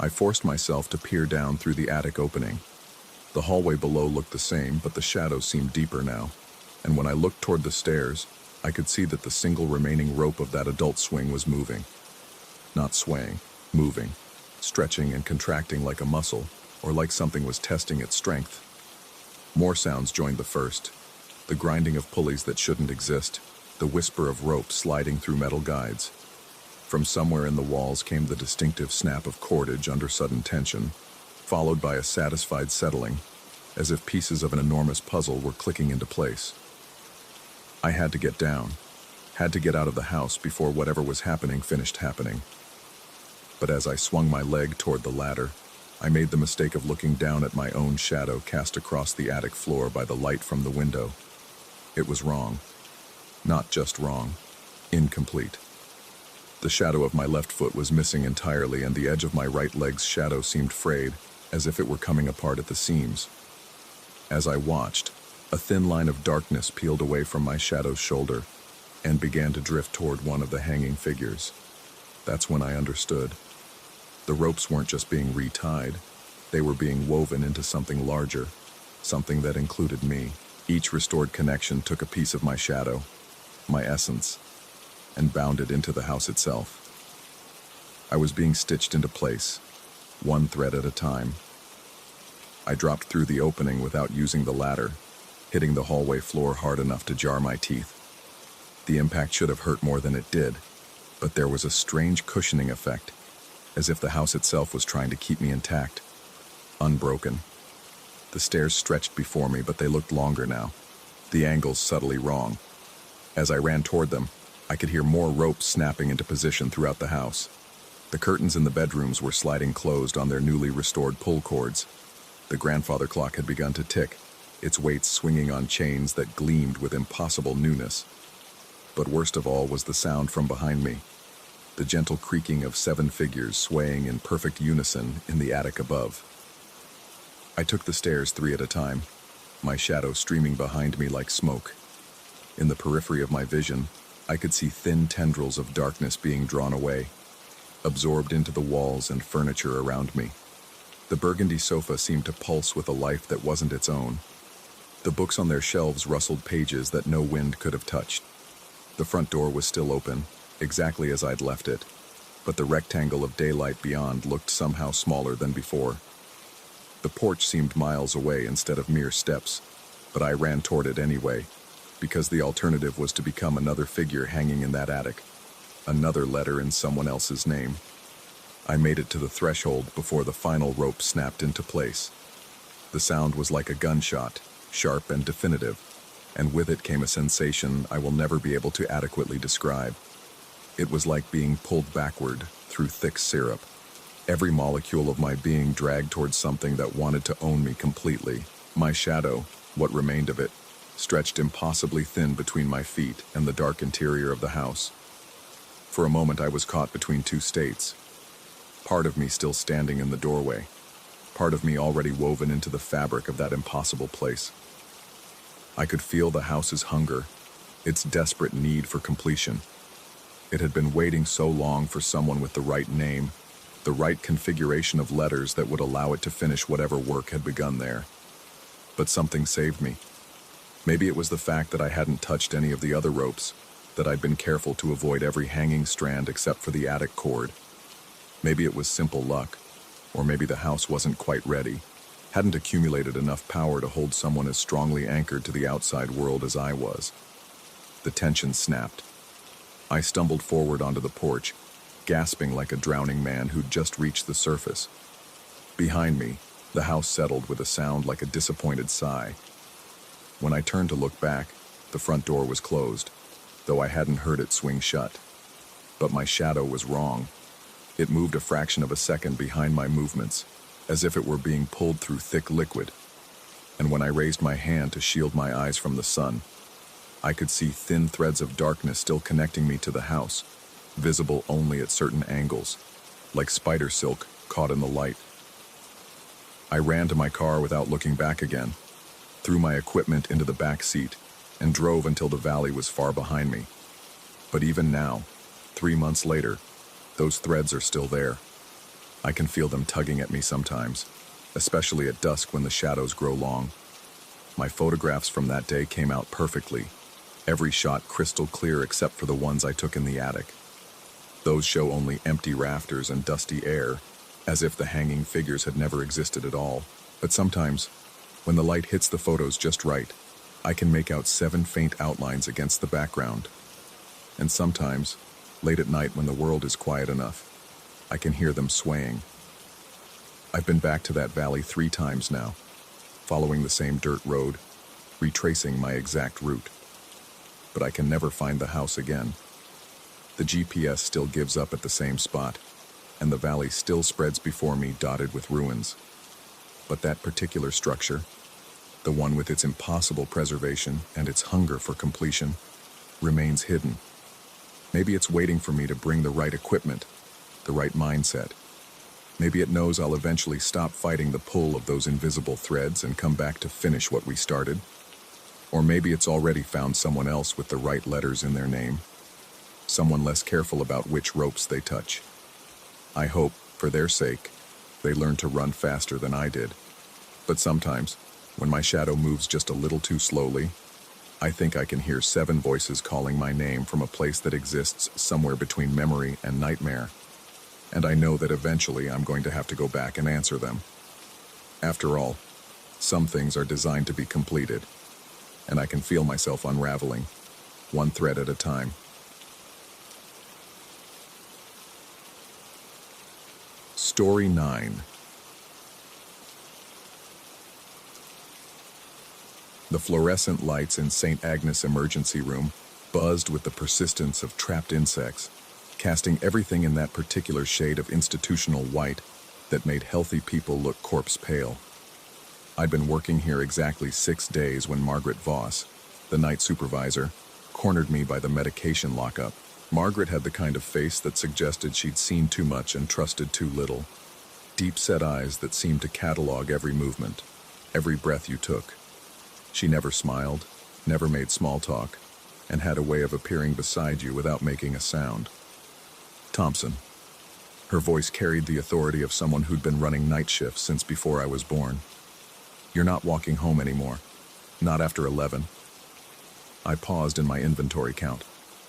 I forced myself to peer down through the attic opening. The hallway below looked the same, but the shadows seemed deeper now, and when I looked toward the stairs, I could see that the single remaining rope of that adult swing was moving. Not swaying, moving, stretching and contracting like a muscle, or like something was testing its strength. More sounds joined the first, the grinding of pulleys that shouldn't exist, the whisper of rope sliding through metal guides. From somewhere in the walls came the distinctive snap of cordage under sudden tension, followed by a satisfied settling, as if pieces of an enormous puzzle were clicking into place. I had to get down, had to get out of the house before whatever was happening finished happening. But as I swung my leg toward the ladder, I made the mistake of looking down at my own shadow cast across the attic floor by the light from the window. It was wrong. Not just wrong. Incomplete. The shadow of my left foot was missing entirely, and the edge of my right leg's shadow seemed frayed, as if it were coming apart at the seams. As I watched, a thin line of darkness peeled away from my shadow's shoulder and began to drift toward one of the hanging figures. That's when I understood. The ropes weren't just being retied, they were being woven into something larger, something that included me. Each restored connection took a piece of my shadow, my essence, and bound it into the house itself. I was being stitched into place, one thread at a time. I dropped through the opening without using the ladder, hitting the hallway floor hard enough to jar my teeth. The impact should have hurt more than it did, but there was a strange cushioning effect, as if the house itself was trying to keep me intact, unbroken. The stairs stretched before me, but they looked longer now, the angles subtly wrong. As I ran toward them, I could hear more ropes snapping into position throughout the house. The curtains in the bedrooms were sliding closed on their newly restored pull cords. The grandfather clock had begun to tick, its weights swinging on chains that gleamed with impossible newness. But worst of all was the sound from behind me, the gentle creaking of 7 figures swaying in perfect unison in the attic above. I took the stairs 3 at a time, my shadow streaming behind me like smoke. In the periphery of my vision, I could see thin tendrils of darkness being drawn away, absorbed into the walls and furniture around me. The burgundy sofa seemed to pulse with a life that wasn't its own. The books on their shelves rustled pages that no wind could have touched. The front door was still open, exactly as I'd left it, but the rectangle of daylight beyond looked somehow smaller than before. The porch seemed miles away instead of mere steps, but I ran toward it anyway, because the alternative was to become another figure hanging in that attic, another letter in someone else's name. I made it to the threshold before the final rope snapped into place. The sound was like a gunshot, sharp and definitive, and with it came a sensation I will never be able to adequately describe. It was like being pulled backward through thick syrup. Every molecule of my being dragged towards something that wanted to own me completely. My shadow, what remained of it, stretched impossibly thin between my feet and the dark interior of the house. For a moment I was caught between 2 states. Part of me still standing in the doorway, part of me already woven into the fabric of that impossible place. I could feel the house's hunger, its desperate need for completion. It had been waiting so long for someone with the right name, the right configuration of letters that would allow it to finish whatever work had begun there. But something saved me. Maybe it was the fact that I hadn't touched any of the other ropes, that I'd been careful to avoid every hanging strand except for the attic cord. Maybe it was simple luck, or maybe the house wasn't quite ready, hadn't accumulated enough power to hold someone as strongly anchored to the outside world as I was. The tension snapped. I stumbled forward onto the porch, gasping like a drowning man who'd just reached the surface. Behind me, the house settled with a sound like a disappointed sigh. When I turned to look back, the front door was closed, though I hadn't heard it swing shut. But my shadow was wrong. It moved a fraction of a second behind my movements, as if it were being pulled through thick liquid. And when I raised my hand to shield my eyes from the sun, I could see thin threads of darkness still connecting me to the house, visible only at certain angles, like spider silk caught in the light. I ran to my car without looking back again, threw my equipment into the back seat, and drove until the valley was far behind me. But even now, 3 months later, those threads are still there. I can feel them tugging at me sometimes, especially at dusk when the shadows grow long. My photographs from that day came out perfectly, every shot crystal clear except for the ones I took in the attic. Those show only empty rafters and dusty air, as if the hanging figures had never existed at all. But sometimes, when the light hits the photos just right, I can make out 7 faint outlines against the background. And sometimes, late at night when the world is quiet enough, I can hear them swaying. I've been back to that valley 3 times now, following the same dirt road, retracing my exact route. but I can never find the house again. The GPS still gives up at the same spot, and the valley still spreads before me dotted with ruins. But that particular structure, the one with its impossible preservation and its hunger for completion, remains hidden. Maybe it's waiting for me to bring the right equipment, the right mindset. Maybe it knows I'll eventually stop fighting the pull of those invisible threads and come back to finish what we started. Or maybe it's already found someone else with the right letters in their name, someone less careful about which ropes they touch. I hope, for their sake, they learn to run faster than I did. But sometimes, when my shadow moves just a little too slowly, I think I can hear 7 voices calling my name from a place that exists somewhere between memory and nightmare. And I know that eventually I'm going to have to go back and answer them. After all, some things are designed to be completed, and I can feel myself unraveling, one thread at a time. Story 9. The fluorescent lights in St. Agnes emergency room buzzed with the persistence of trapped insects, casting everything in that particular shade of institutional white that made healthy people look corpse pale. I'd been working here exactly 6 days when Margaret Voss, the night supervisor, cornered me by the medication lockup. Margaret had the kind of face that suggested she'd seen too much and trusted too little. Deep-set eyes that seemed to catalog every movement, every breath you took. She never smiled, never made small talk, and had a way of appearing beside you without making a sound. Thompson. Her voice carried the authority of someone who'd been running night shifts since before I was born. You're not walking home anymore. Not after 11. I paused in my inventory count,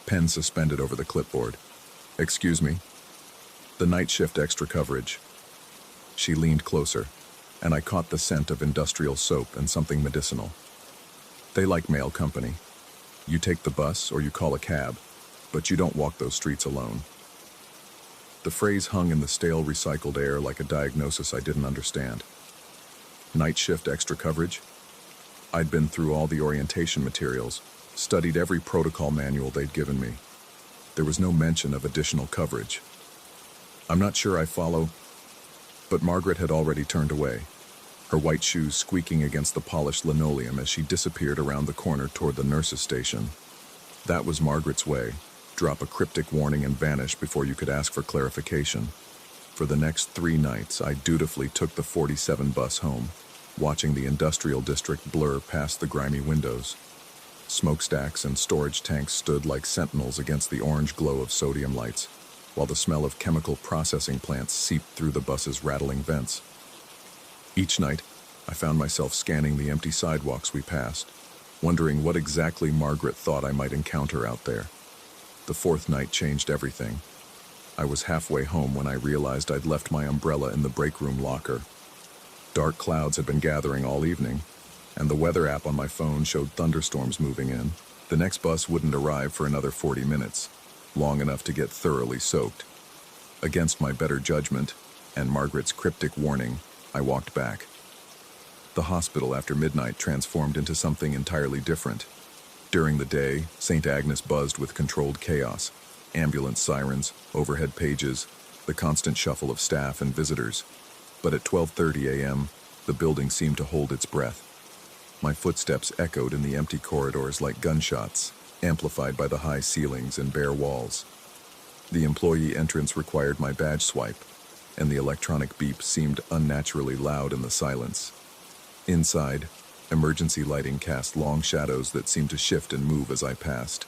pen suspended over the clipboard. Excuse me. The night shift extra coverage. She leaned closer, and I caught the scent of industrial soap and something medicinal. They like mail company. You take the bus or you call a cab, but you don't walk those streets alone. The phrase hung in the stale recycled air like a diagnosis I didn't understand. Night shift extra coverage? I'd been through all the orientation materials, studied every protocol manual they'd given me. There was no mention of additional coverage. I'm not sure I follow, but Margaret had already turned away, her white shoes squeaking against the polished linoleum as she disappeared around the corner toward the nurse's station. That was Margaret's way. Drop a cryptic warning and vanish before you could ask for clarification. For the next 3 nights, I dutifully took the 47 bus home, watching the industrial district blur past the grimy windows. Smokestacks and storage tanks stood like sentinels against the orange glow of sodium lights, while the smell of chemical processing plants seeped through the bus's rattling vents. Each night, I found myself scanning the empty sidewalks we passed, wondering what exactly Margaret thought I might encounter out there. The 4th night changed everything. I was halfway home when I realized I'd left my umbrella in the break room locker. Dark clouds had been gathering all evening, and the weather app on my phone showed thunderstorms moving in. The next bus wouldn't arrive for another 40 minutes, long enough to get thoroughly soaked. Against my better judgment, and Margaret's cryptic warning, I walked back. The hospital after midnight transformed into something entirely different. During the day, St. Agnes buzzed with controlled chaos, ambulance sirens, overhead pages, the constant shuffle of staff and visitors. But at 12:30 a.m., the building seemed to hold its breath. My footsteps echoed in the empty corridors like gunshots, amplified by the high ceilings and bare walls. The employee entrance required my badge swipe, and the electronic beep seemed unnaturally loud in the silence. Inside, emergency lighting cast long shadows that seemed to shift and move as I passed.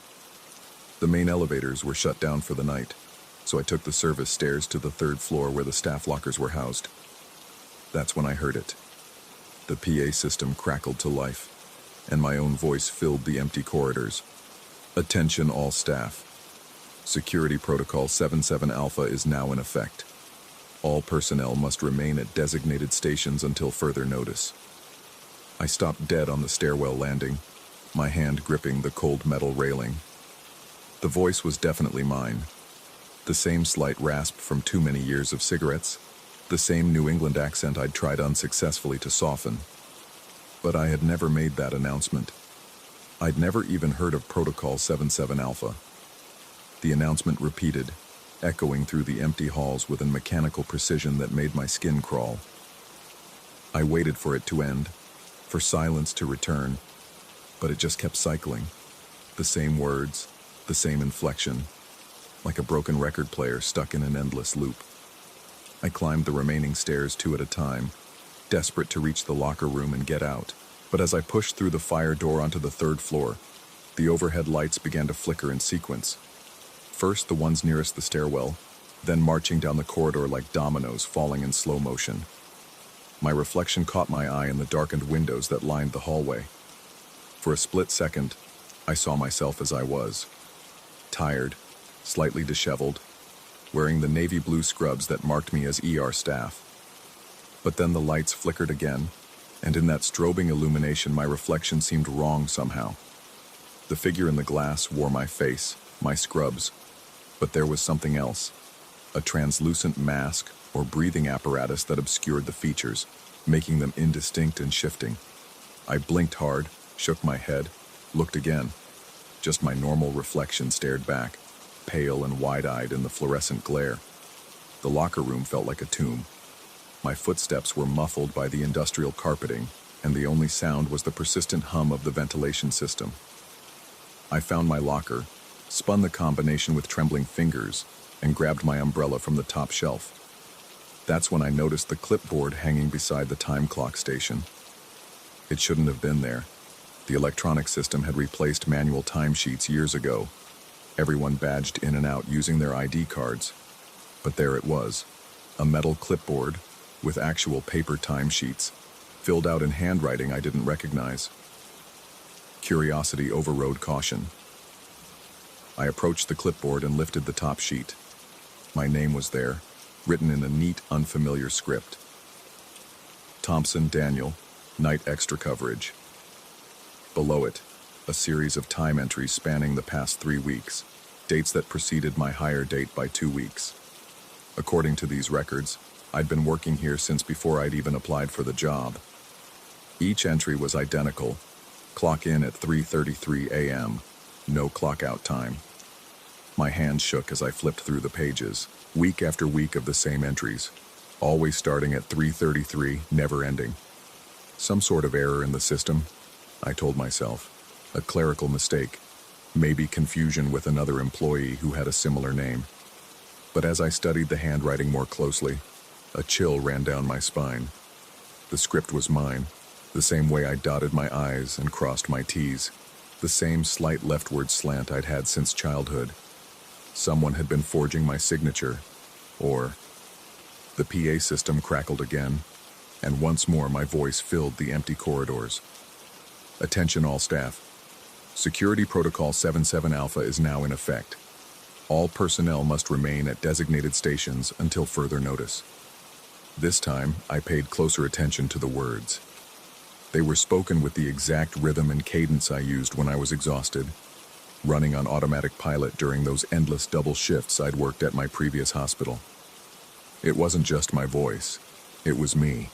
The main elevators were shut down for the night, so I took the service stairs to the 3rd floor where the staff lockers were housed. That's when I heard it. The PA system crackled to life, and my own voice filled the empty corridors. Attention all staff. Security Protocol 77 Alpha is now in effect. All personnel must remain at designated stations until further notice. I stopped dead on the stairwell landing, my hand gripping the cold metal railing. The voice was definitely mine. The same slight rasp from too many years of cigarettes, the same New England accent I'd tried unsuccessfully to soften. But I had never made that announcement. I'd never even heard of Protocol 77 Alpha. The announcement repeated, echoing through the empty halls with a mechanical precision that made my skin crawl. I waited for it to end, for silence to return, but it just kept cycling. The same words, the same inflection, like a broken record player stuck in an endless loop. I climbed the remaining stairs 2 at a time, desperate to reach the locker room and get out. But as I pushed through the fire door onto the 3rd floor, the overhead lights began to flicker in sequence. First the ones nearest the stairwell, then marching down the corridor like dominoes falling in slow motion. My reflection caught my eye in the darkened windows that lined the hallway. For a split second, I saw myself as I was. Tired, slightly disheveled, wearing the navy blue scrubs that marked me as ER staff. But then the lights flickered again, and in that strobing illumination my reflection seemed wrong somehow. The figure in the glass wore my face, my scrubs, but there was something else. A translucent mask or breathing apparatus that obscured the features, making them indistinct and shifting. I blinked hard, shook my head, looked again. Just my normal reflection stared back, pale and wide-eyed in the fluorescent glare. The locker room felt like a tomb. My footsteps were muffled by the industrial carpeting, and the only sound was the persistent hum of the ventilation system. I found my locker, spun the combination with trembling fingers, and grabbed my umbrella from the top shelf. That's when I noticed the clipboard hanging beside the time clock station. It shouldn't have been there. The electronic system had replaced manual timesheets years ago. Everyone badged in and out using their ID cards. But there it was, a metal clipboard with actual paper timesheets, filled out in handwriting I didn't recognize. Curiosity overrode caution. I approached the clipboard and lifted the top sheet. My name was there, written in a neat, unfamiliar script. Thompson Daniel, night extra coverage. Below it, a series of time entries spanning the past 3 weeks, dates that preceded my hire date by 2 weeks. According to these records, I'd been working here since before I'd even applied for the job. Each entry was identical. Clock in at 3:33 a.m., no clock out time. My hands shook as I flipped through the pages, week after week of the same entries, always starting at 3:33, never ending. Some sort of error in the system, I told myself. A clerical mistake, maybe confusion with another employee who had a similar name. But as I studied the handwriting more closely, a chill ran down my spine. The script was mine, the same way I dotted my I's and crossed my T's, the same slight leftward slant I'd had since childhood. Someone had been forging my signature, or... The PA system crackled again, and once more my voice filled the empty corridors. Attention all staff. Security Protocol 77 Alpha is now in effect. All personnel must remain at designated stations until further notice. This time, I paid closer attention to the words. They were spoken with the exact rhythm and cadence I used when I was exhausted, running on automatic pilot during those endless double shifts I'd worked at my previous hospital. It wasn't just my voice, it was me,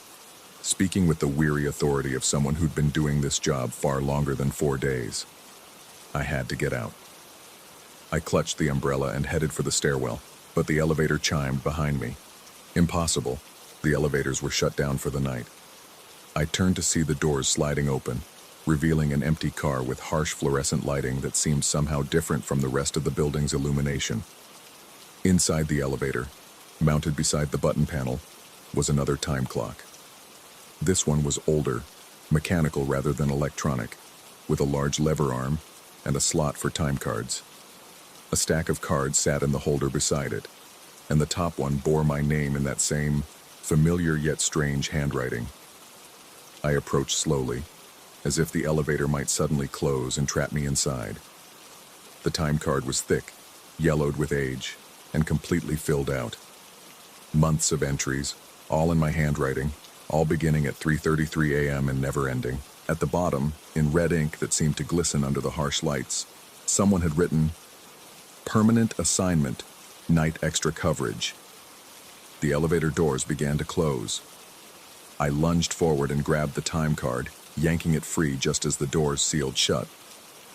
speaking with the weary authority of someone who'd been doing this job far longer than 4 days. I had to get out. I clutched the umbrella and headed for the stairwell, but the elevator chimed behind me. Impossible. The elevators were shut down for the night. I turned to see the doors sliding open, revealing an empty car with harsh fluorescent lighting that seemed somehow different from the rest of the building's illumination. Inside the elevator, mounted beside the button panel, was another time clock. This one was older, mechanical rather than electronic, with a large lever arm and a slot for time cards. A stack of cards sat in the holder beside it, and the top one bore my name in that same, familiar yet strange handwriting. I approached slowly, as if the elevator might suddenly close and trap me inside. The time card was thick, yellowed with age, and completely filled out. Months of entries, all in my handwriting, all beginning at 3:33 a.m. and never ending. At the bottom, in red ink that seemed to glisten under the harsh lights, someone had written, "Permanent assignment, night extra coverage." The elevator doors began to close. I lunged forward and grabbed the time card, yanking it free just as the doors sealed shut.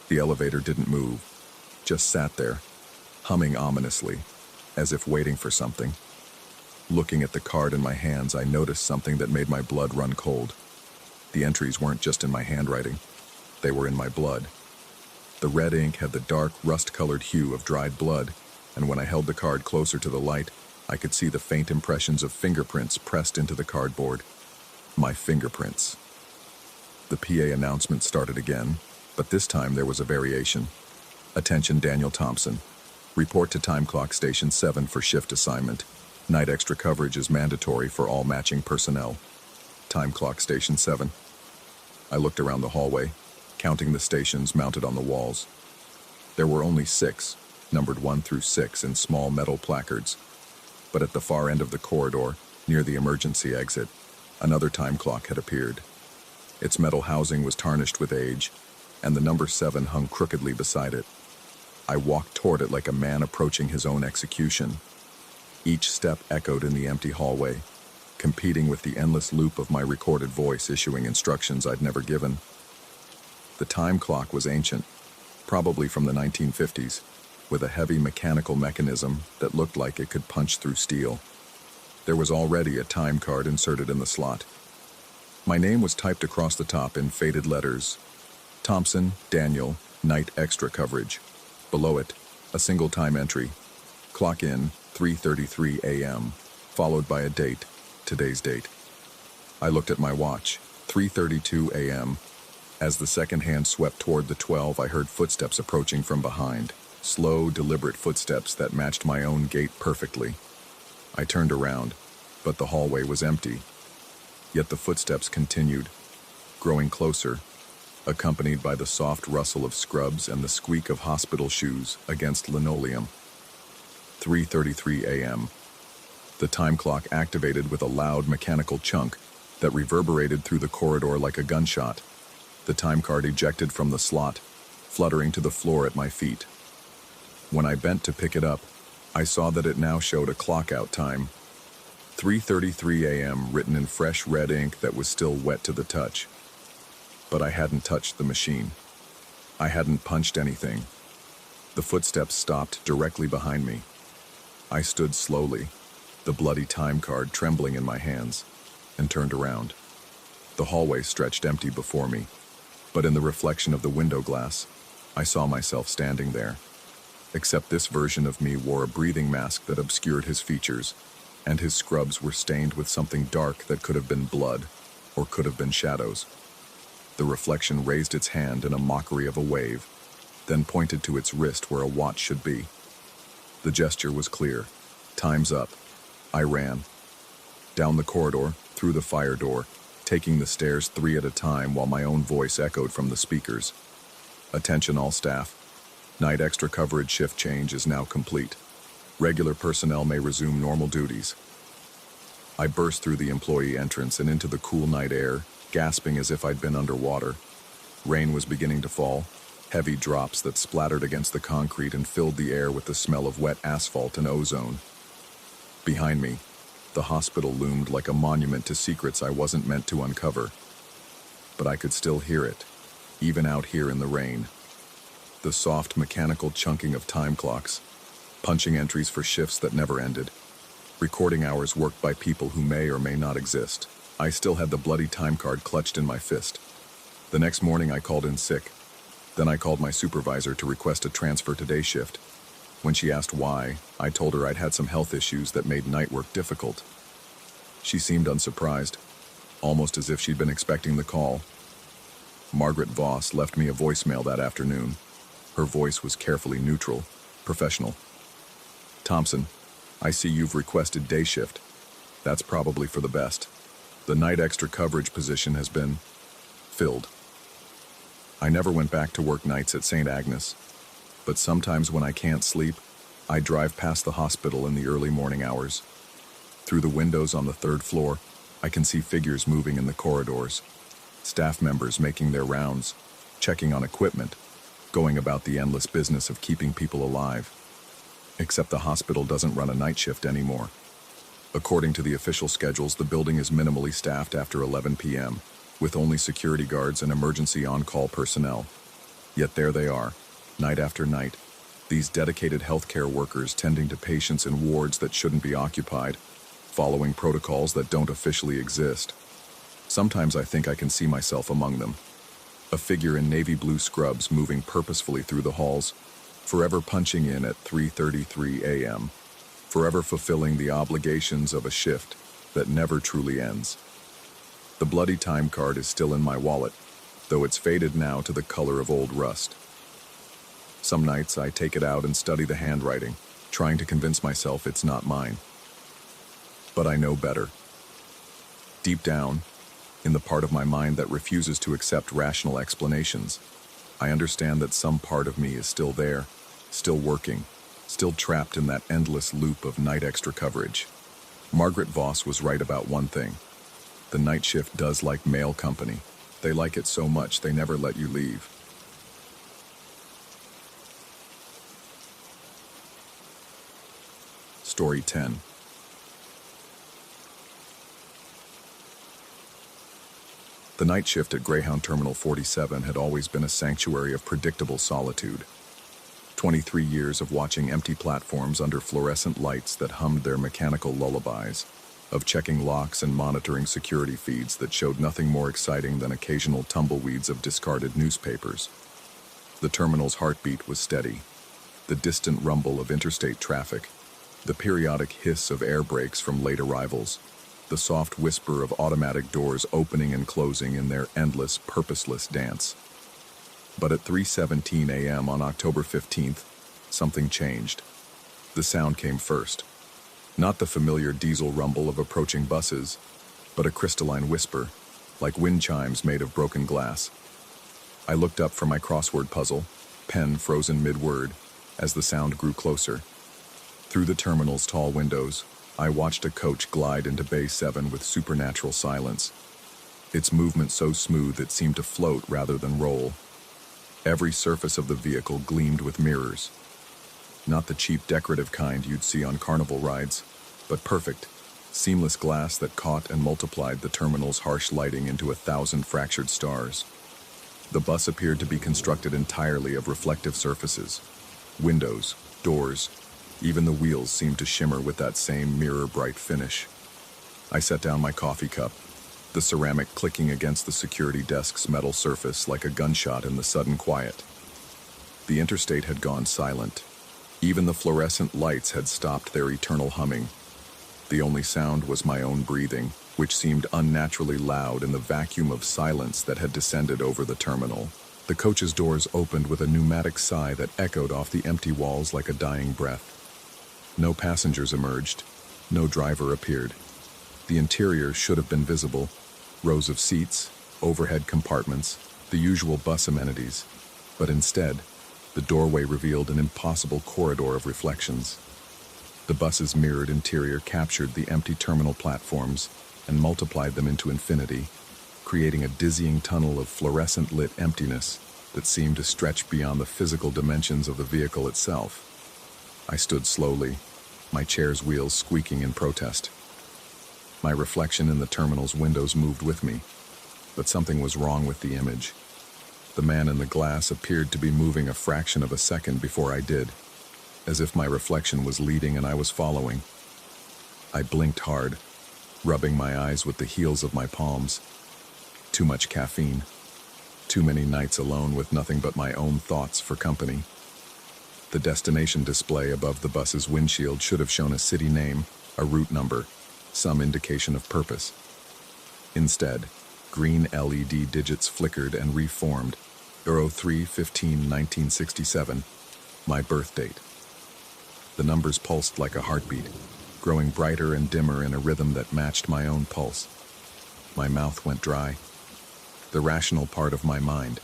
The elevator didn't move, just sat there, humming ominously, as if waiting for something. Looking at the card in my hands, I noticed something that made my blood run cold. The entries weren't just in my handwriting, they were in my blood. The red ink had the dark, rust-colored hue of dried blood, and when I held the card closer to the light, I could see the faint impressions of fingerprints pressed into the cardboard. My fingerprints. The PA announcement started again, but this time there was a variation. Attention Daniel Thompson. Report to Time Clock Station 7 for shift assignment. Night extra coverage is mandatory for all matching personnel. Time Clock Station 7. I looked around the hallway, counting the stations mounted on the walls. There were only 6, numbered 1 through 6 in small metal placards. But at the far end of the corridor, near the emergency exit, another time clock had appeared. Its metal housing was tarnished with age, and the number 7 hung crookedly beside it. I walked toward it like a man approaching his own execution. Each step echoed in the empty hallway, competing with the endless loop of my recorded voice issuing instructions I'd never given. The time clock was ancient, probably from the 1950s, with a heavy mechanical mechanism that looked like it could punch through steel. There was already a time card inserted in the slot. My name was typed across the top in faded letters. Thompson, Daniel, night extra coverage. Below it, a single time entry. Clock in, 3:33 a.m., followed by a date, today's date. I looked at my watch, 3:32 a.m. As the second hand swept toward the 12, I heard footsteps approaching from behind. Slow, deliberate footsteps that matched my own gait perfectly. I turned around, but the hallway was empty. Yet the footsteps continued, growing closer, accompanied by the soft rustle of scrubs and the squeak of hospital shoes against linoleum. 3:33 a.m. The time clock activated with a loud mechanical chunk that reverberated through the corridor like a gunshot. The time card ejected from the slot, fluttering to the floor at my feet. When I bent to pick it up, I saw that it now showed a clock-out time. 3:33 a.m. written in fresh red ink that was still wet to the touch. But I hadn't touched the machine. I hadn't punched anything. The footsteps stopped directly behind me. I stood slowly, the bloody time card trembling in my hands, and turned around. The hallway stretched empty before me, but in the reflection of the window glass, I saw myself standing there. Except this version of me wore a breathing mask that obscured his features, and his scrubs were stained with something dark that could have been blood, or could have been shadows. The reflection raised its hand in a mockery of a wave, then pointed to its wrist where a watch should be. The gesture was clear. Time's up. I ran. Down the corridor, through the fire door, taking the stairs 3 at a time while my own voice echoed from the speakers. Attention all staff. Night extra coverage shift change is now complete. Regular personnel may resume normal duties. I burst through the employee entrance and into the cool night air, gasping as if I'd been underwater. Rain was beginning to fall, heavy drops that splattered against the concrete and filled the air with the smell of wet asphalt and ozone. Behind me, the hospital loomed like a monument to secrets I wasn't meant to uncover. But I could still hear it, even out here in the rain. The soft mechanical chunking of time clocks, punching entries for shifts that never ended, recording hours worked by people who may or may not exist. I still had the bloody time card clutched in my fist. The next morning I called in sick. Then I called my supervisor to request a transfer to day shift. When she asked why, I told her I'd had some health issues that made night work difficult. She seemed unsurprised, almost as if she'd been expecting the call. Margaret Voss left me a voicemail that afternoon. Her voice was carefully neutral, professional. Thompson, I see you've requested day shift. That's probably for the best. The night extra coverage position has been filled. I never went back to work nights at St. Agnes, but sometimes when I can't sleep, I drive past the hospital in the early morning hours. Through the windows on the 3rd floor, I can see figures moving in the corridors, staff members making their rounds, checking on equipment, going about the endless business of keeping people alive. Except the hospital doesn't run a night shift anymore. According to the official schedules, the building is minimally staffed after 11 p.m., with only security guards and emergency on-call personnel. Yet there they are, night after night, these dedicated healthcare workers tending to patients in wards that shouldn't be occupied, following protocols that don't officially exist. Sometimes I think I can see myself among them. A figure in navy blue scrubs moving purposefully through the halls, forever punching in at 3:33 a.m., forever fulfilling the obligations of a shift that never truly ends. The bloody time card is still in my wallet, though it's faded now to the color of old rust. Some nights I take it out and study the handwriting, trying to convince myself it's not mine. But I know better. Deep down, in the part of my mind that refuses to accept rational explanations, I understand that some part of me is still there, still working, still trapped in that endless loop of night extra coverage. Margaret Voss was right about one thing. The night shift does like mail company. They like it so much they never let you leave. Story 10. The night shift at Greyhound Terminal 47 had always been a sanctuary of predictable solitude. 23 years of watching empty platforms under fluorescent lights that hummed their mechanical lullabies, of checking locks and monitoring security feeds that showed nothing more exciting than occasional tumbleweeds of discarded newspapers. The terminal's heartbeat was steady. The distant rumble of interstate traffic, the periodic hiss of air brakes from late arrivals, the soft whisper of automatic doors opening and closing in their endless, purposeless dance. But at 3:17 a.m. on October 15th, something changed. The sound came first. Not the familiar diesel rumble of approaching buses, but a crystalline whisper, like wind chimes made of broken glass. I looked up from my crossword puzzle, pen frozen mid-word, as the sound grew closer. Through the terminal's tall windows, I watched a coach glide into Bay 7 with supernatural silence, its movement so smooth it seemed to float rather than roll. Every surface of the vehicle gleamed with mirrors. Not the cheap decorative kind you'd see on carnival rides, but perfect, seamless glass that caught and multiplied the terminal's harsh lighting into 1,000 fractured stars. The bus appeared to be constructed entirely of reflective surfaces. Windows, doors, even the wheels seemed to shimmer with that same mirror-bright finish. I set down my coffee cup, the ceramic clicking against the security desk's metal surface like a gunshot in the sudden quiet. The interstate had gone silent. Even the fluorescent lights had stopped their eternal humming. The only sound was my own breathing, which seemed unnaturally loud in the vacuum of silence that had descended over the terminal. The coach's doors opened with a pneumatic sigh that echoed off the empty walls like a dying breath. No passengers emerged. No driver appeared. The interior should have been visible. Rows of seats, overhead compartments, the usual bus amenities. But instead, the doorway revealed an impossible corridor of reflections. The bus's mirrored interior captured the empty terminal platforms and multiplied them into infinity, creating a dizzying tunnel of fluorescent-lit emptiness that seemed to stretch beyond the physical dimensions of the vehicle itself. I stood slowly, my chair's wheels squeaking in protest. My reflection in the terminal's windows moved with me, but something was wrong with the image. The man in the glass appeared to be moving a fraction of a second before I did, as if my reflection was leading and I was following. I blinked hard, rubbing my eyes with the heels of my palms. Too much caffeine. Too many nights alone with nothing but my own thoughts for company. The destination display above the bus's windshield should have shown a city name, a route number, some indication of purpose. Instead, green LED digits flickered and reformed. 03/15/1967, my birth date. The numbers pulsed like a heartbeat, growing brighter and dimmer in a rhythm that matched my own pulse. My mouth went dry. The rational part of my mind,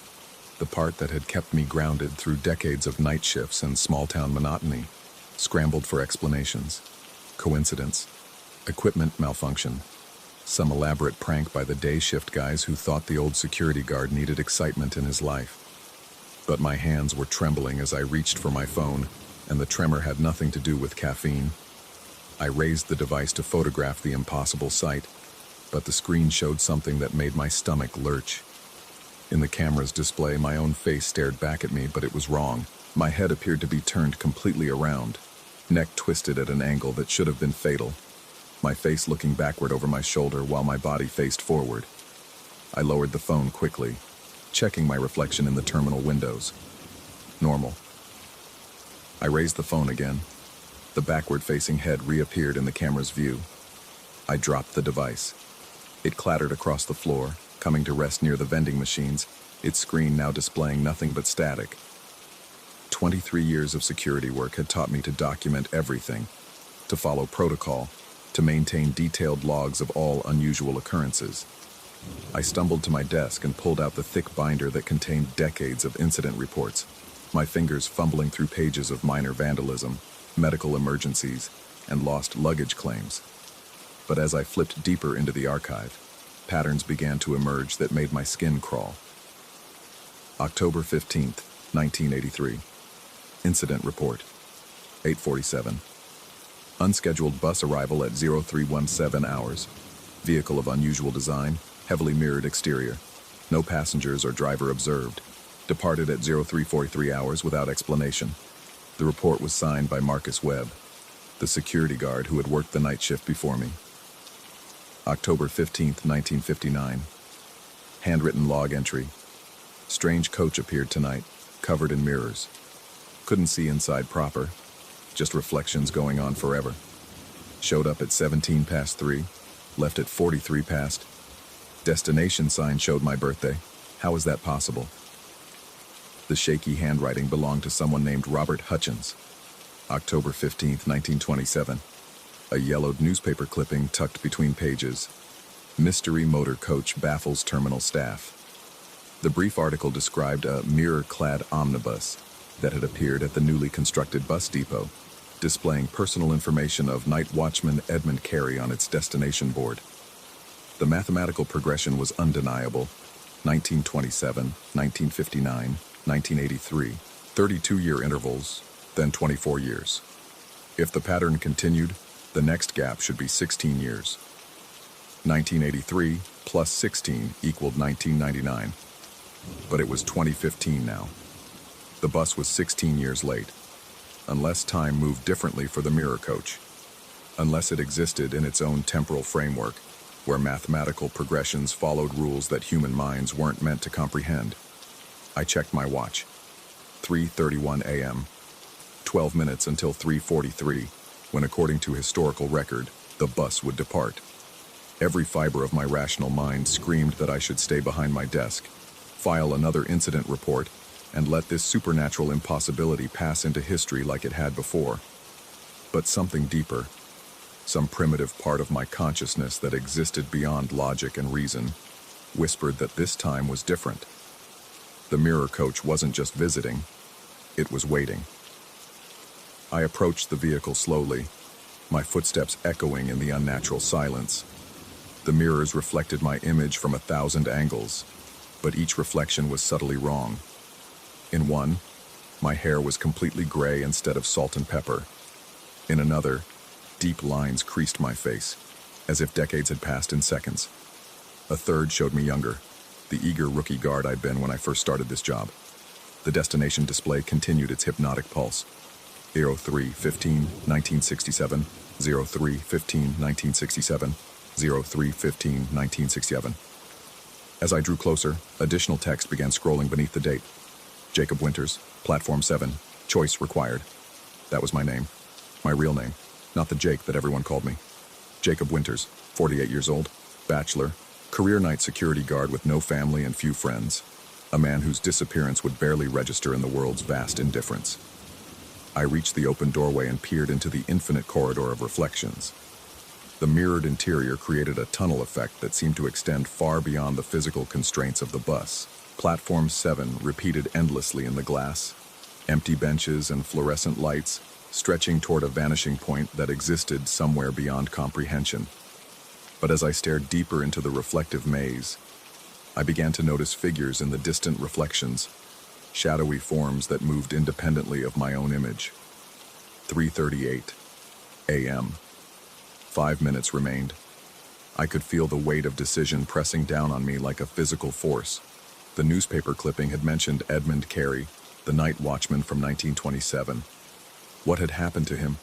the part that had kept me grounded through decades of night shifts and small-town monotony, scrambled for explanations. Coincidence? Equipment malfunction? Some elaborate prank by the day shift guys who thought the old security guard needed excitement in his life? But my hands were trembling as I reached for my phone, and the tremor had nothing to do with caffeine. I raised the device to photograph the impossible sight, but the screen showed something that made my stomach lurch. In the camera's display, my own face stared back at me, but it was wrong. My head appeared to be turned completely around, neck twisted at an angle that should have been fatal, my face looking backward over my shoulder while my body faced forward. I lowered the phone quickly, checking my reflection in the terminal windows. Normal. I raised the phone again. The backward-facing head reappeared in the camera's view. I dropped the device. It clattered across the floor, coming to rest near the vending machines, its screen now displaying nothing but static. 23 years of security work had taught me to document everything, to follow protocol, to maintain detailed logs of all unusual occurrences. I stumbled to my desk and pulled out the thick binder that contained decades of incident reports, my fingers fumbling through pages of minor vandalism, medical emergencies, and lost luggage claims. But as I flipped deeper into the archive, patterns began to emerge that made my skin crawl. October 15th, 1983. Incident report, 8:47. Unscheduled bus arrival at 0317 hours. Vehicle of unusual design, heavily mirrored exterior. No passengers or driver observed. Departed at 0343 hours without explanation. The report was signed by Marcus Webb, the security guard who had worked the night shift before me. October 15th, 1959. Handwritten log entry. Strange coach appeared tonight, covered in mirrors. Couldn't see inside proper, just reflections going on forever. Showed up at 17 past 3, left at 43 past. Destination sign showed my birthday. How is that possible? The shaky handwriting belonged to someone named Robert Hutchins. October 15th, 1927. A yellowed newspaper clipping tucked between pages. Mystery motor coach baffles terminal staff. The brief article described a mirror-clad omnibus that had appeared at the newly constructed bus depot, displaying personal information of night watchman Edmund Carey on its destination board. The mathematical progression was undeniable: 1927, 1959, 1983, 32-year intervals, then 24 years. If the pattern continued, the next gap should be 16 years. 1983 plus 16 equaled 1999. But it was 2015 now. The bus was 16 years late. Unless time moved differently for the mirror coach. Unless it existed in its own temporal framework, where mathematical progressions followed rules that human minds weren't meant to comprehend. I checked my watch. 3:31 a.m. 12 minutes until 3:43, when according to historical record, the bus would depart. Every fiber of my rational mind screamed that I should stay behind my desk, file another incident report, and let this supernatural impossibility pass into history like it had before. But something deeper, some primitive part of my consciousness that existed beyond logic and reason, whispered that this time was different. The mirror coach wasn't just visiting, it was waiting. I approached the vehicle slowly, my footsteps echoing in the unnatural silence. The mirrors reflected my image from 1,000 angles, but each reflection was subtly wrong. In one, my hair was completely gray instead of salt and pepper. In another, deep lines creased my face, as if decades had passed in seconds. A third showed me younger, the eager rookie guard I'd been when I first started this job. The destination display continued its hypnotic pulse. 03:15, 1967, 03:15, 1967, 03:15, 1967. As I drew closer, additional text began scrolling beneath the date. Jacob Winters, Platform 7, choice required. That was my name. My real name, not the Jake that everyone called me. Jacob Winters, 48 years old, bachelor, career night security guard with no family and few friends. A man whose disappearance would barely register in the world's vast indifference. I reached the open doorway and peered into the infinite corridor of reflections. The mirrored interior created a tunnel effect that seemed to extend far beyond the physical constraints of the bus. Platform 7 repeated endlessly in the glass, empty benches and fluorescent lights, stretching toward a vanishing point that existed somewhere beyond comprehension. But as I stared deeper into the reflective maze, I began to notice figures in the distant reflections, shadowy forms that moved independently of my own image. 3:38 a.m. 5 minutes remained. I could feel the weight of decision pressing down on me like a physical force. The newspaper clipping had mentioned Edmund Carey, the night watchman from 1927. What had happened to him?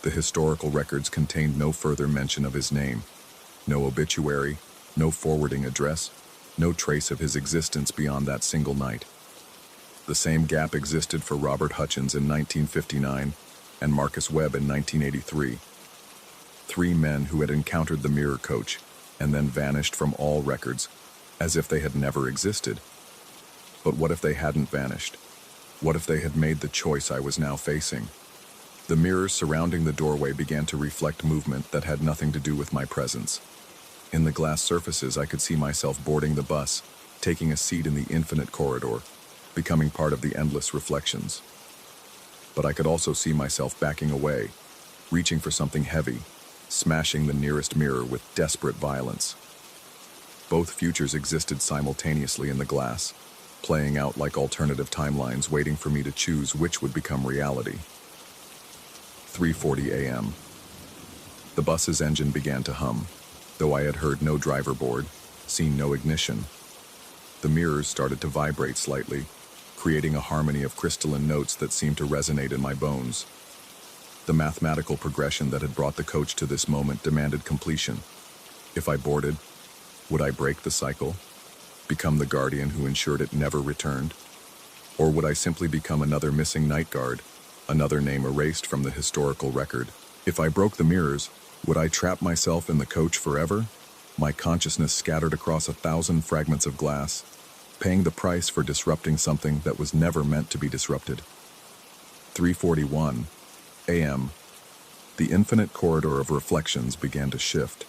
The historical records contained no further mention of his name. No obituary, no forwarding address, no trace of his existence beyond that single night. The same gap existed for Robert Hutchins in 1959 and Marcus Webb in 1983. Three men who had encountered the mirror coach and then vanished from all records, as if they had never existed. But what if they hadn't vanished? What if they had made the choice I was now facing? The mirrors surrounding the doorway began to reflect movement that had nothing to do with my presence. In the glass surfaces, I could see myself boarding the bus, taking a seat in the infinite corridor, becoming part of the endless reflections. But I could also see myself backing away, reaching for something heavy, smashing the nearest mirror with desperate violence. Both futures existed simultaneously in the glass, playing out like alternative timelines waiting for me to choose which would become reality. 3:40 a.m. The bus's engine began to hum, though I had heard no driver board, seen no ignition. The mirrors started to vibrate slightly, creating a harmony of crystalline notes that seemed to resonate in my bones. The mathematical progression that had brought the coach to this moment demanded completion. If I boarded, would I break the cycle, become the guardian who ensured it never returned? Or would I simply become another missing night guard, another name erased from the historical record? If I broke the mirrors, would I trap myself in the coach forever, my consciousness scattered across 1,000 fragments of glass, paying the price for disrupting something that was never meant to be disrupted? 3:41 a.m. The infinite corridor of reflections began to shift.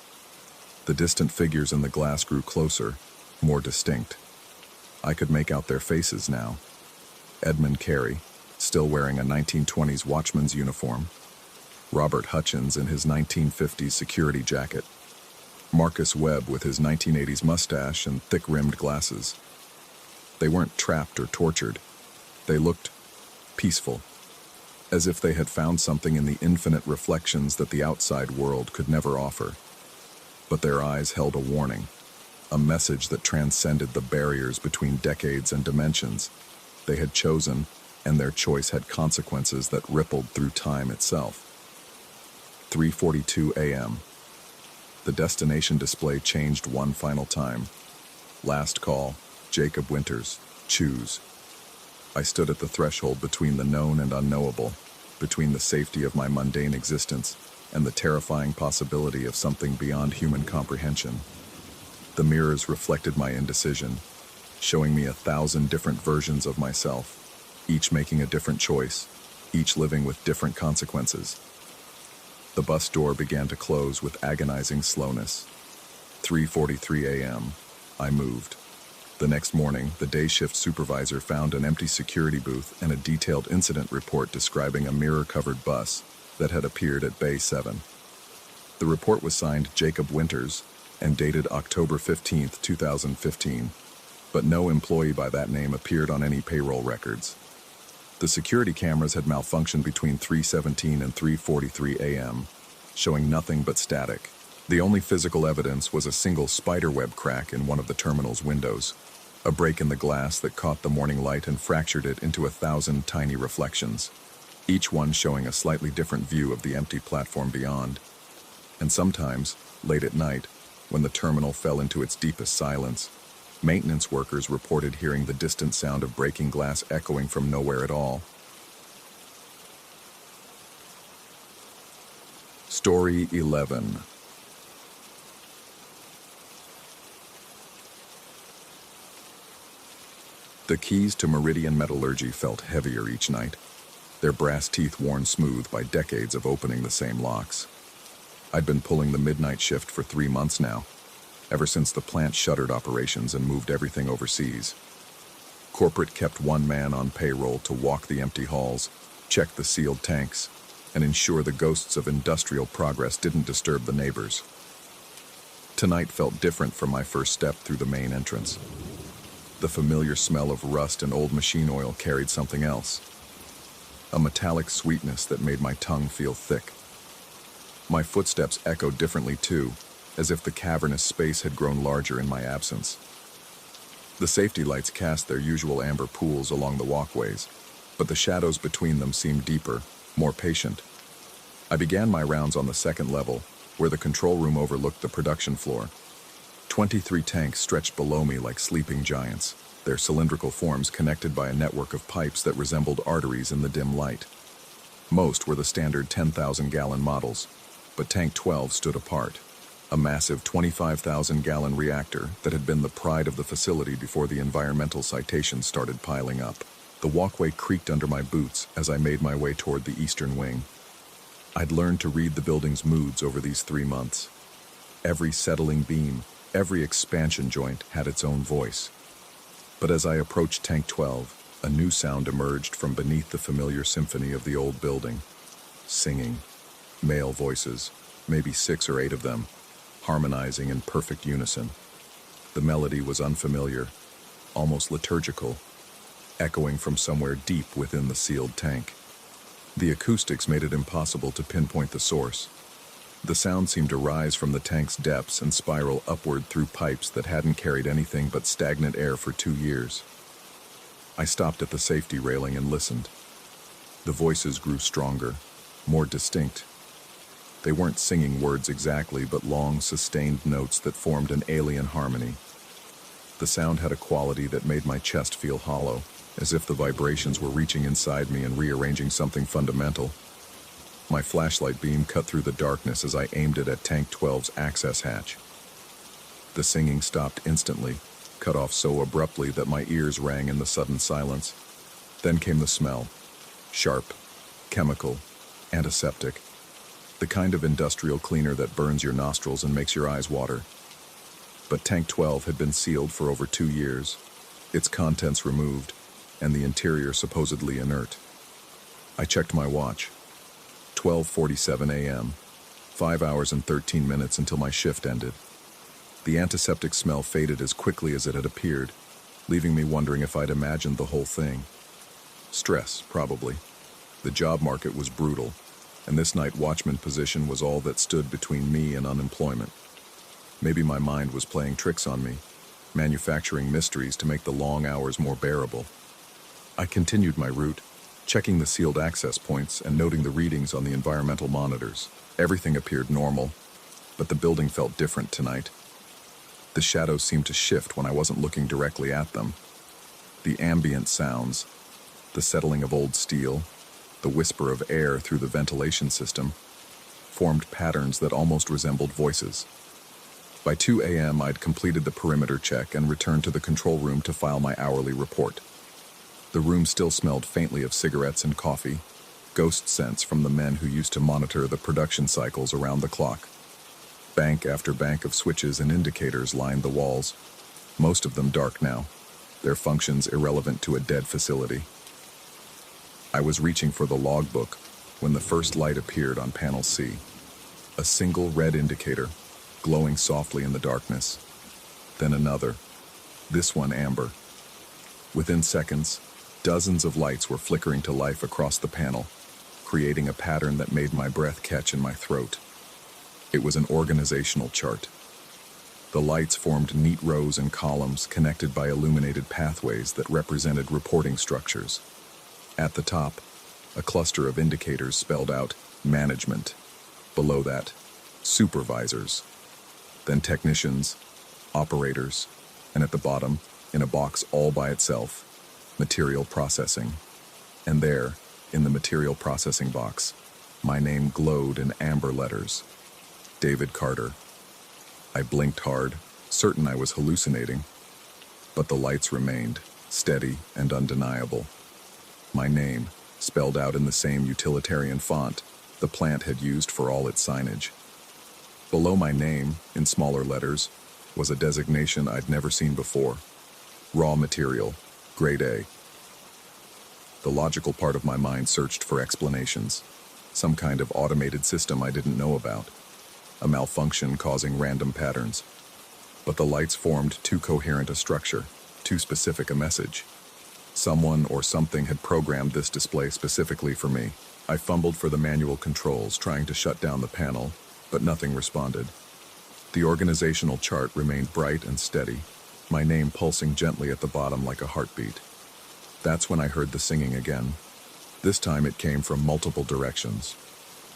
The distant figures in the glass grew closer, more distinct. I could make out their faces now. Edmund Carey, still wearing a 1920s watchman's uniform. Robert Hutchins in his 1950s security jacket. Marcus Webb with his 1980s mustache and thick-rimmed glasses. They weren't trapped or tortured. They looked peaceful, as if they had found something in the infinite reflections that the outside world could never offer. But their eyes held a warning, a message that transcended the barriers between decades and dimensions. They had chosen, and their choice had consequences that rippled through time itself. 3:42 a.m. The destination display changed one final time. Last call, Jacob Winters, choose. I stood at the threshold between the known and unknowable, between the safety of my mundane existence and the terrifying possibility of something beyond human comprehension. The mirrors reflected my indecision, showing me 1,000 different versions of myself, each making a different choice, each living with different consequences. The bus door began to close with agonizing slowness. 3:43 a.m. I moved. The next morning, the day shift supervisor found an empty security booth and a detailed incident report describing a mirror-covered bus that had appeared at Bay 7. The report was signed Jacob Winters and dated October 15, 2015, but no employee by that name appeared on any payroll records. The security cameras had malfunctioned between 3:17 and 3:43 a.m., showing nothing but static. The only physical evidence was a single spiderweb crack in one of the terminal's windows, a break in the glass that caught the morning light and fractured it into 1,000 tiny reflections, each one showing a slightly different view of the empty platform beyond. And sometimes, late at night, when the terminal fell into its deepest silence, maintenance workers reported hearing the distant sound of breaking glass echoing from nowhere at all. Story 11. The keys to Meridian Metallurgy felt heavier each night, their brass teeth worn smooth by decades of opening the same locks. I'd been pulling the midnight shift for 3 months now, ever since the plant shuttered operations and moved everything overseas. Corporate kept one man on payroll to walk the empty halls, check the sealed tanks, and ensure the ghosts of industrial progress didn't disturb the neighbors. Tonight felt different from my first step through the main entrance. The familiar smell of rust and old machine oil carried something else, a metallic sweetness that made my tongue feel thick. My footsteps echoed differently too, as if the cavernous space had grown larger in my absence. The safety lights cast their usual amber pools along the walkways, but the shadows between them seemed deeper, more patient. I began my rounds on the second level, where the control room overlooked the production floor. 23 tanks stretched below me like sleeping giants, their cylindrical forms connected by a network of pipes that resembled arteries in the dim light. Most were the standard 10,000-gallon models, but Tank 12 stood apart, a massive 25,000-gallon reactor that had been the pride of the facility before the environmental citations started piling up. The walkway creaked under my boots as I made my way toward the eastern wing. I'd learned to read the building's moods over these 3 months. Every settling beam, every expansion joint had its own voice. But as I approached Tank 12, a new sound emerged from beneath the familiar symphony of the old building. Singing. Male voices, maybe 6 or 8 of them, harmonizing in perfect unison. The melody was unfamiliar, almost liturgical, echoing from somewhere deep within the sealed tank. The acoustics made it impossible to pinpoint the source. The sound seemed to rise from the tank's depths and spiral upward through pipes that hadn't carried anything but stagnant air for 2 years. I stopped at the safety railing and listened. The voices grew stronger, more distinct. They weren't singing words exactly, but long, sustained notes that formed an alien harmony. The sound had a quality that made my chest feel hollow, as if the vibrations were reaching inside me and rearranging something fundamental. My flashlight beam cut through the darkness as I aimed it at Tank 12's access hatch. The singing stopped instantly, cut off so abruptly that my ears rang in the sudden silence. Then came the smell. Sharp, chemical, antiseptic. The kind of industrial cleaner that burns your nostrils and makes your eyes water. But Tank 12 had been sealed for over 2 years, its contents removed, and the interior supposedly inert. I checked my watch. 12:47 a.m., 5 hours and 13 minutes until my shift ended. The antiseptic smell faded as quickly as it had appeared, leaving me wondering if I'd imagined the whole thing. Stress, probably. The job market was brutal, and this night watchman position was all that stood between me and unemployment. Maybe my mind was playing tricks on me, manufacturing mysteries to make the long hours more bearable. I continued my route, checking the sealed access points and noting the readings on the environmental monitors. Everything appeared normal, but the building felt different tonight. The shadows seemed to shift when I wasn't looking directly at them. The ambient sounds, the settling of old steel, the whisper of air through the ventilation system, formed patterns that almost resembled voices. By 2 a.m., I'd completed the perimeter check and returned to the control room to file my hourly report. The room still smelled faintly of cigarettes and coffee, ghost scents from the men who used to monitor the production cycles around the clock. Bank after bank of switches and indicators lined the walls, most of them dark now, their functions irrelevant to a dead facility. I was reaching for the logbook when the first light appeared on panel C. A single red indicator, glowing softly in the darkness. Then another, this one amber. Within seconds, dozens of lights were flickering to life across the panel, creating a pattern that made my breath catch in my throat. It was an organizational chart. The lights formed neat rows and columns connected by illuminated pathways that represented reporting structures. At the top, a cluster of indicators spelled out management. Below that, supervisors. Then technicians, operators, and at the bottom, in a box all by itself, material processing. And there, in the material processing box, my name glowed in amber letters. David Carter. I blinked hard, certain I was hallucinating, but the lights remained, steady and undeniable. My name, spelled out in the same utilitarian font the plant had used for all its signage. Below my name, in smaller letters, was a designation I'd never seen before. Raw material, grade A. The logical part of my mind searched for explanations. Some kind of automated system I didn't know about. A malfunction causing random patterns. But the lights formed too coherent a structure, too specific a message. Someone or something had programmed this display specifically for me. I fumbled for the manual controls, trying to shut down the panel, but nothing responded. The organizational chart remained bright and steady, my name pulsing gently at the bottom like a heartbeat. That's when I heard the singing again. This time it came from multiple directions.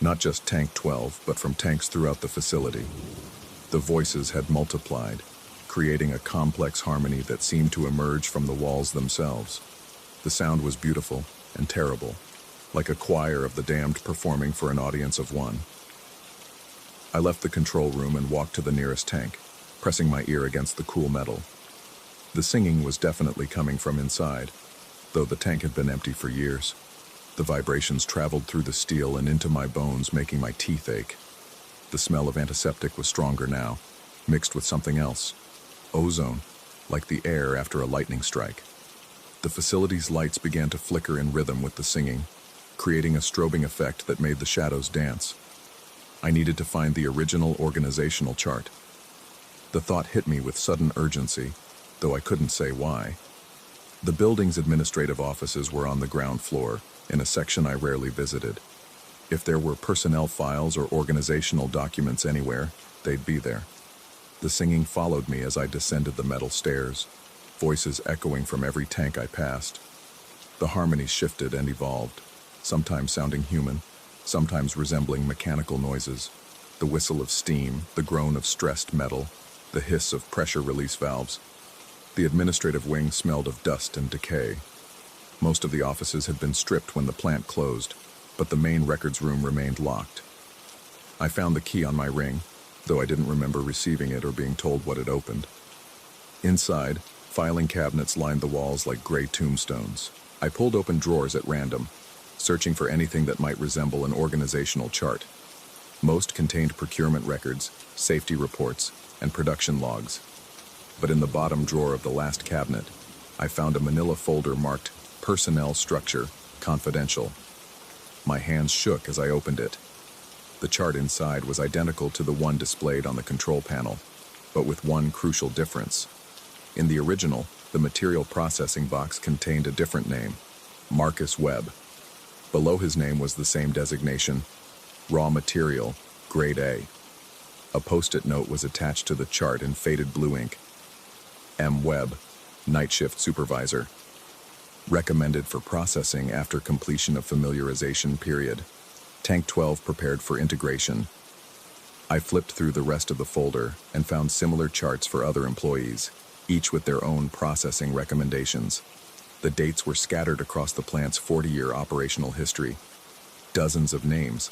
Not just Tank 12, but from tanks throughout the facility. The voices had multiplied, creating a complex harmony that seemed to emerge from the walls themselves. The sound was beautiful and terrible, like a choir of the damned performing for an audience of one. I left the control room and walked to the nearest tank, pressing my ear against the cool metal. The singing was definitely coming from inside, though the tank had been empty for years. The vibrations traveled through the steel and into my bones, making my teeth ache. The smell of antiseptic was stronger now, mixed with something else. Ozone, like the air after a lightning strike. The facility's lights began to flicker in rhythm with the singing, creating a strobing effect that made the shadows dance. I needed to find the original organizational chart. The thought hit me with sudden urgency, though I couldn't say why. The building's administrative offices were on the ground floor, in a section I rarely visited. If there were personnel files or organizational documents anywhere, they'd be there. The singing followed me as I descended the metal stairs, voices echoing from every tank I passed. The harmonies shifted and evolved, sometimes sounding human, sometimes resembling mechanical noises. The whistle of steam, the groan of stressed metal, the hiss of pressure release valves. The administrative wing smelled of dust and decay. Most of the offices had been stripped when the plant closed, but the main records room remained locked. I found the key on my ring, though I didn't remember receiving it or being told what it opened. Inside, filing cabinets lined the walls like gray tombstones. I pulled open drawers at random, searching for anything that might resemble an organizational chart. Most contained procurement records, safety reports, and production logs. But in the bottom drawer of the last cabinet, I found a manila folder marked Personnel Structure, Confidential. My hands shook as I opened it. The chart inside was identical to the one displayed on the control panel, but with one crucial difference. In the original, the material processing box contained a different name, Marcus Webb. Below his name was the same designation, Raw Material, Grade A. A post-it note was attached to the chart in faded blue ink. M. Webb, Night Shift Supervisor. Recommended for processing after completion of familiarization period. Tank 12 prepared for integration. I flipped through the rest of the folder and found similar charts for other employees, each with their own processing recommendations. The dates were scattered across the plant's 40-year operational history. Dozens of names,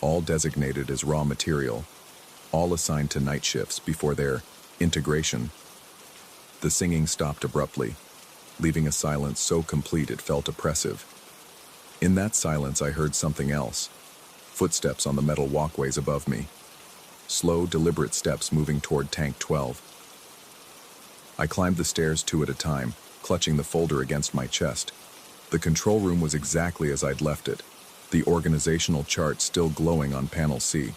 all designated as raw material, all assigned to night shifts before their integration. The singing stopped abruptly, leaving a silence so complete it felt oppressive. In that silence I heard something else. Footsteps on the metal walkways above me. Slow, deliberate steps moving toward Tank 12. I climbed the stairs two at a time, clutching the folder against my chest. The control room was exactly as I'd left it, the organizational chart still glowing on panel C.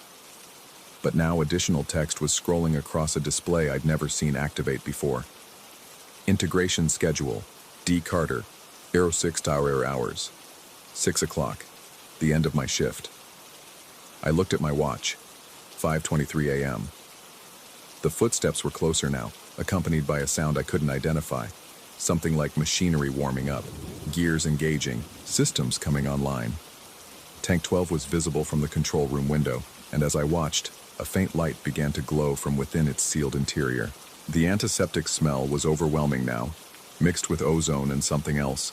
But now additional text was scrolling across a display I'd never seen activate before. Integration schedule, D. Carter, Aero 6 Tower hours. 6 o'clock, the end of my shift. I looked at my watch, 5:23 a.m. The footsteps were closer now, accompanied by a sound I couldn't identify. Something like machinery warming up, gears engaging, systems coming online. Tank 12 was visible from the control room window, and as I watched, a faint light began to glow from within its sealed interior. The antiseptic smell was overwhelming now, mixed with ozone and something else,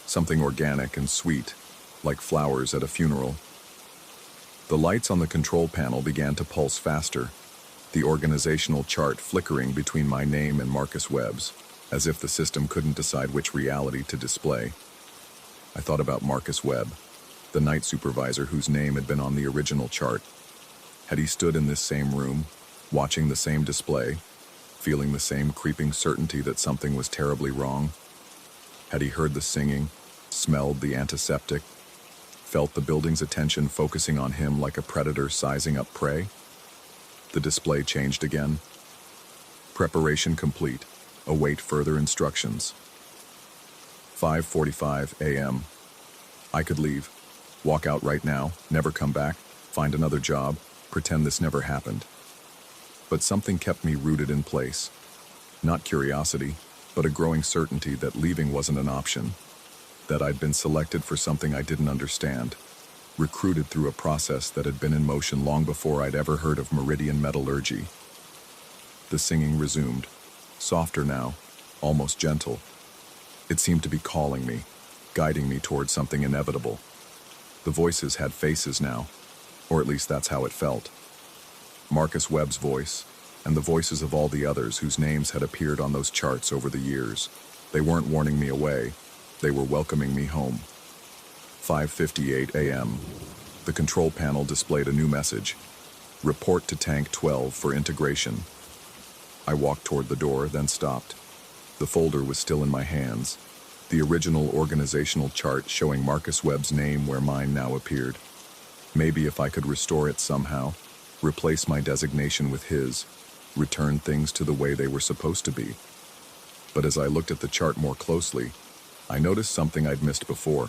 something organic and sweet, like flowers at a funeral. The lights on the control panel began to pulse faster, the organizational chart flickering between my name and Marcus Webb's, as if the system couldn't decide which reality to display. I thought about Marcus Webb, the night supervisor whose name had been on the original chart. Had he stood in this same room, watching the same display, feeling the same creeping certainty that something was terribly wrong? Had he heard the singing, smelled the antiseptic, felt the building's attention focusing on him like a predator sizing up prey? The display changed again. Preparation complete. Await further instructions. 5:45 a.m. I could leave. Walk out right now, never come back, find another job, pretend this never happened. But something kept me rooted in place. Not curiosity, but a growing certainty that leaving wasn't an option, that I'd been selected for something I didn't understand, recruited through a process that had been in motion long before I'd ever heard of meridian metallurgy. The singing resumed, softer now, almost gentle. It seemed to be calling me, guiding me towards something inevitable. The voices had faces now, or at least that's how it felt. Marcus Webb's voice, and the voices of all the others whose names had appeared on those charts over the years. They weren't warning me away, they were welcoming me home. 5:58 a.m. The control panel displayed a new message. Report to Tank 12 for integration. I walked toward the door, then stopped. The folder was still in my hands, the original organizational chart showing Marcus Webb's name where mine now appeared. Maybe if I could restore it somehow, replace my designation with his, return things to the way they were supposed to be. But as I looked at the chart more closely, I noticed something I'd missed before.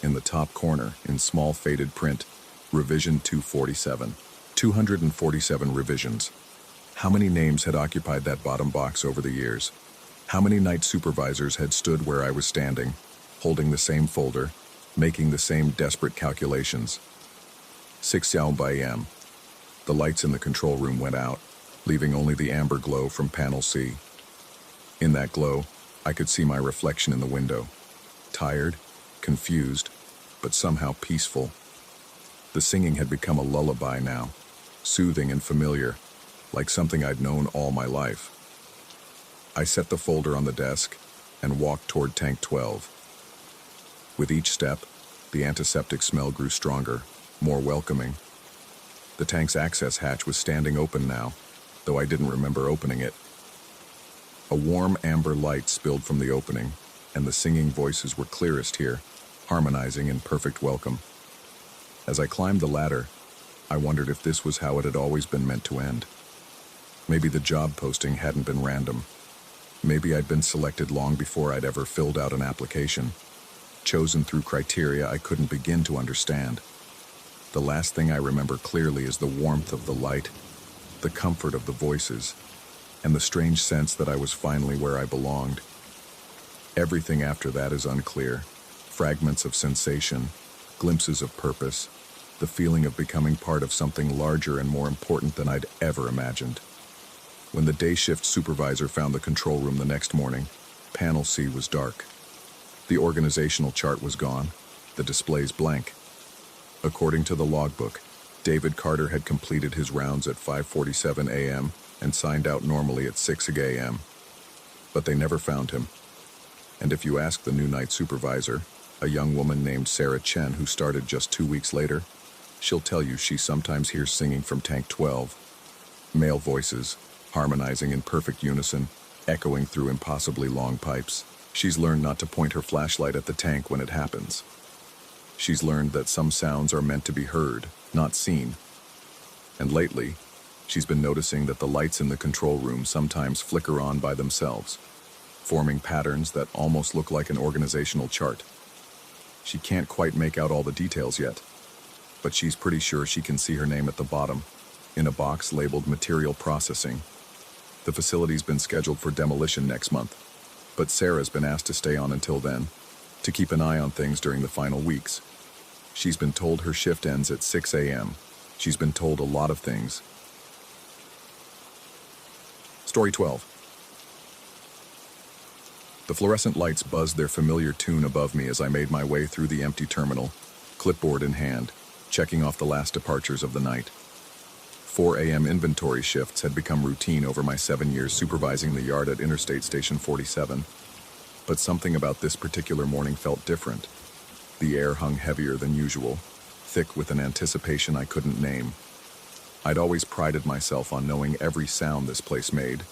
In the top corner, in small faded print, Revision 247. 247 revisions. How many names had occupied that bottom box over the years? How many night supervisors had stood where I was standing, holding the same folder, making the same desperate calculations? 6 a.m. The lights in the control room went out, leaving only the amber glow from Panel C. In that glow, I could see my reflection in the window. Tired, confused, but somehow peaceful. The singing had become a lullaby now, soothing and familiar, like something I'd known all my life. I set the folder on the desk and walked toward Tank 12. With each step, the antiseptic smell grew stronger, more welcoming. The tank's access hatch was standing open now, though I didn't remember opening it. A warm amber light spilled from the opening, and the singing voices were clearest here, harmonizing in perfect welcome. As I climbed the ladder, I wondered if this was how it had always been meant to end. Maybe the job posting hadn't been random. Maybe I'd been selected long before I'd ever filled out an application, chosen through criteria I couldn't begin to understand. The last thing I remember clearly is the warmth of the light, the comfort of the voices, and the strange sense that I was finally where I belonged. Everything after that is unclear. Fragments of sensation, glimpses of purpose, the feeling of becoming part of something larger and more important than I'd ever imagined. When the day shift supervisor found the control room the next morning, Panel C was dark. The organizational chart was gone, the displays blank. According to the logbook, David Carter had completed his rounds at 5:47 a.m. and signed out normally at 6 a.m. But they never found him. And if you ask the new night supervisor, a young woman named Sarah Chen who started just 2 weeks later, she'll tell you she sometimes hears singing from Tank 12. Male voices, harmonizing in perfect unison, echoing through impossibly long pipes. She's learned not to point her flashlight at the tank when it happens. She's learned that some sounds are meant to be heard, not seen. And lately, she's been noticing that the lights in the control room sometimes flicker on by themselves, forming patterns that almost look like an organizational chart. She can't quite make out all the details yet, but she's pretty sure she can see her name at the bottom, in a box labeled Material Processing. The facility's been scheduled for demolition next month, but Sarah's been asked to stay on until then, to keep an eye on things during the final weeks. She's been told her shift ends at 6 a.m. She's been told a lot of things. Story 12. The fluorescent lights buzzed their familiar tune above me as I made my way through the empty terminal, clipboard in hand, checking off the last departures of the night. 4 a.m. inventory shifts had become routine over my 7 years supervising the yard at Interstate Station 47. But something about this particular morning felt different. The air hung heavier than usual, thick with an anticipation I couldn't name. I'd always prided myself on knowing every sound this place made,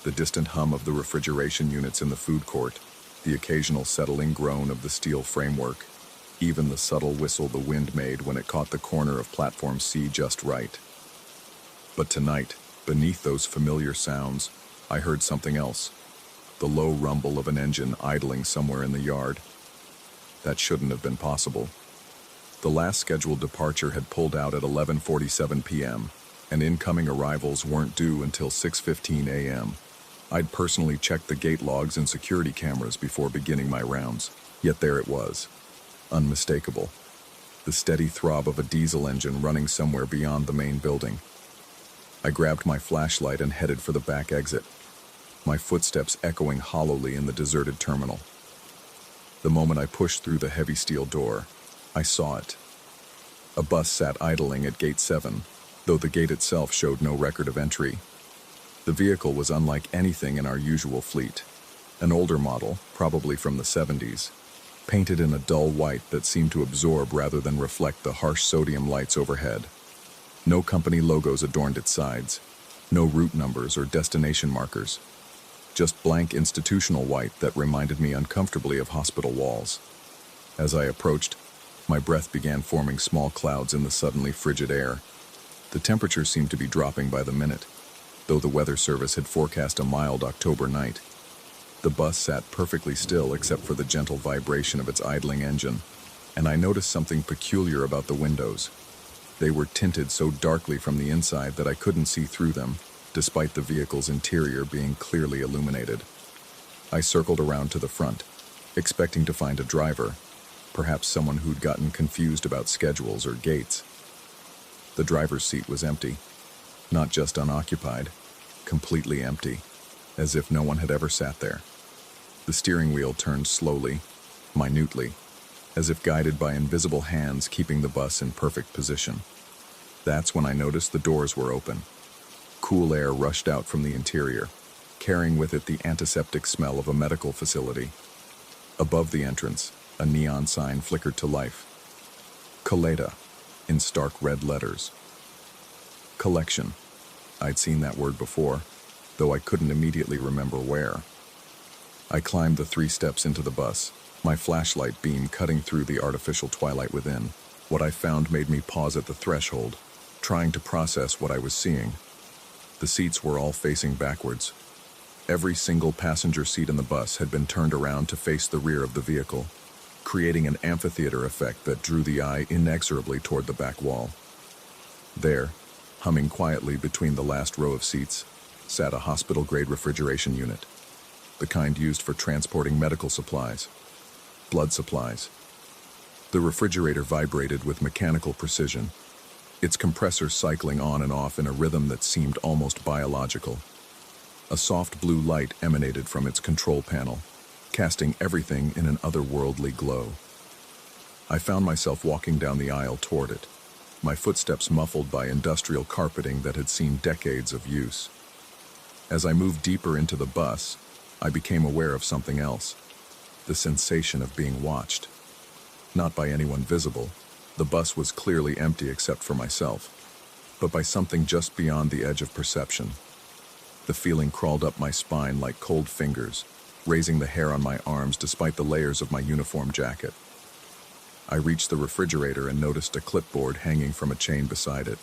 the distant hum of the refrigeration units in the food court, the occasional settling groan of the steel framework, even the subtle whistle the wind made when it caught the corner of Platform C just right. But tonight, beneath those familiar sounds, I heard something else. The low rumble of an engine idling somewhere in the yard. That shouldn't have been possible. The last scheduled departure had pulled out at 11:47 p.m., and incoming arrivals weren't due until 6:15 a.m. I'd personally checked the gate logs and security cameras before beginning my rounds, yet there it was, unmistakable. The steady throb of a diesel engine running somewhere beyond the main building. I grabbed my flashlight and headed for the back exit, my footsteps echoing hollowly in the deserted terminal. The moment I pushed through the heavy steel door, I saw it. A bus sat idling at Gate 7, though the gate itself showed no record of entry. The vehicle was unlike anything in our usual fleet. An older model, probably from the 70s, painted in a dull white that seemed to absorb rather than reflect the harsh sodium lights overhead. No company logos adorned its sides, no route numbers or destination markers. Just blank institutional white that reminded me uncomfortably of hospital walls. As I approached, my breath began forming small clouds in the suddenly frigid air. The temperature seemed to be dropping by the minute, though the weather service had forecast a mild October night. The bus sat perfectly still except for the gentle vibration of its idling engine, and I noticed something peculiar about the windows. They were tinted so darkly from the inside that I couldn't see through them, despite the vehicle's interior being clearly illuminated. I circled around to the front, expecting to find a driver, perhaps someone who'd gotten confused about schedules or gates. The driver's seat was empty, not just unoccupied, completely empty, as if no one had ever sat there. The steering wheel turned slowly, minutely, as if guided by invisible hands keeping the bus in perfect position. That's when I noticed the doors were open. Cool air rushed out from the interior, carrying with it the antiseptic smell of a medical facility. Above the entrance, a neon sign flickered to life. Coleta, in stark red letters. Collection. I'd seen that word before, though I couldn't immediately remember where. I climbed the 3 steps into the bus, my flashlight beam cutting through the artificial twilight within. What I found made me pause at the threshold, trying to process what I was seeing. The seats were all facing backwards. Every single passenger seat in the bus had been turned around to face the rear of the vehicle, creating an amphitheater effect that drew the eye inexorably toward the back wall. There, humming quietly between the last row of seats, sat a hospital-grade refrigeration unit, the kind used for transporting medical supplies, blood supplies. The refrigerator vibrated with mechanical precision, its compressor cycling on and off in a rhythm that seemed almost biological. A soft blue light emanated from its control panel, casting everything in an otherworldly glow. I found myself walking down the aisle toward it, my footsteps muffled by industrial carpeting that had seen decades of use. As I moved deeper into the bus, I became aware of something else, the sensation of being watched. Not by anyone visible, the bus was clearly empty except for myself, but by something just beyond the edge of perception. The feeling crawled up my spine like cold fingers, raising the hair on my arms despite the layers of my uniform jacket. I reached the refrigerator and noticed a clipboard hanging from a chain beside it.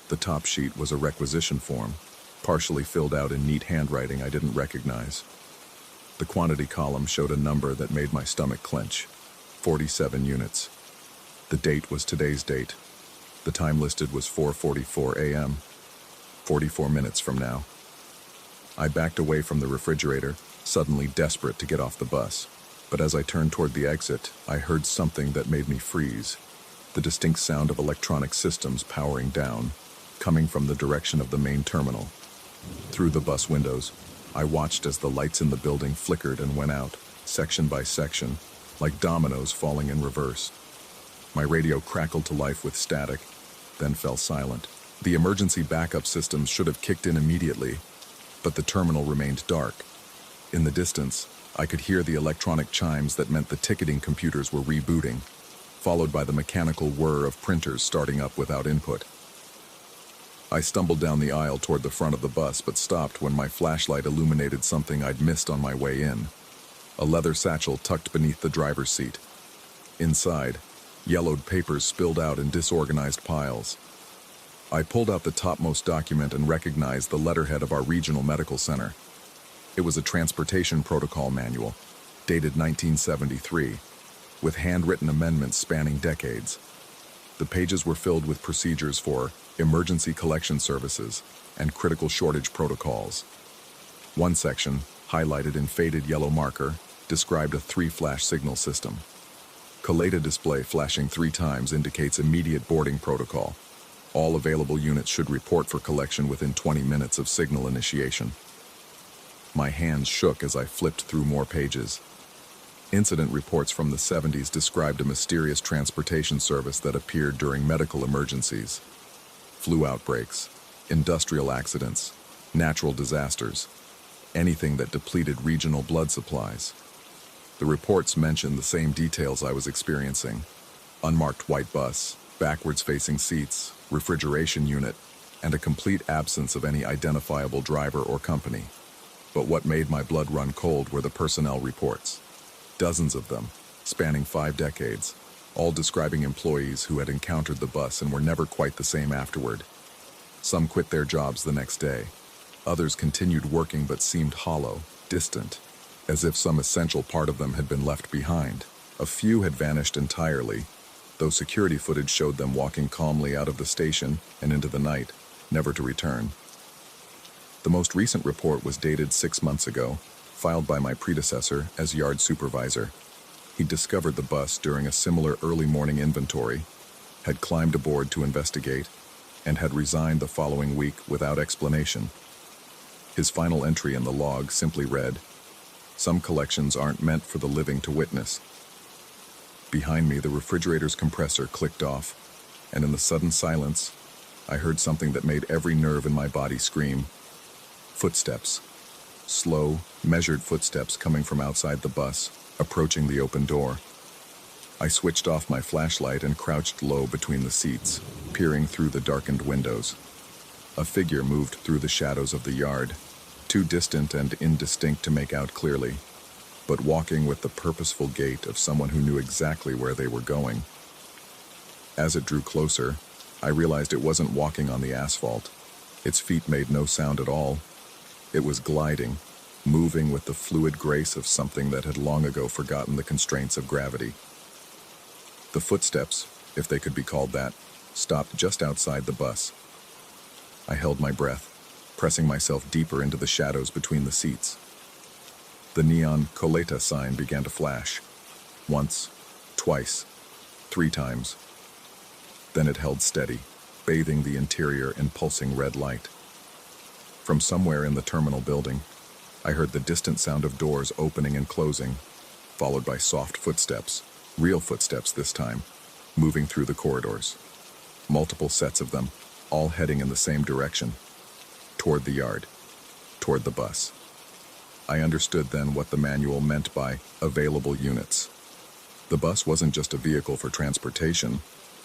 The top sheet was a requisition form, partially filled out in neat handwriting I didn't recognize. The quantity column showed a number that made my stomach clench: 47 units. The date was today's date. The time listed was 4:44 a.m., 44 minutes from now. I backed away from the refrigerator, suddenly desperate to get off the bus. But as I turned toward the exit, I heard something that made me freeze. The distinct sound of electronic systems powering down, coming from the direction of the main terminal. Through the bus windows, I watched as the lights in the building flickered and went out, section by section, like dominoes falling in reverse. My radio crackled to life with static, then fell silent. The emergency backup systems should have kicked in immediately, but the terminal remained dark. In the distance, I could hear the electronic chimes that meant the ticketing computers were rebooting, followed by the mechanical whir of printers starting up without input. I stumbled down the aisle toward the front of the bus, but stopped when my flashlight illuminated something I'd missed on my way in. A leather satchel tucked beneath the driver's seat. Inside, yellowed papers spilled out in disorganized piles. I pulled out the topmost document and recognized the letterhead of our regional medical center. It was a transportation protocol manual, dated 1973, with handwritten amendments spanning decades. The pages were filled with procedures for emergency collection services and critical shortage protocols. One section, highlighted in faded yellow marker, described a 3-flash signal system. Collata display flashing 3 times indicates immediate boarding protocol. All available units should report for collection within 20 minutes of signal initiation. My hands shook as I flipped through more pages. Incident reports from the 70s described a mysterious transportation service that appeared during medical emergencies. Flu outbreaks, industrial accidents, natural disasters, anything that depleted regional blood supplies. The reports mentioned the same details I was experiencing: unmarked white bus, backwards-facing seats, refrigeration unit, and a complete absence of any identifiable driver or company. But what made my blood run cold were the personnel reports. Dozens of them, spanning 5 decades, all describing employees who had encountered the bus and were never quite the same afterward. Some quit their jobs the next day. Others continued working but seemed hollow, distant, as if some essential part of them had been left behind. A few had vanished entirely, though security footage showed them walking calmly out of the station and into the night, never to return. The most recent report was dated 6 months ago, filed by my predecessor as yard supervisor. He discovered the bus during a similar early morning inventory, had climbed aboard to investigate, and had resigned the following week without explanation. His final entry in the log simply read, "Some collections aren't meant for the living to witness." Behind me, the refrigerator's compressor clicked off, and in the sudden silence, I heard something that made every nerve in my body scream. Footsteps. Slow, measured footsteps coming from outside the bus, approaching the open door. I switched off my flashlight and crouched low between the seats, peering through the darkened windows. A figure moved through the shadows of the yard, too distant and indistinct to make out clearly, but walking with the purposeful gait of someone who knew exactly where they were going. As it drew closer, I realized it wasn't walking on the asphalt. Its feet made no sound at all. It was gliding, moving with the fluid grace of something that had long ago forgotten the constraints of gravity. The footsteps, if they could be called that, stopped just outside the bus. I held my breath, pressing myself deeper into the shadows between the seats. The neon Collata sign began to flash. Once, twice, 3 times. Then it held steady, bathing the interior in pulsing red light. From somewhere in the terminal building, I heard the distant sound of doors opening and closing, followed by soft footsteps, real footsteps this time, moving through the corridors. Multiple sets of them, all heading in the same direction, toward the yard, toward the bus. I understood then what the manual meant by available units. The bus wasn't just a vehicle for transportation,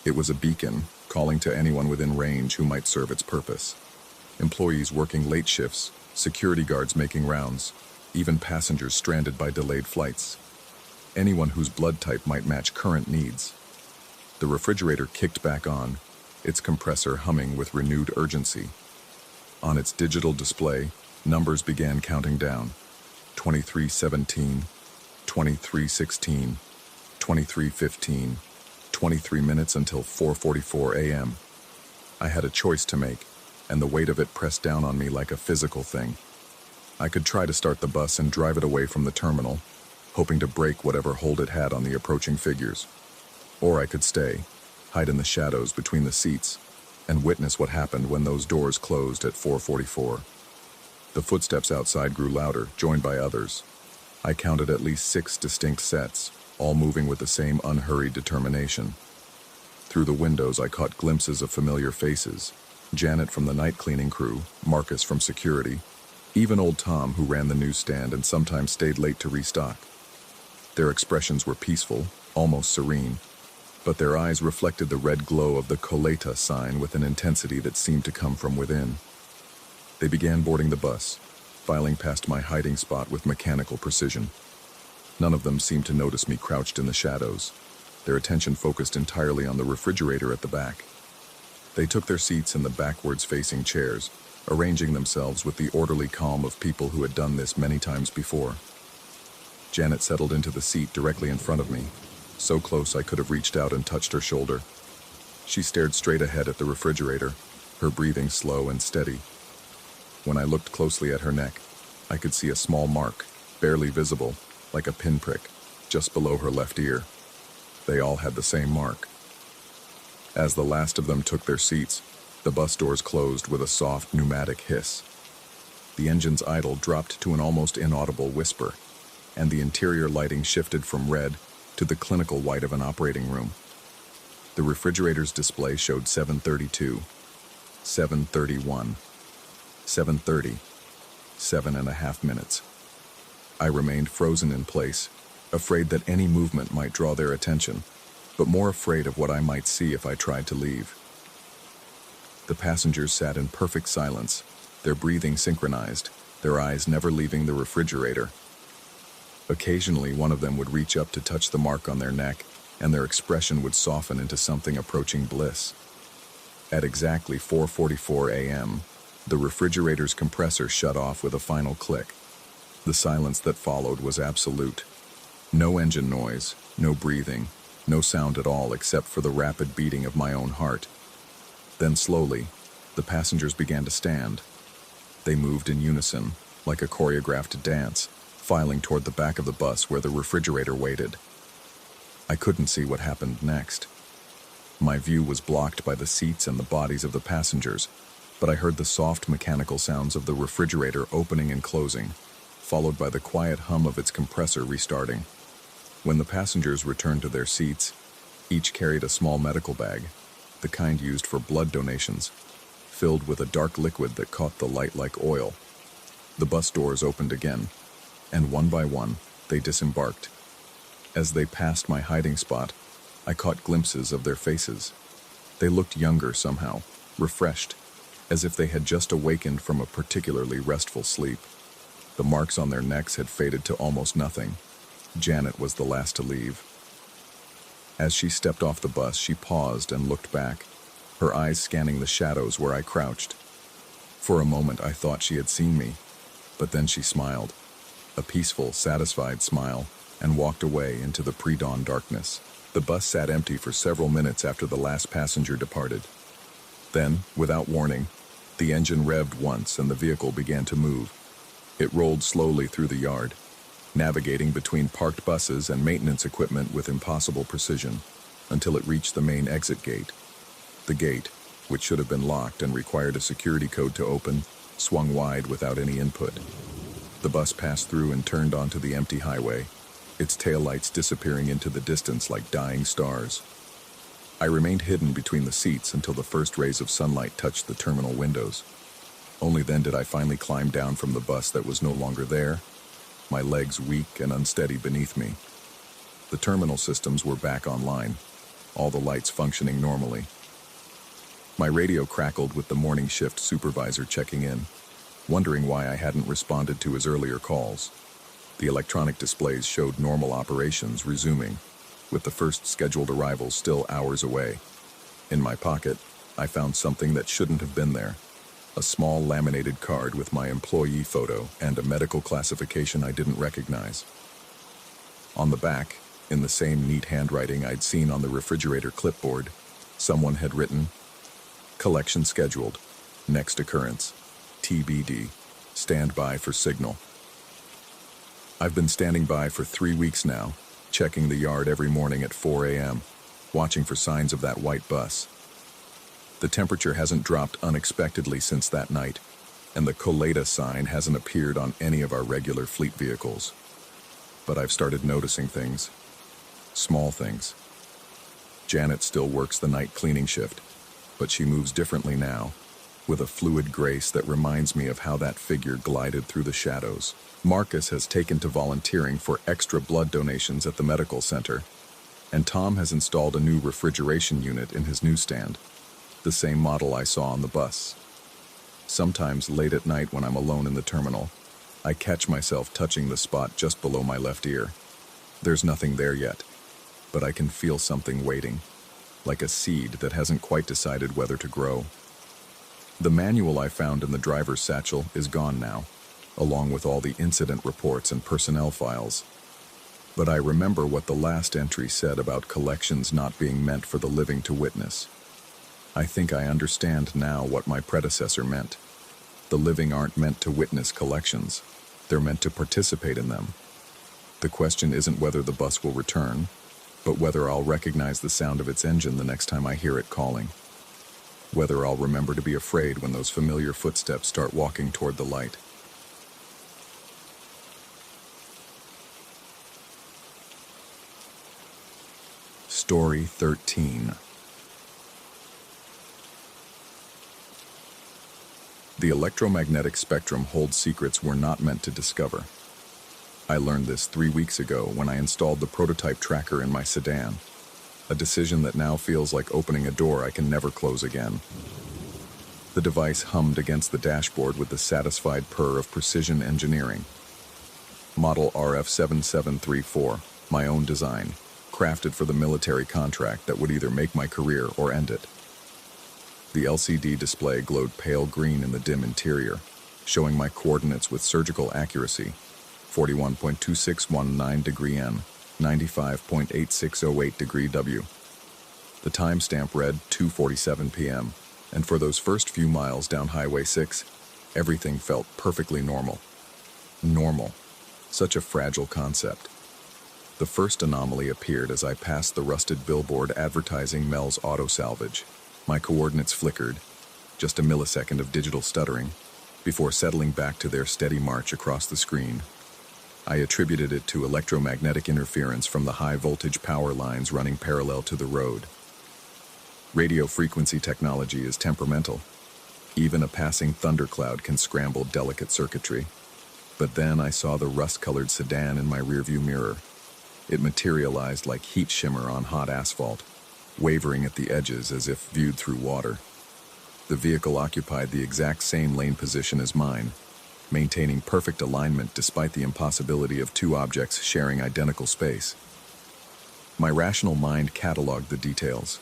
it was a beacon calling to anyone within range who might serve its purpose. Employees working late shifts, security guards making rounds, even passengers stranded by delayed flights. Anyone whose blood type might match current needs. The refrigerator kicked back on, its compressor humming with renewed urgency. On its digital display, numbers began counting down. 23:17, 23:16, 23:15, 23 minutes until 4:44 a.m. I had a choice to make, and the weight of it pressed down on me like a physical thing. I could try to start the bus and drive it away from the terminal, hoping to break whatever hold it had on the approaching figures. Or I could stay, hide in the shadows between the seats, and witness what happened when those doors closed at 4:44. The footsteps outside grew louder, joined by others. I counted at least 6 distinct sets, all moving with the same unhurried determination. Through the windows, I caught glimpses of familiar faces. Janet from the night cleaning crew, Marcus from security, even old Tom who ran the newsstand and sometimes stayed late to restock. Their expressions were peaceful, almost serene, but their eyes reflected the red glow of the Collata sign with an intensity that seemed to come from within. They began boarding the bus, filing past my hiding spot with mechanical precision. None of them seemed to notice me crouched in the shadows, their attention focused entirely on the refrigerator at the back. They took their seats in the backwards-facing chairs, arranging themselves with the orderly calm of people who had done this many times before. Janet settled into the seat directly in front of me, so close I could have reached out and touched her shoulder. She stared straight ahead at the refrigerator, her breathing slow and steady. When I looked closely at her neck, I could see a small mark, barely visible, like a pinprick, just below her left ear. They all had the same mark. As the last of them took their seats, the bus doors closed with a soft pneumatic hiss. The engine's idle dropped to an almost inaudible whisper, and the interior lighting shifted from red to the clinical white of an operating room. The refrigerator's display showed 7:32, 7:31, 7:30, 7.5 minutes. I remained frozen in place, afraid that any movement might draw their attention, but more afraid of what I might see if I tried to leave. The passengers sat in perfect silence, their breathing synchronized, their eyes never leaving the refrigerator. Occasionally, one of them would reach up to touch the mark on their neck, and their expression would soften into something approaching bliss. At exactly 4:44 a.m., the refrigerator's compressor shut off with a final click. The silence that followed was absolute. No engine noise, no breathing, no sound at all except for the rapid beating of my own heart. Then slowly, the passengers began to stand. They moved in unison, like a choreographed dance, filing toward the back of the bus where the refrigerator waited. I couldn't see what happened next. My view was blocked by the seats and the bodies of the passengers, but I heard the soft mechanical sounds of the refrigerator opening and closing, followed by the quiet hum of its compressor restarting. When the passengers returned to their seats, each carried a small medical bag, the kind used for blood donations, filled with a dark liquid that caught the light like oil. The bus doors opened again, and one by one, they disembarked. As they passed my hiding spot, I caught glimpses of their faces. They looked younger somehow, refreshed, as if they had just awakened from a particularly restful sleep. The marks on their necks had faded to almost nothing. Janet was the last to leave. As she stepped off the bus, she paused and looked back, her eyes scanning the shadows where I crouched. For a moment, I thought she had seen me, but then she smiled, a peaceful, satisfied smile, and walked away into the pre-dawn darkness. The bus sat empty for several minutes after the last passenger departed. Then, without warning, the engine revved once and the vehicle began to move. It rolled slowly through the yard, navigating between parked buses and maintenance equipment with impossible precision, until it reached the main exit gate. The gate, which should have been locked and required a security code to open, swung wide without any input. The bus passed through and turned onto the empty highway, its taillights disappearing into the distance like dying stars. I remained hidden between the seats until the first rays of sunlight touched the terminal windows. Only then did I finally climb down from the bus that was no longer there, my legs weak and unsteady beneath me. The terminal systems were back online, all the lights functioning normally. My radio crackled with the morning shift supervisor checking in, wondering why I hadn't responded to his earlier calls. The electronic displays showed normal operations resuming, with the first scheduled arrivals still hours away. In my pocket, I found something that shouldn't have been there. A small laminated card with my employee photo and a medical classification I didn't recognize. On the back, in the same neat handwriting I'd seen on the refrigerator clipboard, someone had written, "Collection scheduled. Next occurrence. TBD. Stand by for signal." I've been standing by for 3 weeks now, checking the yard every morning at 4 a.m., watching for signs of that white bus. The temperature hasn't dropped unexpectedly since that night, and the Coleta sign hasn't appeared on any of our regular fleet vehicles. But I've started noticing things. Small things. Janet still works the night cleaning shift, but she moves differently now, with a fluid grace that reminds me of how that figure glided through the shadows. Marcus has taken to volunteering for extra blood donations at the medical center, and Tom has installed a new refrigeration unit in his newsstand, the same model I saw on the bus. Sometimes late at night when I'm alone in the terminal, I catch myself touching the spot just below my left ear. There's nothing there yet, but I can feel something waiting, like a seed that hasn't quite decided whether to grow. The manual I found in the driver's satchel is gone now, along with all the incident reports and personnel files. But I remember what the last entry said about collections not being meant for the living to witness. I think I understand now what my predecessor meant. The living aren't meant to witness collections. They're meant to participate in them. The question isn't whether the bus will return, but whether I'll recognize the sound of its engine the next time I hear it calling. Whether I'll remember to be afraid when those familiar footsteps start walking toward the light. Story 13. The electromagnetic spectrum holds secrets we're not meant to discover. I learned this 3 weeks ago when I installed the prototype tracker in my sedan, a decision that now feels like opening a door I can never close again. The device hummed against the dashboard with the satisfied purr of precision engineering. Model RF7734, my own design, crafted for the military contract that would either make my career or end it. The LCD display glowed pale green in the dim interior, showing my coordinates with surgical accuracy: 41.2619 degree N, 95.8608 degree W. The timestamp read 2:47 p.m., and for those first few miles down Highway 6, everything felt perfectly normal. Normal. Such a fragile concept. The first anomaly appeared as I passed the rusted billboard advertising Mel's Auto Salvage. My coordinates flickered, just a millisecond of digital stuttering, before settling back to their steady march across the screen. I attributed it to electromagnetic interference from the high-voltage power lines running parallel to the road. Radio frequency technology is temperamental. Even a passing thundercloud can scramble delicate circuitry. But then I saw the rust-colored sedan in my rearview mirror. It materialized like heat shimmer on hot asphalt, wavering at the edges as if viewed through water. The vehicle occupied the exact same lane position as mine, maintaining perfect alignment despite the impossibility of two objects sharing identical space. My rational mind cataloged the details: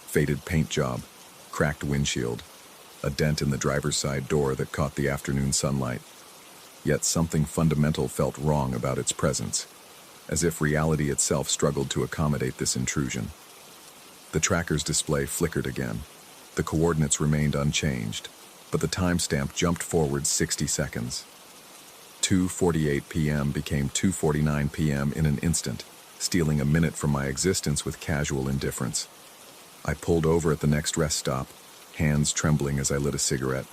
faded paint job, cracked windshield, a dent in the driver's side door that caught the afternoon sunlight. Yet something fundamental felt wrong about its presence, as if reality itself struggled to accommodate this intrusion. The tracker's display flickered again. The coordinates remained unchanged, but the timestamp jumped forward 60 seconds. 2:48 p.m. became 2:49 p.m. in an instant, stealing a minute from my existence with casual indifference. I pulled over at the next rest stop, hands trembling as I lit a cigarette.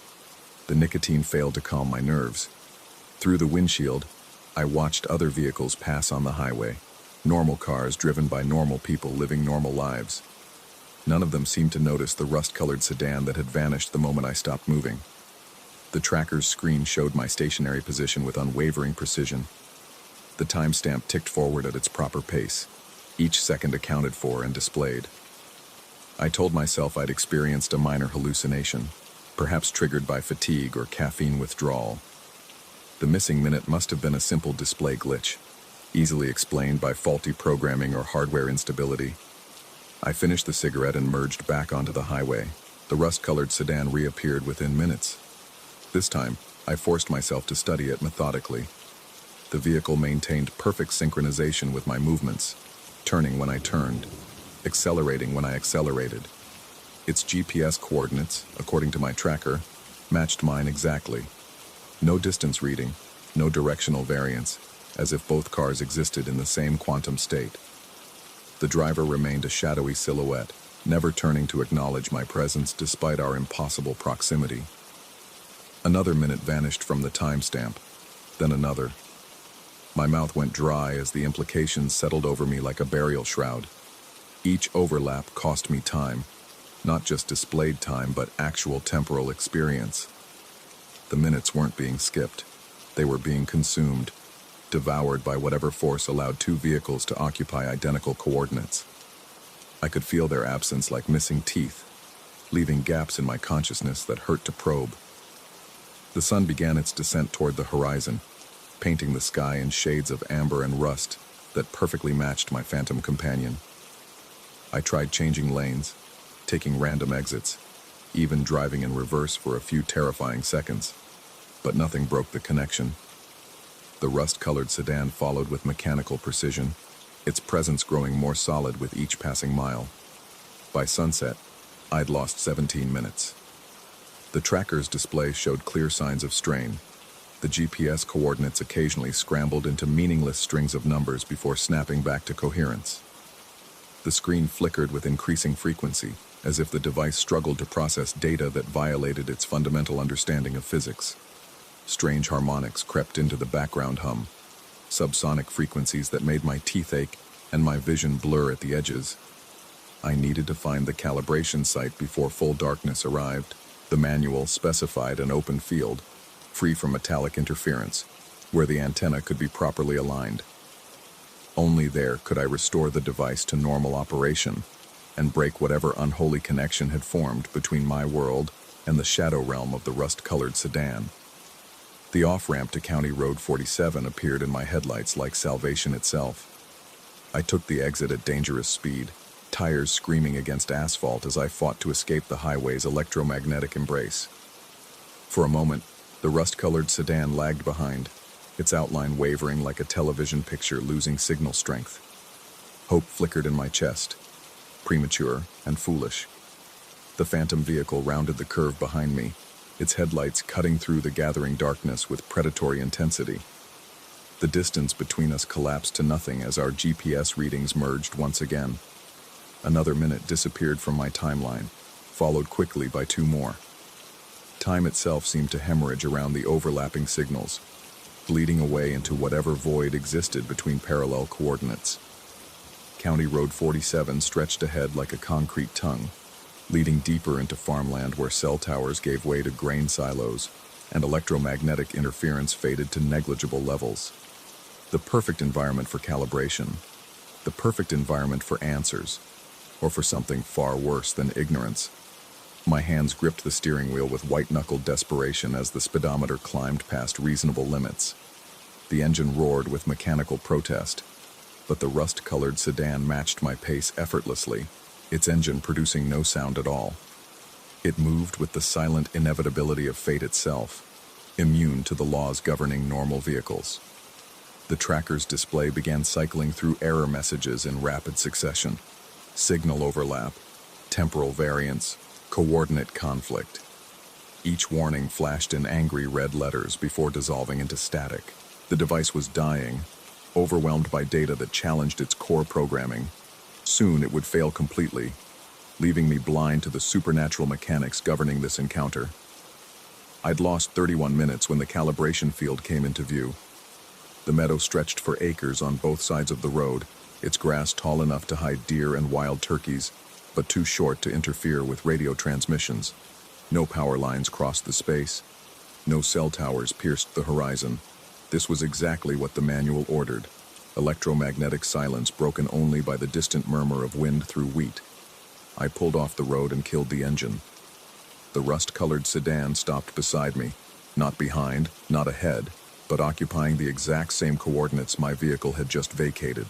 The nicotine failed to calm my nerves. Through the windshield, I watched other vehicles pass on the highway, normal cars driven by normal people living normal lives. None of them seemed to notice the rust-colored sedan that had vanished the moment I stopped moving. The tracker's screen showed my stationary position with unwavering precision. The timestamp ticked forward at its proper pace, each second accounted for and displayed. I told myself I'd experienced a minor hallucination, perhaps triggered by fatigue or caffeine withdrawal. The missing minute must have been a simple display glitch, easily explained by faulty programming or hardware instability. I finished the cigarette and merged back onto the highway. The rust-colored sedan reappeared within minutes. This time, I forced myself to study it methodically. The vehicle maintained perfect synchronization with my movements, turning when I turned, accelerating when I accelerated. Its GPS coordinates, according to my tracker, matched mine exactly. No distance reading, no directional variance, as if both cars existed in the same quantum state. The driver remained a shadowy silhouette, never turning to acknowledge my presence despite our impossible proximity. Another minute vanished from the timestamp, then another. My mouth went dry as the implications settled over me like a burial shroud. Each overlap cost me time, not just displayed time, but actual temporal experience. The minutes weren't being skipped. They were being consumed, devoured by whatever force allowed two vehicles to occupy identical coordinates. I could feel their absence like missing teeth, leaving gaps in my consciousness that hurt to probe. The sun began its descent toward the horizon, painting the sky in shades of amber and rust that perfectly matched my phantom companion. I tried changing lanes, taking random exits, even driving in reverse for a few terrifying seconds, but nothing broke the connection. The rust-colored sedan followed with mechanical precision, its presence growing more solid with each passing mile. By sunset, I'd lost 17 minutes. The tracker's display showed clear signs of strain. The GPS coordinates occasionally scrambled into meaningless strings of numbers before snapping back to coherence. The screen flickered with increasing frequency, as if the device struggled to process data that violated its fundamental understanding of physics. Strange harmonics crept into the background hum, subsonic frequencies that made my teeth ache and my vision blur at the edges. I needed to find the calibration site before full darkness arrived. The manual specified an open field, free from metallic interference, where the antenna could be properly aligned. Only there could I restore the device to normal operation and break whatever unholy connection had formed between my world and the shadow realm of the rust-colored sedan. The off-ramp to County Road 47 appeared in my headlights like salvation itself. I took the exit at dangerous speed, tires screaming against asphalt as I fought to escape the highway's electromagnetic embrace. For a moment, the rust-colored sedan lagged behind, its outline wavering like a television picture losing signal strength. Hope flickered in my chest, premature and foolish. The phantom vehicle rounded the curve behind me, its headlights cutting through the gathering darkness with predatory intensity. The distance between us collapsed to nothing as our GPS readings merged once again. Another minute disappeared from my timeline, followed quickly by 2 more. Time itself seemed to hemorrhage around the overlapping signals, bleeding away into whatever void existed between parallel coordinates. County Road 47 stretched ahead like a concrete tongue, leading deeper into farmland where cell towers gave way to grain silos, and electromagnetic interference faded to negligible levels. The perfect environment for calibration, the perfect environment for answers, or for something far worse than ignorance. My hands gripped the steering wheel with white-knuckled desperation as the speedometer climbed past reasonable limits. The engine roared with mechanical protest, but the rust-colored sedan matched my pace effortlessly, its engine producing no sound at all. It moved with the silent inevitability of fate itself, immune to the laws governing normal vehicles. The tracker's display began cycling through error messages in rapid succession. Signal overlap, temporal variance, coordinate conflict. Each warning flashed in angry red letters before dissolving into static. The device was dying, overwhelmed by data that challenged its core programming. Soon it would fail completely, leaving me blind to the supernatural mechanics governing this encounter. I'd lost 31 minutes when the calibration field came into view. The meadow stretched for acres on both sides of the road, its grass tall enough to hide deer and wild turkeys, but too short to interfere with radio transmissions. No power lines crossed the space. No cell towers pierced the horizon. This was exactly what the manual ordered. Electromagnetic silence broken only by the distant murmur of wind through wheat. I pulled off the road and killed the engine. The rust-colored sedan stopped beside me, not behind, not ahead, but occupying the exact same coordinates my vehicle had just vacated.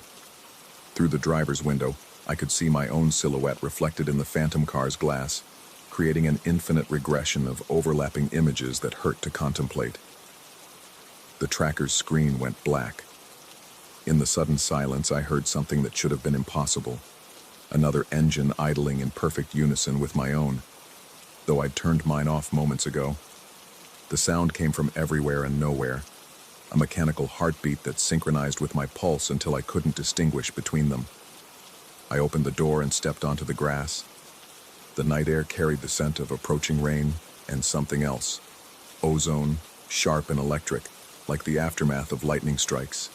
Through the driver's window, I could see my own silhouette reflected in the phantom car's glass, creating an infinite regression of overlapping images that hurt to contemplate. The tracker's screen went black. In the sudden silence, I heard something that should have been impossible. Another engine idling in perfect unison with my own, though I'd turned mine off moments ago. The sound came from everywhere and nowhere, a mechanical heartbeat that synchronized with my pulse until I couldn't distinguish between them. I opened the door and stepped onto the grass. The night air carried the scent of approaching rain and something else. Ozone, sharp and electric, like the aftermath of lightning strikes.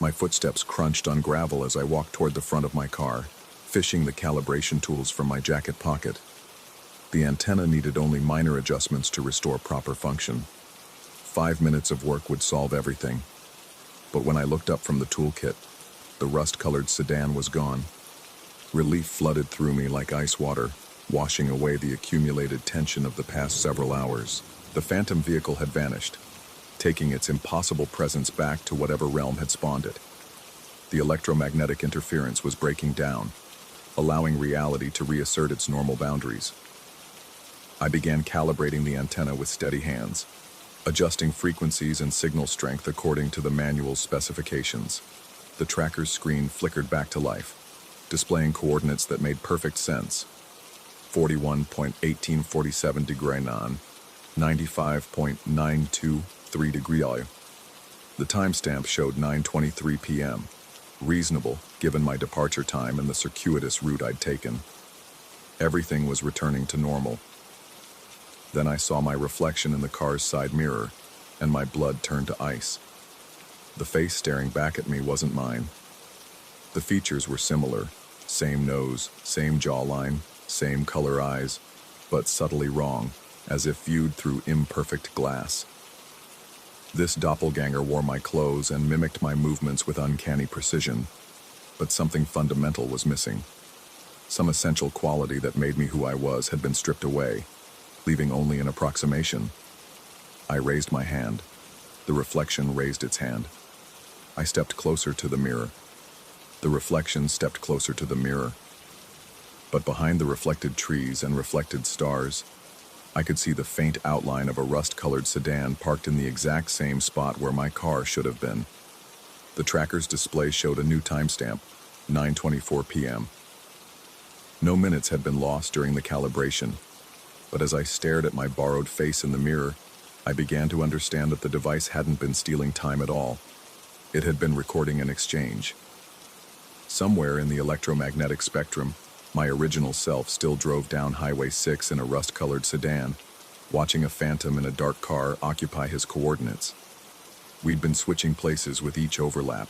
My footsteps crunched on gravel as I walked toward the front of my car, fishing the calibration tools from my jacket pocket. The antenna needed only minor adjustments to restore proper function. 5 minutes of work would solve everything. But when I looked up from the toolkit, the rust-colored sedan was gone. Relief flooded through me like ice water, washing away the accumulated tension of the past several hours. The phantom vehicle had vanished, taking its impossible presence back to whatever realm had spawned it. The electromagnetic interference was breaking down, allowing reality to reassert its normal boundaries. I began calibrating the antenna with steady hands, adjusting frequencies and signal strength according to the manual's specifications. The tracker's screen flickered back to life, displaying coordinates that made perfect sense. 41.1847 degree non, 95.923 degree. The timestamp showed 9:23 p.m., reasonable given my departure time and the circuitous route I'd taken. Everything was returning to normal. Then I saw my reflection in the car's side mirror, and my blood turned to ice. The face staring back at me wasn't mine. The features were similar, same nose, same jawline, same color eyes, but subtly wrong, as if viewed through imperfect glass. This doppelganger wore my clothes and mimicked my movements with uncanny precision, but something fundamental was missing. Some essential quality that made me who I was had been stripped away, leaving only an approximation. I raised my hand. The reflection raised its hand. I stepped closer to the mirror. The reflection stepped closer to the mirror. But behind the reflected trees and reflected stars, I could see the faint outline of a rust-colored sedan parked in the exact same spot where my car should have been. The tracker's display showed a new timestamp, 9:24 p.m. No minutes had been lost during the calibration, but as I stared at my borrowed face in the mirror, I began to understand that the device hadn't been stealing time at all. It had been recording an exchange. Somewhere in the electromagnetic spectrum, my original self still drove down Highway 6 in a rust-colored sedan, watching a phantom in a dark car occupy his coordinates. We'd been switching places with each overlap,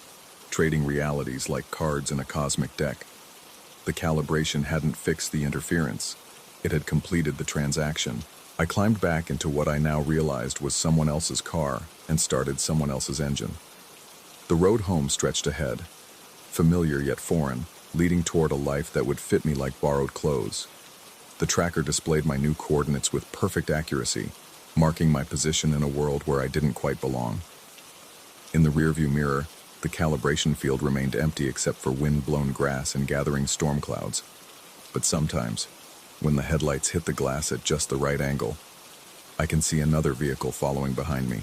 trading realities like cards in a cosmic deck. The calibration hadn't fixed the interference. It had completed the transaction. I climbed back into what I now realized was someone else's car and started someone else's engine. The road home stretched ahead, familiar yet foreign, leading toward a life that would fit me like borrowed clothes. The tracker displayed my new coordinates with perfect accuracy, marking my position in a world where I didn't quite belong. In the rearview mirror, the calibration field remained empty except for wind-blown grass and gathering storm clouds. But sometimes, when the headlights hit the glass at just the right angle, I can see another vehicle following behind me.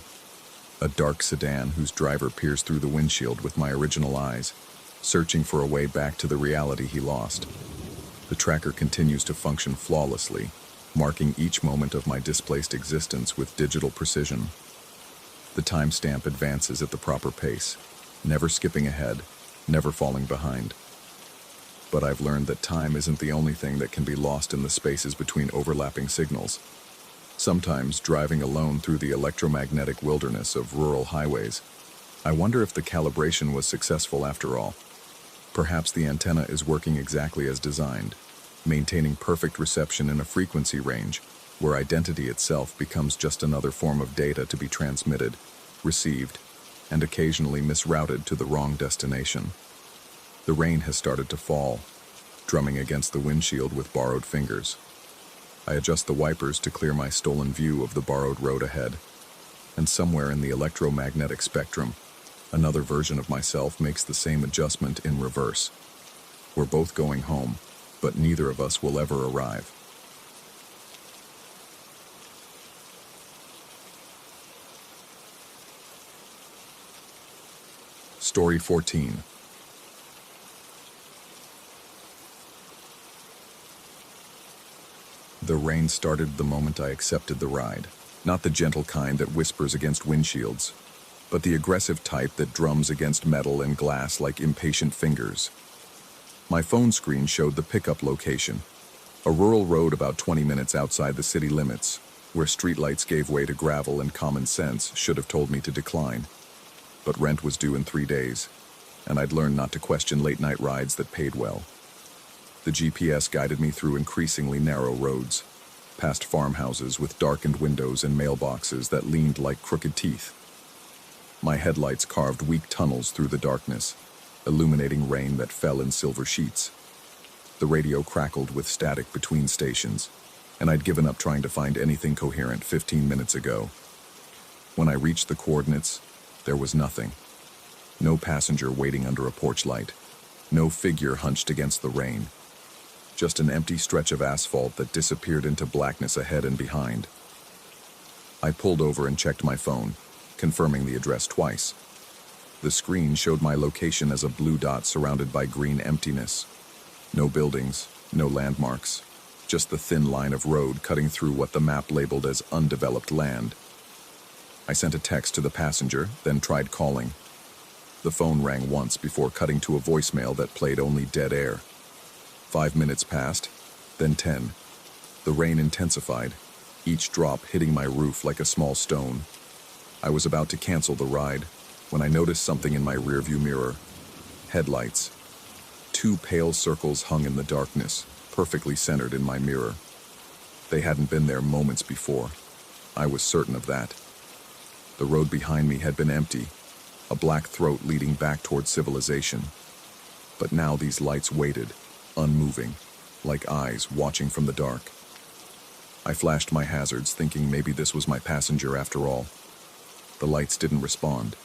A dark sedan whose driver peers through the windshield with my original eyes, searching for a way back to the reality he lost. The tracker continues to function flawlessly, marking each moment of my displaced existence with digital precision. The timestamp advances at the proper pace, never skipping ahead, never falling behind. But I've learned that time isn't the only thing that can be lost in the spaces between overlapping signals. Sometimes, driving alone through the electromagnetic wilderness of rural highways, I wonder if the calibration was successful after all. Perhaps the antenna is working exactly as designed, maintaining perfect reception in a frequency range where identity itself becomes just another form of data to be transmitted, received, and occasionally misrouted to the wrong destination. The rain has started to fall, drumming against the windshield with borrowed fingers. I adjust the wipers to clear my stolen view of the borrowed road ahead, and somewhere in the electromagnetic spectrum, another version of myself makes the same adjustment in reverse. We're both going home, but neither of us will ever arrive. Story 14. The rain started the moment I accepted the ride. Not the gentle kind that whispers against windshields, but the aggressive type that drums against metal and glass like impatient fingers. My phone screen showed the pickup location, a rural road about 20 minutes outside the city limits, where streetlights gave way to gravel and common sense should have told me to decline. But rent was due in 3 days, and I'd learned not to question late-night rides that paid well. The GPS guided me through increasingly narrow roads, past farmhouses with darkened windows and mailboxes that leaned like crooked teeth. My headlights carved weak tunnels through the darkness, illuminating rain that fell in silver sheets. The radio crackled with static between stations, and I'd given up trying to find anything coherent 15 minutes ago. When I reached the coordinates, there was nothing. No passenger waiting under a porch light. No figure hunched against the rain. Just an empty stretch of asphalt that disappeared into blackness ahead and behind. I pulled over and checked my phone, confirming the address twice. The screen showed my location as a blue dot surrounded by green emptiness. No buildings, no landmarks, just the thin line of road cutting through what the map labeled as undeveloped land. I sent a text to the passenger, then tried calling. The phone rang once before cutting to a voicemail that played only dead air. 5 minutes passed, then 10. The rain intensified, each drop hitting my roof like a small stone. I was about to cancel the ride when I noticed something in my rearview mirror. Headlights. 2 pale circles hung in the darkness, perfectly centered in my mirror. They hadn't been there moments before. I was certain of that. The road behind me had been empty, a black throat leading back toward civilization. But now these lights waited, unmoving, like eyes watching from the dark. I flashed my hazards, thinking maybe this was my passenger after all. The lights didn't respond.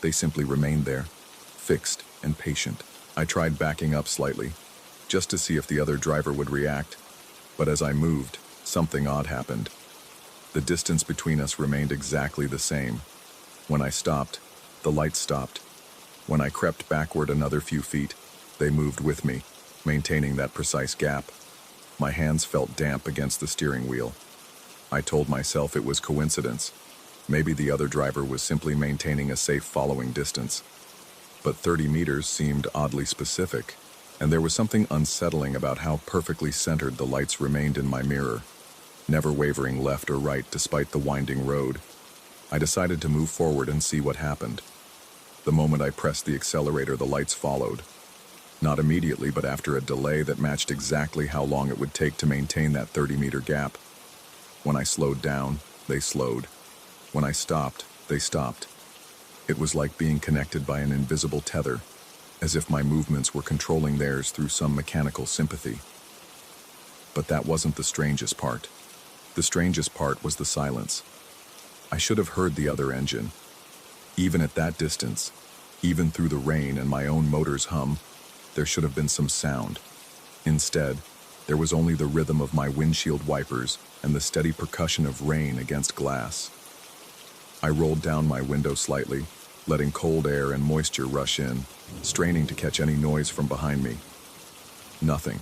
They simply remained there, fixed and patient. I tried backing up slightly, just to see if the other driver would react, but as I moved, something odd happened. The distance between us remained exactly the same. When I stopped, the lights stopped. When I crept backward another few feet, they moved with me, maintaining that precise gap. My hands felt damp against the steering wheel. I told myself it was coincidence. Maybe the other driver was simply maintaining a safe following distance. But 30 meters seemed oddly specific, and there was something unsettling about how perfectly centered the lights remained in my mirror, never wavering left or right despite the winding road. I decided to move forward and see what happened. The moment I pressed the accelerator, the lights followed. Not immediately, but after a delay that matched exactly how long it would take to maintain that 30-meter gap. When I slowed down, they slowed. When I stopped, they stopped. It was like being connected by an invisible tether, as if my movements were controlling theirs through some mechanical sympathy. But that wasn't the strangest part. The strangest part was the silence. I should have heard the other engine. Even at that distance, even through the rain and my own motor's hum, there should have been some sound. Instead, there was only the rhythm of my windshield wipers and the steady percussion of rain against glass. I rolled down my window slightly, letting cold air and moisture rush in, straining to catch any noise from behind me. Nothing.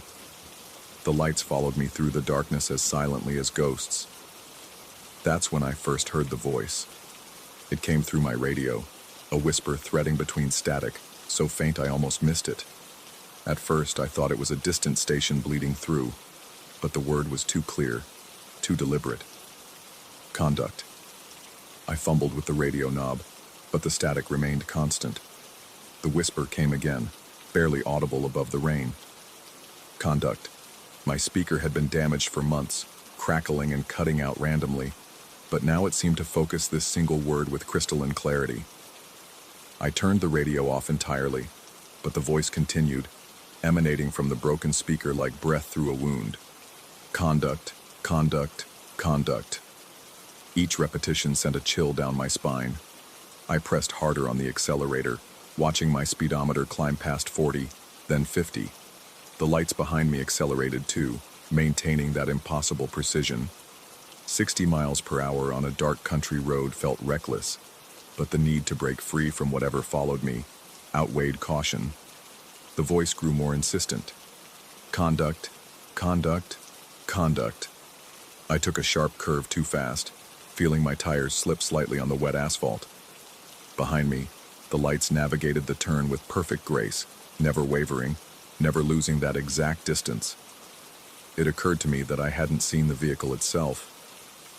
The lights followed me through the darkness as silently as ghosts. That's when I first heard the voice. It came through my radio, a whisper threading between static, so faint I almost missed it. At first, I thought it was a distant station bleeding through, but the word was too clear, too deliberate. Conduct. I fumbled with the radio knob, but the static remained constant. The whisper came again, barely audible above the rain. Conduct. My speaker had been damaged for months, crackling and cutting out randomly, but now it seemed to focus this single word with crystalline clarity. I turned the radio off entirely, but the voice continued, emanating from the broken speaker like breath through a wound. Conduct, conduct, conduct. Each repetition sent a chill down my spine. I pressed harder on the accelerator, watching my speedometer climb past 40, then 50. The lights behind me accelerated too, maintaining that impossible precision. 60 miles per hour on a dark country road felt reckless, but the need to break free from whatever followed me outweighed caution. The voice grew more insistent. Conduct, conduct, conduct. I took a sharp curve too fast, feeling my tires slip slightly on the wet asphalt. Behind me, the lights navigated the turn with perfect grace, never wavering, never losing that exact distance. It occurred to me that I hadn't seen the vehicle itself,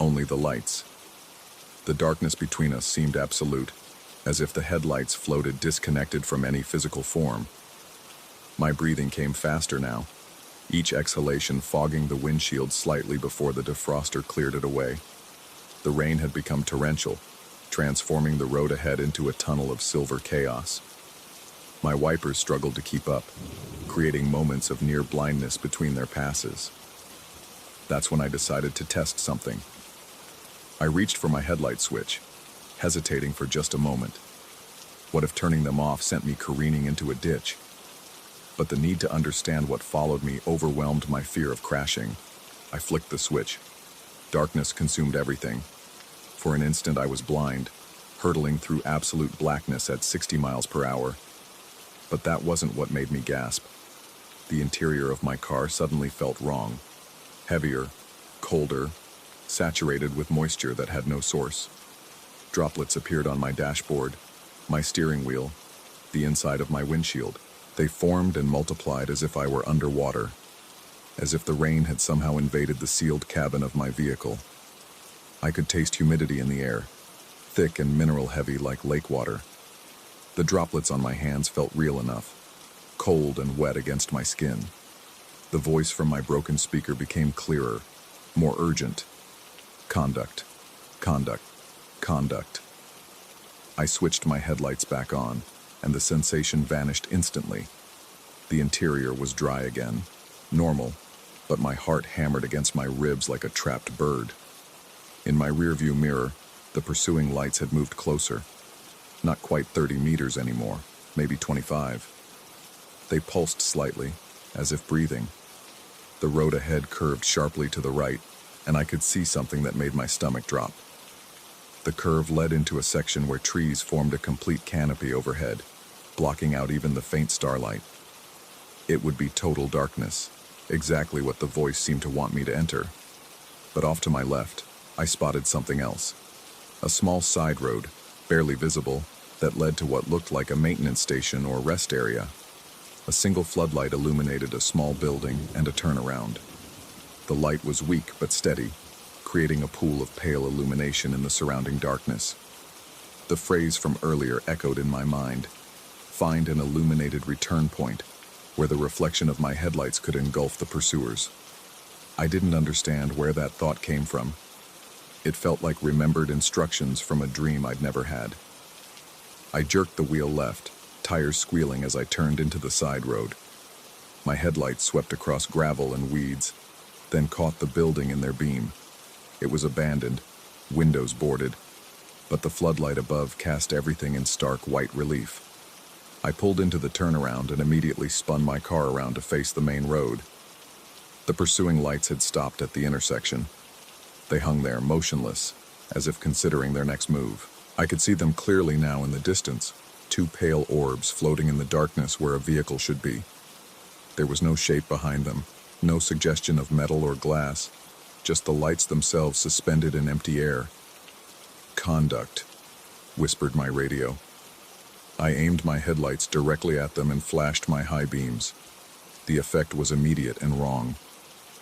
only the lights. The darkness between us seemed absolute, as if the headlights floated disconnected from any physical form. My breathing came faster now, each exhalation fogging the windshield slightly before the defroster cleared it away. The rain had become torrential, transforming the road ahead into a tunnel of silver chaos. My wipers struggled to keep up, creating moments of near blindness between their passes. That's when I decided to test something. I reached for my headlight switch, hesitating for just a moment. What if turning them off sent me careening into a ditch? But the need to understand what followed me overwhelmed my fear of crashing. I flicked the switch. Darkness consumed everything. For an instant I was blind, hurtling through absolute blackness at 60 miles per hour. But that wasn't what made me gasp. The interior of my car suddenly felt wrong. heavier, colder, saturated with moisture that had no source. Droplets appeared on my dashboard, my steering wheel, the inside of my windshield. They formed and multiplied as if I were underwater, as if the rain had somehow invaded the sealed cabin of my vehicle. I could taste humidity in the air, thick and mineral-heavy like lake water. The droplets on my hands felt real enough, cold and wet against my skin. The voice from my broken speaker became clearer, more urgent. Conduct, conduct, conduct. I switched my headlights back on, and the sensation vanished instantly. The interior was dry again, normal, but my heart hammered against my ribs like a trapped bird. In my rearview mirror, the pursuing lights had moved closer. Not quite 30 meters anymore, maybe 25. They pulsed slightly, as if breathing. The road ahead curved sharply to the right, and I could see something that made my stomach drop. The curve led into a section where trees formed a complete canopy overhead, blocking out even the faint starlight. It would be total darkness, exactly what the voice seemed to want me to enter. But off to my left, I spotted something else. A small side road, barely visible, that led to what looked like a maintenance station or rest area. A single floodlight illuminated a small building and a turnaround. The light was weak but steady, creating a pool of pale illumination in the surrounding darkness. The phrase from earlier echoed in my mind: find an illuminated return point, where the reflection of my headlights could engulf the pursuers. I didn't understand where that thought came from. It felt like remembered instructions from a dream I'd never had. I jerked the wheel left, tires squealing as I turned into the side road. My headlights swept across gravel and weeds, then caught the building in their beam. It was abandoned, windows boarded, but the floodlight above cast everything in stark white relief. I pulled into the turnaround and immediately spun my car around to face the main road. The pursuing lights had stopped at the intersection. They hung there, motionless, as if considering their next move. I could see them clearly now in the distance, two pale orbs floating in the darkness where a vehicle should be. There was no shape behind them, no suggestion of metal or glass, just the lights themselves suspended in empty air. Conduct, whispered my radio. I aimed my headlights directly at them and flashed my high beams. The effect was immediate and wrong.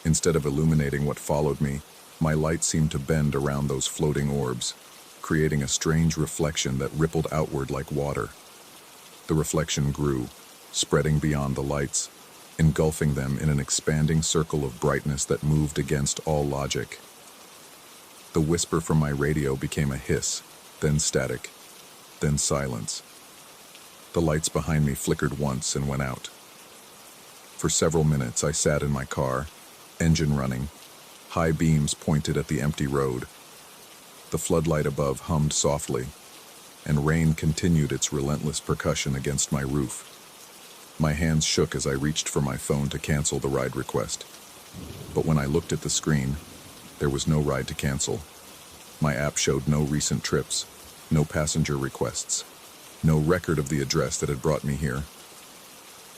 Instead of illuminating what followed me, my light seemed to bend around those floating orbs, creating a strange reflection that rippled outward like water. The reflection grew, spreading beyond the lights, engulfing them in an expanding circle of brightness that moved against all logic. The whisper from my radio became a hiss, then static, then silence. The lights behind me flickered once and went out. For several minutes I sat in my car, engine running, high beams pointed at the empty road. The floodlight above hummed softly, and rain continued its relentless percussion against my roof. My hands shook as I reached for my phone to cancel the ride request. But when I looked at the screen, there was no ride to cancel. My app showed no recent trips, no passenger requests, no record of the address that had brought me here.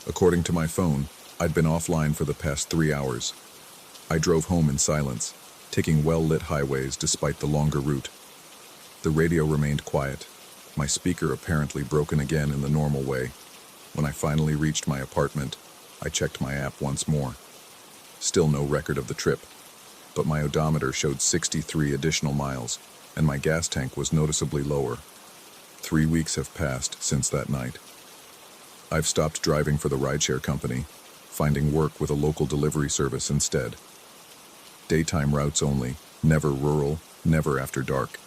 According to my phone, I'd been offline for the past 3 hours. I drove home in silence, taking well-lit highways despite the longer route. The radio remained quiet, my speaker apparently broken again in the normal way. When I finally reached my apartment, I checked my app once more. Still no record of the trip, but my odometer showed 63 additional miles, and my gas tank was noticeably lower. 3 weeks have passed since that night. I've stopped driving for the rideshare company, finding work with a local delivery service instead. Daytime routes only, never rural, never after dark.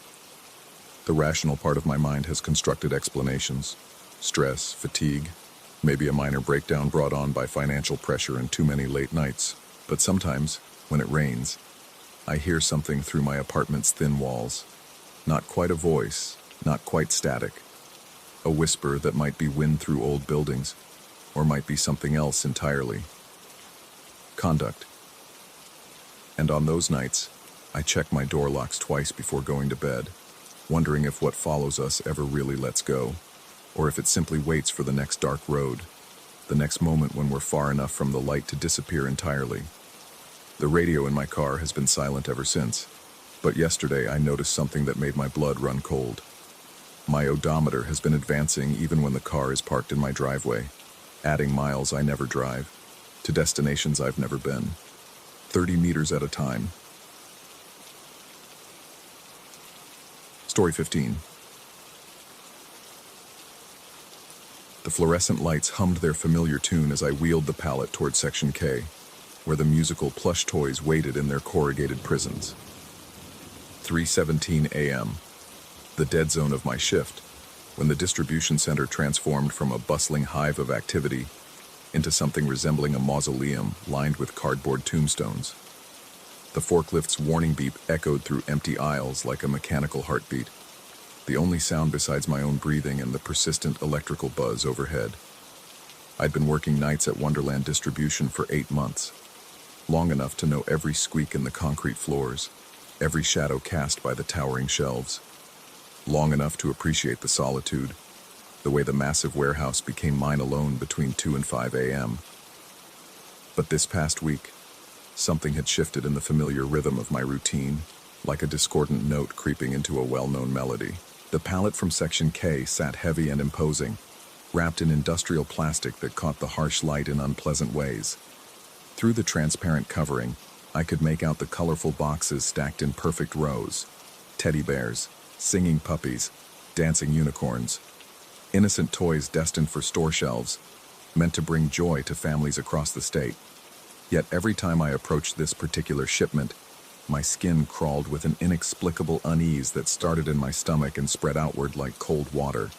The rational part of my mind has constructed explanations. Stress, fatigue, maybe a minor breakdown brought on by financial pressure and too many late nights. But sometimes, when it rains, I hear something through my apartment's thin walls. Not quite a voice, not quite static. A whisper that might be wind through old buildings, or might be something else entirely. Conduct. And on those nights, I check my door locks twice before going to bed, wondering if what follows us ever really lets go, or if it simply waits for the next dark road, the next moment when we're far enough from the light to disappear entirely. The radio in my car has been silent ever since, but yesterday I noticed something that made my blood run cold. My odometer has been advancing even when the car is parked in my driveway, adding miles I never drive to destinations I've never been, 30 meters at a time. Story 15. The fluorescent lights hummed their familiar tune as I wheeled the pallet toward Section K, where the musical plush toys waited in their corrugated prisons. 3:17 a.m., the dead zone of my shift, when the distribution center transformed from a bustling hive of activity into something resembling a mausoleum lined with cardboard tombstones. The forklift's warning beep echoed through empty aisles like a mechanical heartbeat, the only sound besides my own breathing and the persistent electrical buzz overhead. I'd been working nights at Wonderland Distribution for 8 months, long enough to know every squeak in the concrete floors, every shadow cast by the towering shelves, long enough to appreciate the solitude, the way the massive warehouse became mine alone between 2 and 5 a.m. But this past week, something had shifted in the familiar rhythm of my routine, like a discordant note creeping into a well-known melody. The pallet from Section K sat heavy and imposing, wrapped in industrial plastic that caught the harsh light in unpleasant ways. Through the transparent covering, I could make out the colorful boxes stacked in perfect rows. Teddy bears, singing puppies, dancing unicorns. Innocent toys destined for store shelves, meant to bring joy to families across the state. Yet every time I approached this particular shipment, my skin crawled with an inexplicable unease that started in my stomach and spread outward like cold water.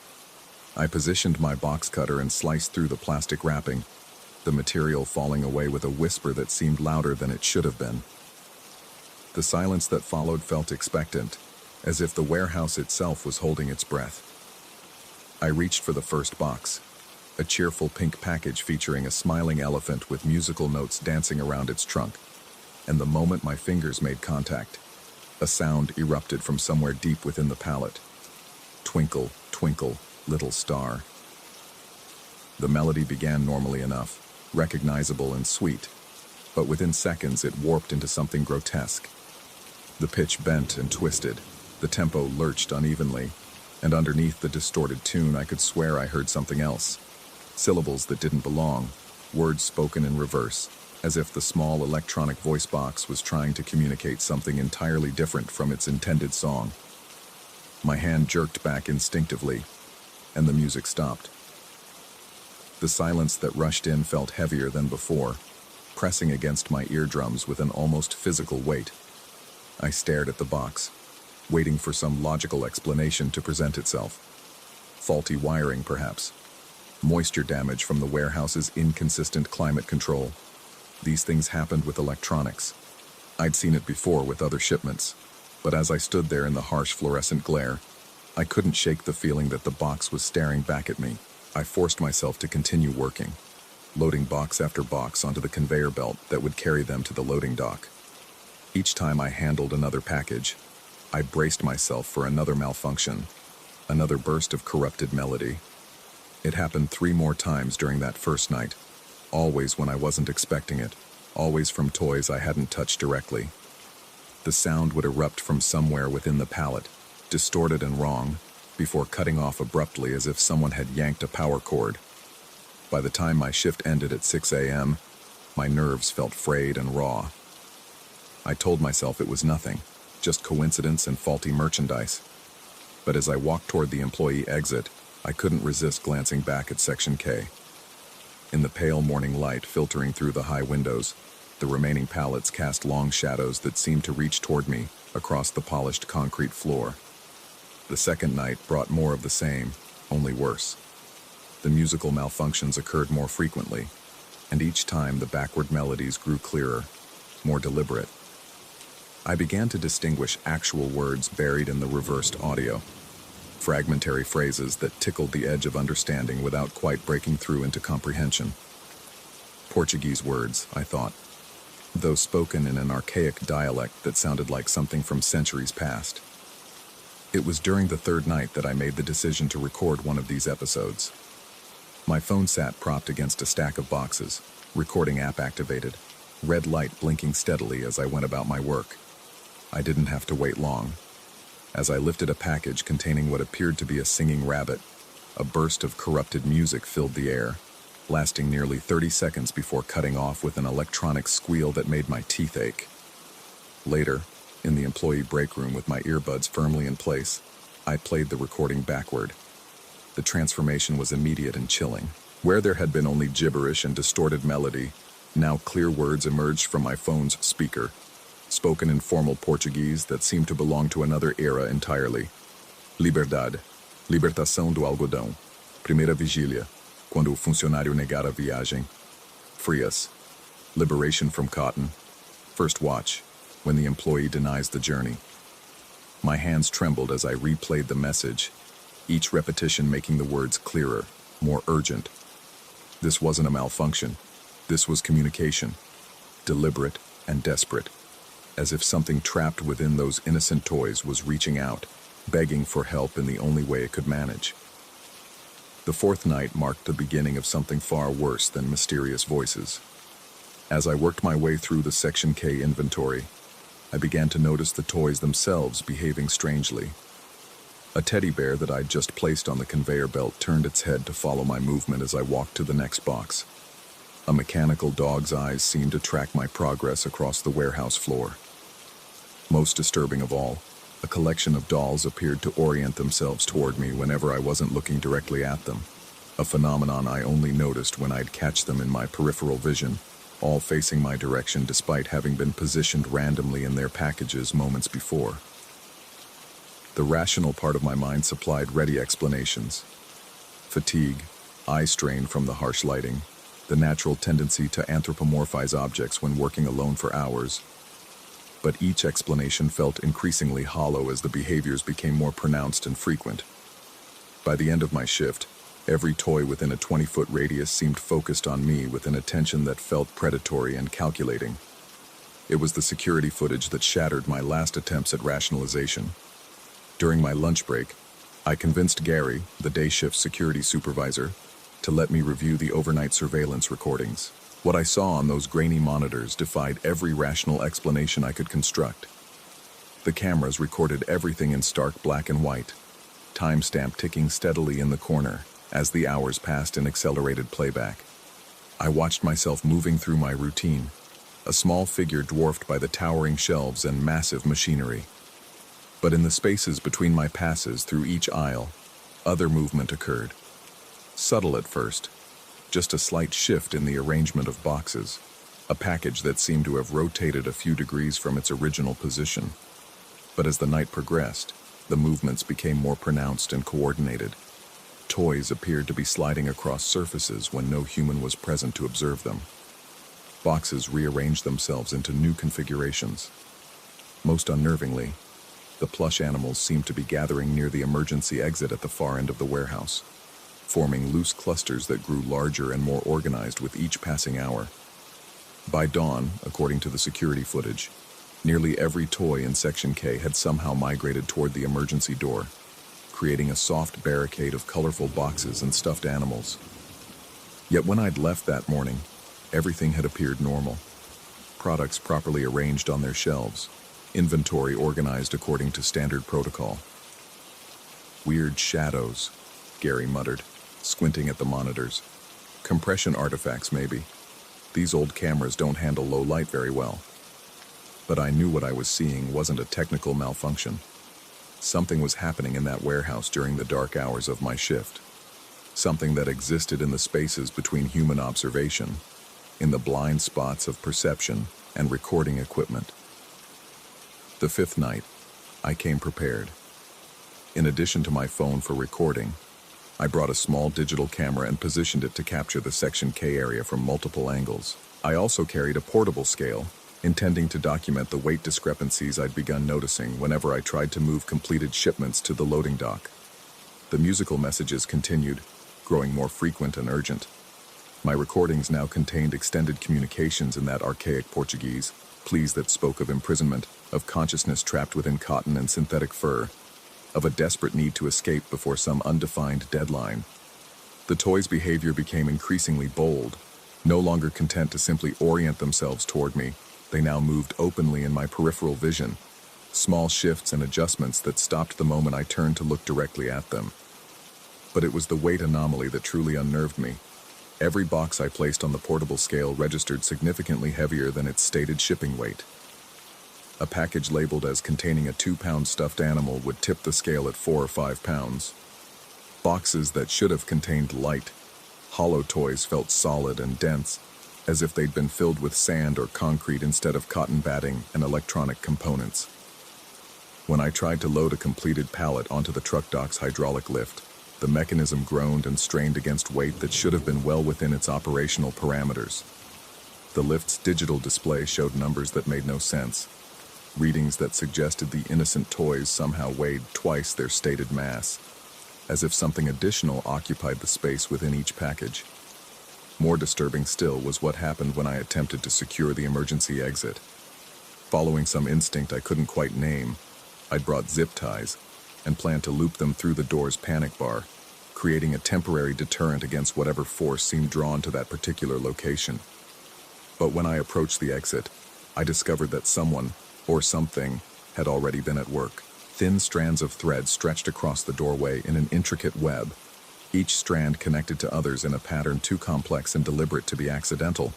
I positioned my box cutter and sliced through the plastic wrapping, the material falling away with a whisper that seemed louder than it should have been. The silence that followed felt expectant, as if the warehouse itself was holding its breath. I reached for the first box, a cheerful pink package featuring a smiling elephant with musical notes dancing around its trunk. And the moment my fingers made contact, a sound erupted from somewhere deep within the pallet. Twinkle, twinkle, little star. The melody began normally enough, recognizable and sweet, but within seconds it warped into something grotesque. The pitch bent and twisted, the tempo lurched unevenly, and underneath the distorted tune I could swear I heard something else. Syllables that didn't belong, words spoken in reverse, as if the small electronic voice box was trying to communicate something entirely different from its intended song. My hand jerked back instinctively, and the music stopped. The silence that rushed in felt heavier than before, pressing against my eardrums with an almost physical weight. I stared at the box, waiting for some logical explanation to present itself. Faulty wiring, perhaps. Moisture damage from the warehouse's inconsistent climate control. These things happened with electronics. I'd seen it before with other shipments, but as I stood there in the harsh fluorescent glare, I couldn't shake the feeling that the box was staring back at me. I forced myself to continue working, loading box after box onto the conveyor belt that would carry them to the loading dock. Each time I handled another package, I braced myself for another malfunction, another burst of corrupted melody. It happened 3 more times during that first night, always when I wasn't expecting it, always from toys I hadn't touched directly. The sound would erupt from somewhere within the pallet, distorted and wrong, before cutting off abruptly as if someone had yanked a power cord. By the time my shift ended at 6 a.m., my nerves felt frayed and raw. I told myself it was nothing, just coincidence and faulty merchandise. But as I walked toward the employee exit, I couldn't resist glancing back at Section K. In the pale morning light filtering through the high windows, the remaining pallets cast long shadows that seemed to reach toward me across the polished concrete floor. The second night brought more of the same, only worse. The musical malfunctions occurred more frequently, and each time the backward melodies grew clearer, more deliberate. I began to distinguish actual words buried in the reversed audio, fragmentary phrases that tickled the edge of understanding without quite breaking through into comprehension. Portuguese words, I thought, though spoken in an archaic dialect that sounded like something from centuries past. It was during the third night that I made the decision to record one of these episodes. My phone sat propped against a stack of boxes, recording app activated, red light blinking steadily as I went about my work. I didn't have to wait long. As I lifted a package containing what appeared to be a singing rabbit, a burst of corrupted music filled the air, lasting nearly 30 seconds before cutting off with an electronic squeal that made my teeth ache. Later, in the employee break room with my earbuds firmly in place, I played the recording backward. The transformation was immediate and chilling. Where there had been only gibberish and distorted melody, now clear words emerged from my phone's speaker, spoken in formal Portuguese that seemed to belong to another era entirely. Liberdade, libertação do algodão, primeira vigília, quando o funcionário negar a viagem. Frias, liberation from cotton, first watch, when the employee denies the journey. My hands trembled as I replayed the message, each repetition making the words clearer, more urgent. This wasn't a malfunction. This was communication, deliberate and desperate, as if something trapped within those innocent toys was reaching out, begging for help in the only way it could manage. The fourth night marked the beginning of something far worse than mysterious voices. As I worked my way through the Section K inventory, I began to notice the toys themselves behaving strangely. A teddy bear that I'd just placed on the conveyor belt turned its head to follow my movement as I walked to the next box. A mechanical dog's eyes seemed to track my progress across the warehouse floor. Most disturbing of all, a collection of dolls appeared to orient themselves toward me whenever I wasn't looking directly at them, a phenomenon I only noticed when I'd catch them in my peripheral vision, all facing my direction despite having been positioned randomly in their packages moments before. The rational part of my mind supplied ready explanations. Fatigue, eye strain from the harsh lighting, the natural tendency to anthropomorphize objects when working alone for hours. But each explanation felt increasingly hollow as the behaviors became more pronounced and frequent. By the end of my shift, every toy within a 20-foot radius seemed focused on me with an attention that felt predatory and calculating. It was the security footage that shattered my last attempts at rationalization. During my lunch break, I convinced Gary, the day shift security supervisor, to let me review the overnight surveillance recordings. What I saw on those grainy monitors defied every rational explanation I could construct. The cameras recorded everything in stark black and white, timestamp ticking steadily in the corner as the hours passed in accelerated playback. I watched myself moving through my routine, a small figure dwarfed by the towering shelves and massive machinery. But in the spaces between my passes through each aisle, other movement occurred. Subtle at first, just a slight shift in the arrangement of boxes, a package that seemed to have rotated a few degrees from its original position. But as the night progressed, the movements became more pronounced and coordinated. Toys appeared to be sliding across surfaces when no human was present to observe them. Boxes rearranged themselves into new configurations. Most unnervingly, the plush animals seemed to be gathering near the emergency exit at the far end of the warehouse, forming loose clusters that grew larger and more organized with each passing hour. By dawn, according to the security footage, nearly every toy in Section K had somehow migrated toward the emergency door, creating a soft barricade of colorful boxes and stuffed animals. Yet when I'd left that morning, everything had appeared normal. Products properly arranged on their shelves, inventory organized according to standard protocol. Weird shadows, Gary muttered, squinting at the monitors. Compression artifacts, maybe. These old cameras don't handle low light very well. But I knew what I was seeing wasn't a technical malfunction. Something was happening in that warehouse during the dark hours of my shift. Something that existed in the spaces between human observation, in the blind spots of perception and recording equipment. The fifth night, I came prepared. In addition to my phone for recording, I brought a small digital camera and positioned it to capture the Section K area from multiple angles. I also carried a portable scale, intending to document the weight discrepancies I'd begun noticing whenever I tried to move completed shipments to the loading dock. The musical messages continued, growing more frequent and urgent. My recordings now contained extended communications in that archaic Portuguese, pleas that spoke of imprisonment, of consciousness trapped within cotton and synthetic fur, of a desperate need to escape before some undefined deadline. The toy's behavior became increasingly bold, No longer content to simply orient themselves toward me, they now moved openly in my peripheral vision, small shifts and adjustments that stopped the moment I turned to look directly at them. But it was the weight anomaly that truly unnerved me. Every box I placed on the portable scale registered significantly heavier than its stated shipping weight. A package labeled as containing a 2-pound stuffed animal would tip the scale at 4 or 5 pounds. Boxes that should have contained light, hollow toys felt solid and dense, as if they'd been filled with sand or concrete instead of cotton batting and electronic components. When I tried to load a completed pallet onto the truck dock's hydraulic lift, the mechanism groaned and strained against weight that should have been well within its operational parameters. The lift's digital display showed numbers that made no sense, readings that suggested the innocent toys somehow weighed twice their stated mass, as if something additional occupied the space within each package. More disturbing still was what happened when I attempted to secure the emergency exit. Following some instinct I couldn't quite name, I'd brought zip ties and planned to loop them through the door's panic bar, creating a temporary deterrent against whatever force seemed drawn to that particular location. But when I approached the exit, I discovered that someone, or something, had already been at work. Thin strands of thread stretched across the doorway in an intricate web, each strand connected to others in a pattern too complex and deliberate to be accidental.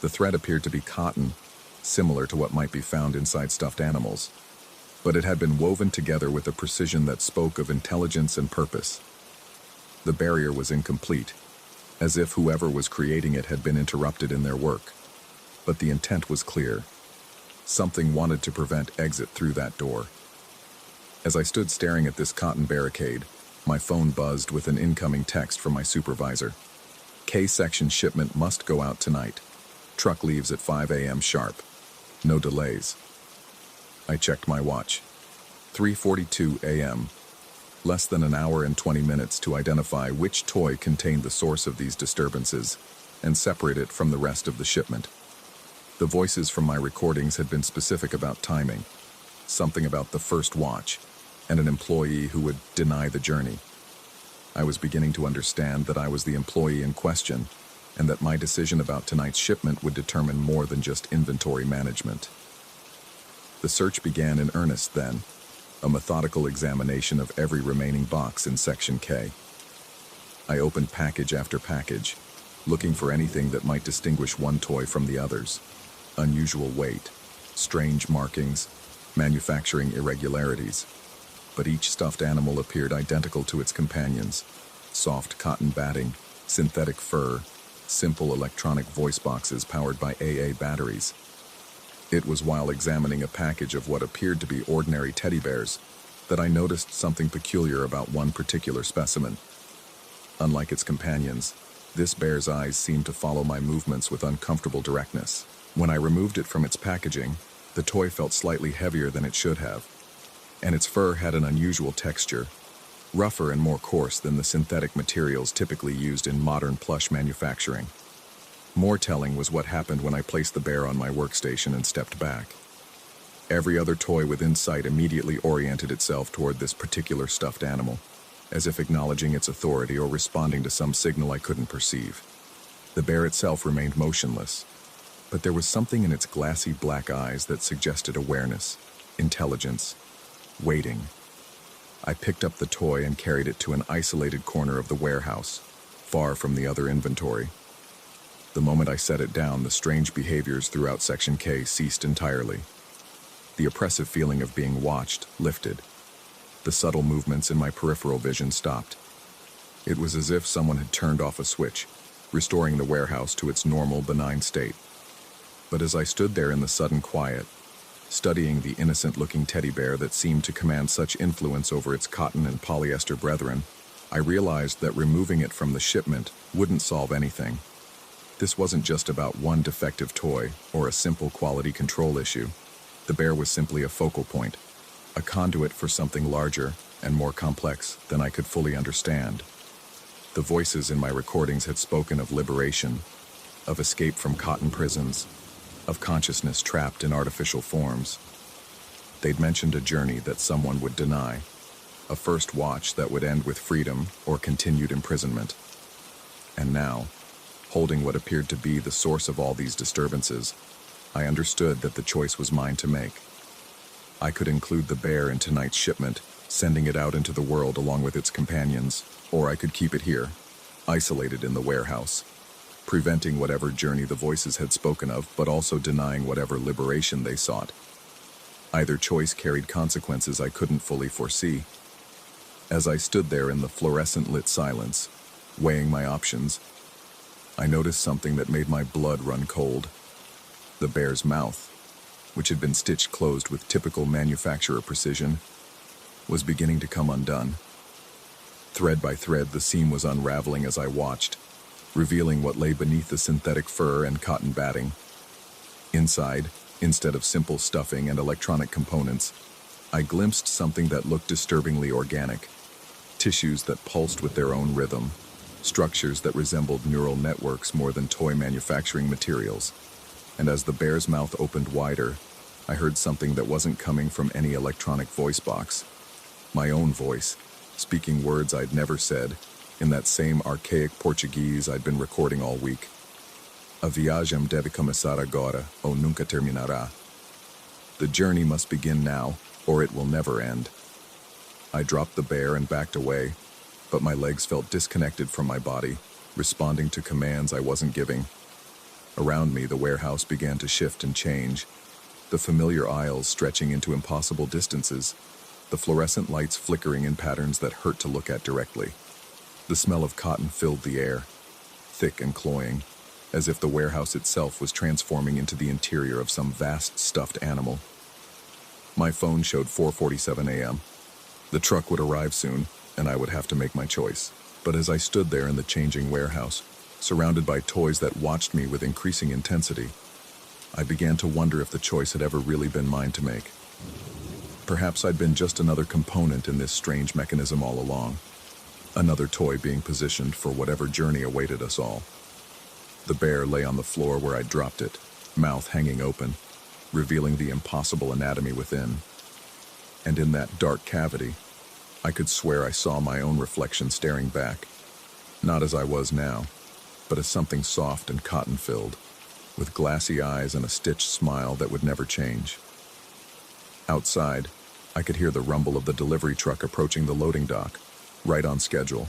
The thread appeared to be cotton, similar to what might be found inside stuffed animals, but it had been woven together with a precision that spoke of intelligence and purpose. The barrier was incomplete, as if whoever was creating it had been interrupted in their work. But the intent was clear. Something wanted to prevent exit through that door. As I stood staring at this cotton barricade, my phone buzzed with an incoming text from my supervisor. K-section shipment must go out tonight. Truck leaves at 5 a.m. sharp. No delays. I checked my watch. 3:42 a.m. Less than an hour and 20 minutes to identify which toy contained the source of these disturbances and separate it from the rest of the shipment. The voices from my recordings had been specific about timing, something about the first watch, and an employee who would deny the journey. I was beginning to understand that I was the employee in question, and that my decision about tonight's shipment would determine more than just inventory management. The search began in earnest then, a methodical examination of every remaining box in Section K. I opened package after package, looking for anything that might distinguish one toy from the others. Unusual weight, strange markings, manufacturing irregularities. But each stuffed animal appeared identical to its companions. Soft cotton batting, synthetic fur, simple electronic voice boxes powered by AA batteries. It was while examining a package of what appeared to be ordinary teddy bears that I noticed something peculiar about one particular specimen. Unlike its companions, this bear's eyes seemed to follow my movements with uncomfortable directness. When I removed it from its packaging, the toy felt slightly heavier than it should have, and its fur had an unusual texture, rougher and more coarse than the synthetic materials typically used in modern plush manufacturing. More telling was what happened when I placed the bear on my workstation and stepped back. Every other toy within sight immediately oriented itself toward this particular stuffed animal, as if acknowledging its authority or responding to some signal I couldn't perceive. The bear itself remained motionless, but there was something in its glassy black eyes that suggested awareness, intelligence, waiting. I picked up the toy and carried it to an isolated corner of the warehouse, far from the other inventory. The moment I set it down, the strange behaviors throughout Section K ceased entirely. The oppressive feeling of being watched lifted. The subtle movements in my peripheral vision stopped. It was as if someone had turned off a switch, restoring the warehouse to its normal, benign state. But as I stood there in the sudden quiet, studying the innocent-looking teddy bear that seemed to command such influence over its cotton and polyester brethren, I realized that removing it from the shipment wouldn't solve anything. This wasn't just about one defective toy or a simple quality control issue. The bear was simply a focal point, a conduit for something larger and more complex than I could fully understand. The voices in my recordings had spoken of liberation, of escape from cotton prisons, of consciousness trapped in artificial forms. They'd mentioned a journey that someone would deny, a first watch that would end with freedom or continued imprisonment. And now, Holding what appeared to be the source of all these disturbances, I understood that the choice was mine to make. I could include the bear in tonight's shipment, sending it out into the world along with its companions, or I could keep it here, isolated in the warehouse, preventing whatever journey the voices had spoken of, but also denying whatever liberation they sought. Either choice carried consequences I couldn't fully foresee. As I stood there in the fluorescent-lit silence, weighing my options, I noticed something that made my blood run cold. The bear's mouth, which had been stitched closed with typical manufacturer precision, was beginning to come undone. Thread by thread, the seam was unraveling as I watched, revealing what lay beneath the synthetic fur and cotton batting. Inside, instead of simple stuffing and electronic components, I glimpsed something that looked disturbingly organic. Tissues that pulsed with their own rhythm, structures that resembled neural networks more than toy manufacturing materials. And as the bear's mouth opened wider, I heard something that wasn't coming from any electronic voice box. My own voice, speaking words I'd never said, in that same archaic Portuguese I'd been recording all week. A viagem deve começar agora, ou nunca terminará. The journey must begin now, or it will never end. I dropped the bear and backed away, but my legs felt disconnected from my body, responding to commands I wasn't giving. Around me, the warehouse began to shift and change, the familiar aisles stretching into impossible distances, the fluorescent lights flickering in patterns that hurt to look at directly. The smell of cotton filled the air, thick and cloying, as if the warehouse itself was transforming into the interior of some vast stuffed animal. My phone showed 4:47 a.m. The truck would arrive soon, and I would have to make my choice. But as I stood there in the changing warehouse, surrounded by toys that watched me with increasing intensity, I began to wonder if the choice had ever really been mine to make. Perhaps I'd been just another component in this strange mechanism all along, another toy being positioned for whatever journey awaited us all. The bear lay on the floor where I'd dropped it, mouth hanging open, revealing the impossible anatomy within. And in that dark cavity, I could swear I saw my own reflection staring back, not as I was now, but as something soft and cotton-filled, with glassy eyes and a stitched smile that would never change. Outside, I could hear the rumble of the delivery truck approaching the loading dock, right on schedule.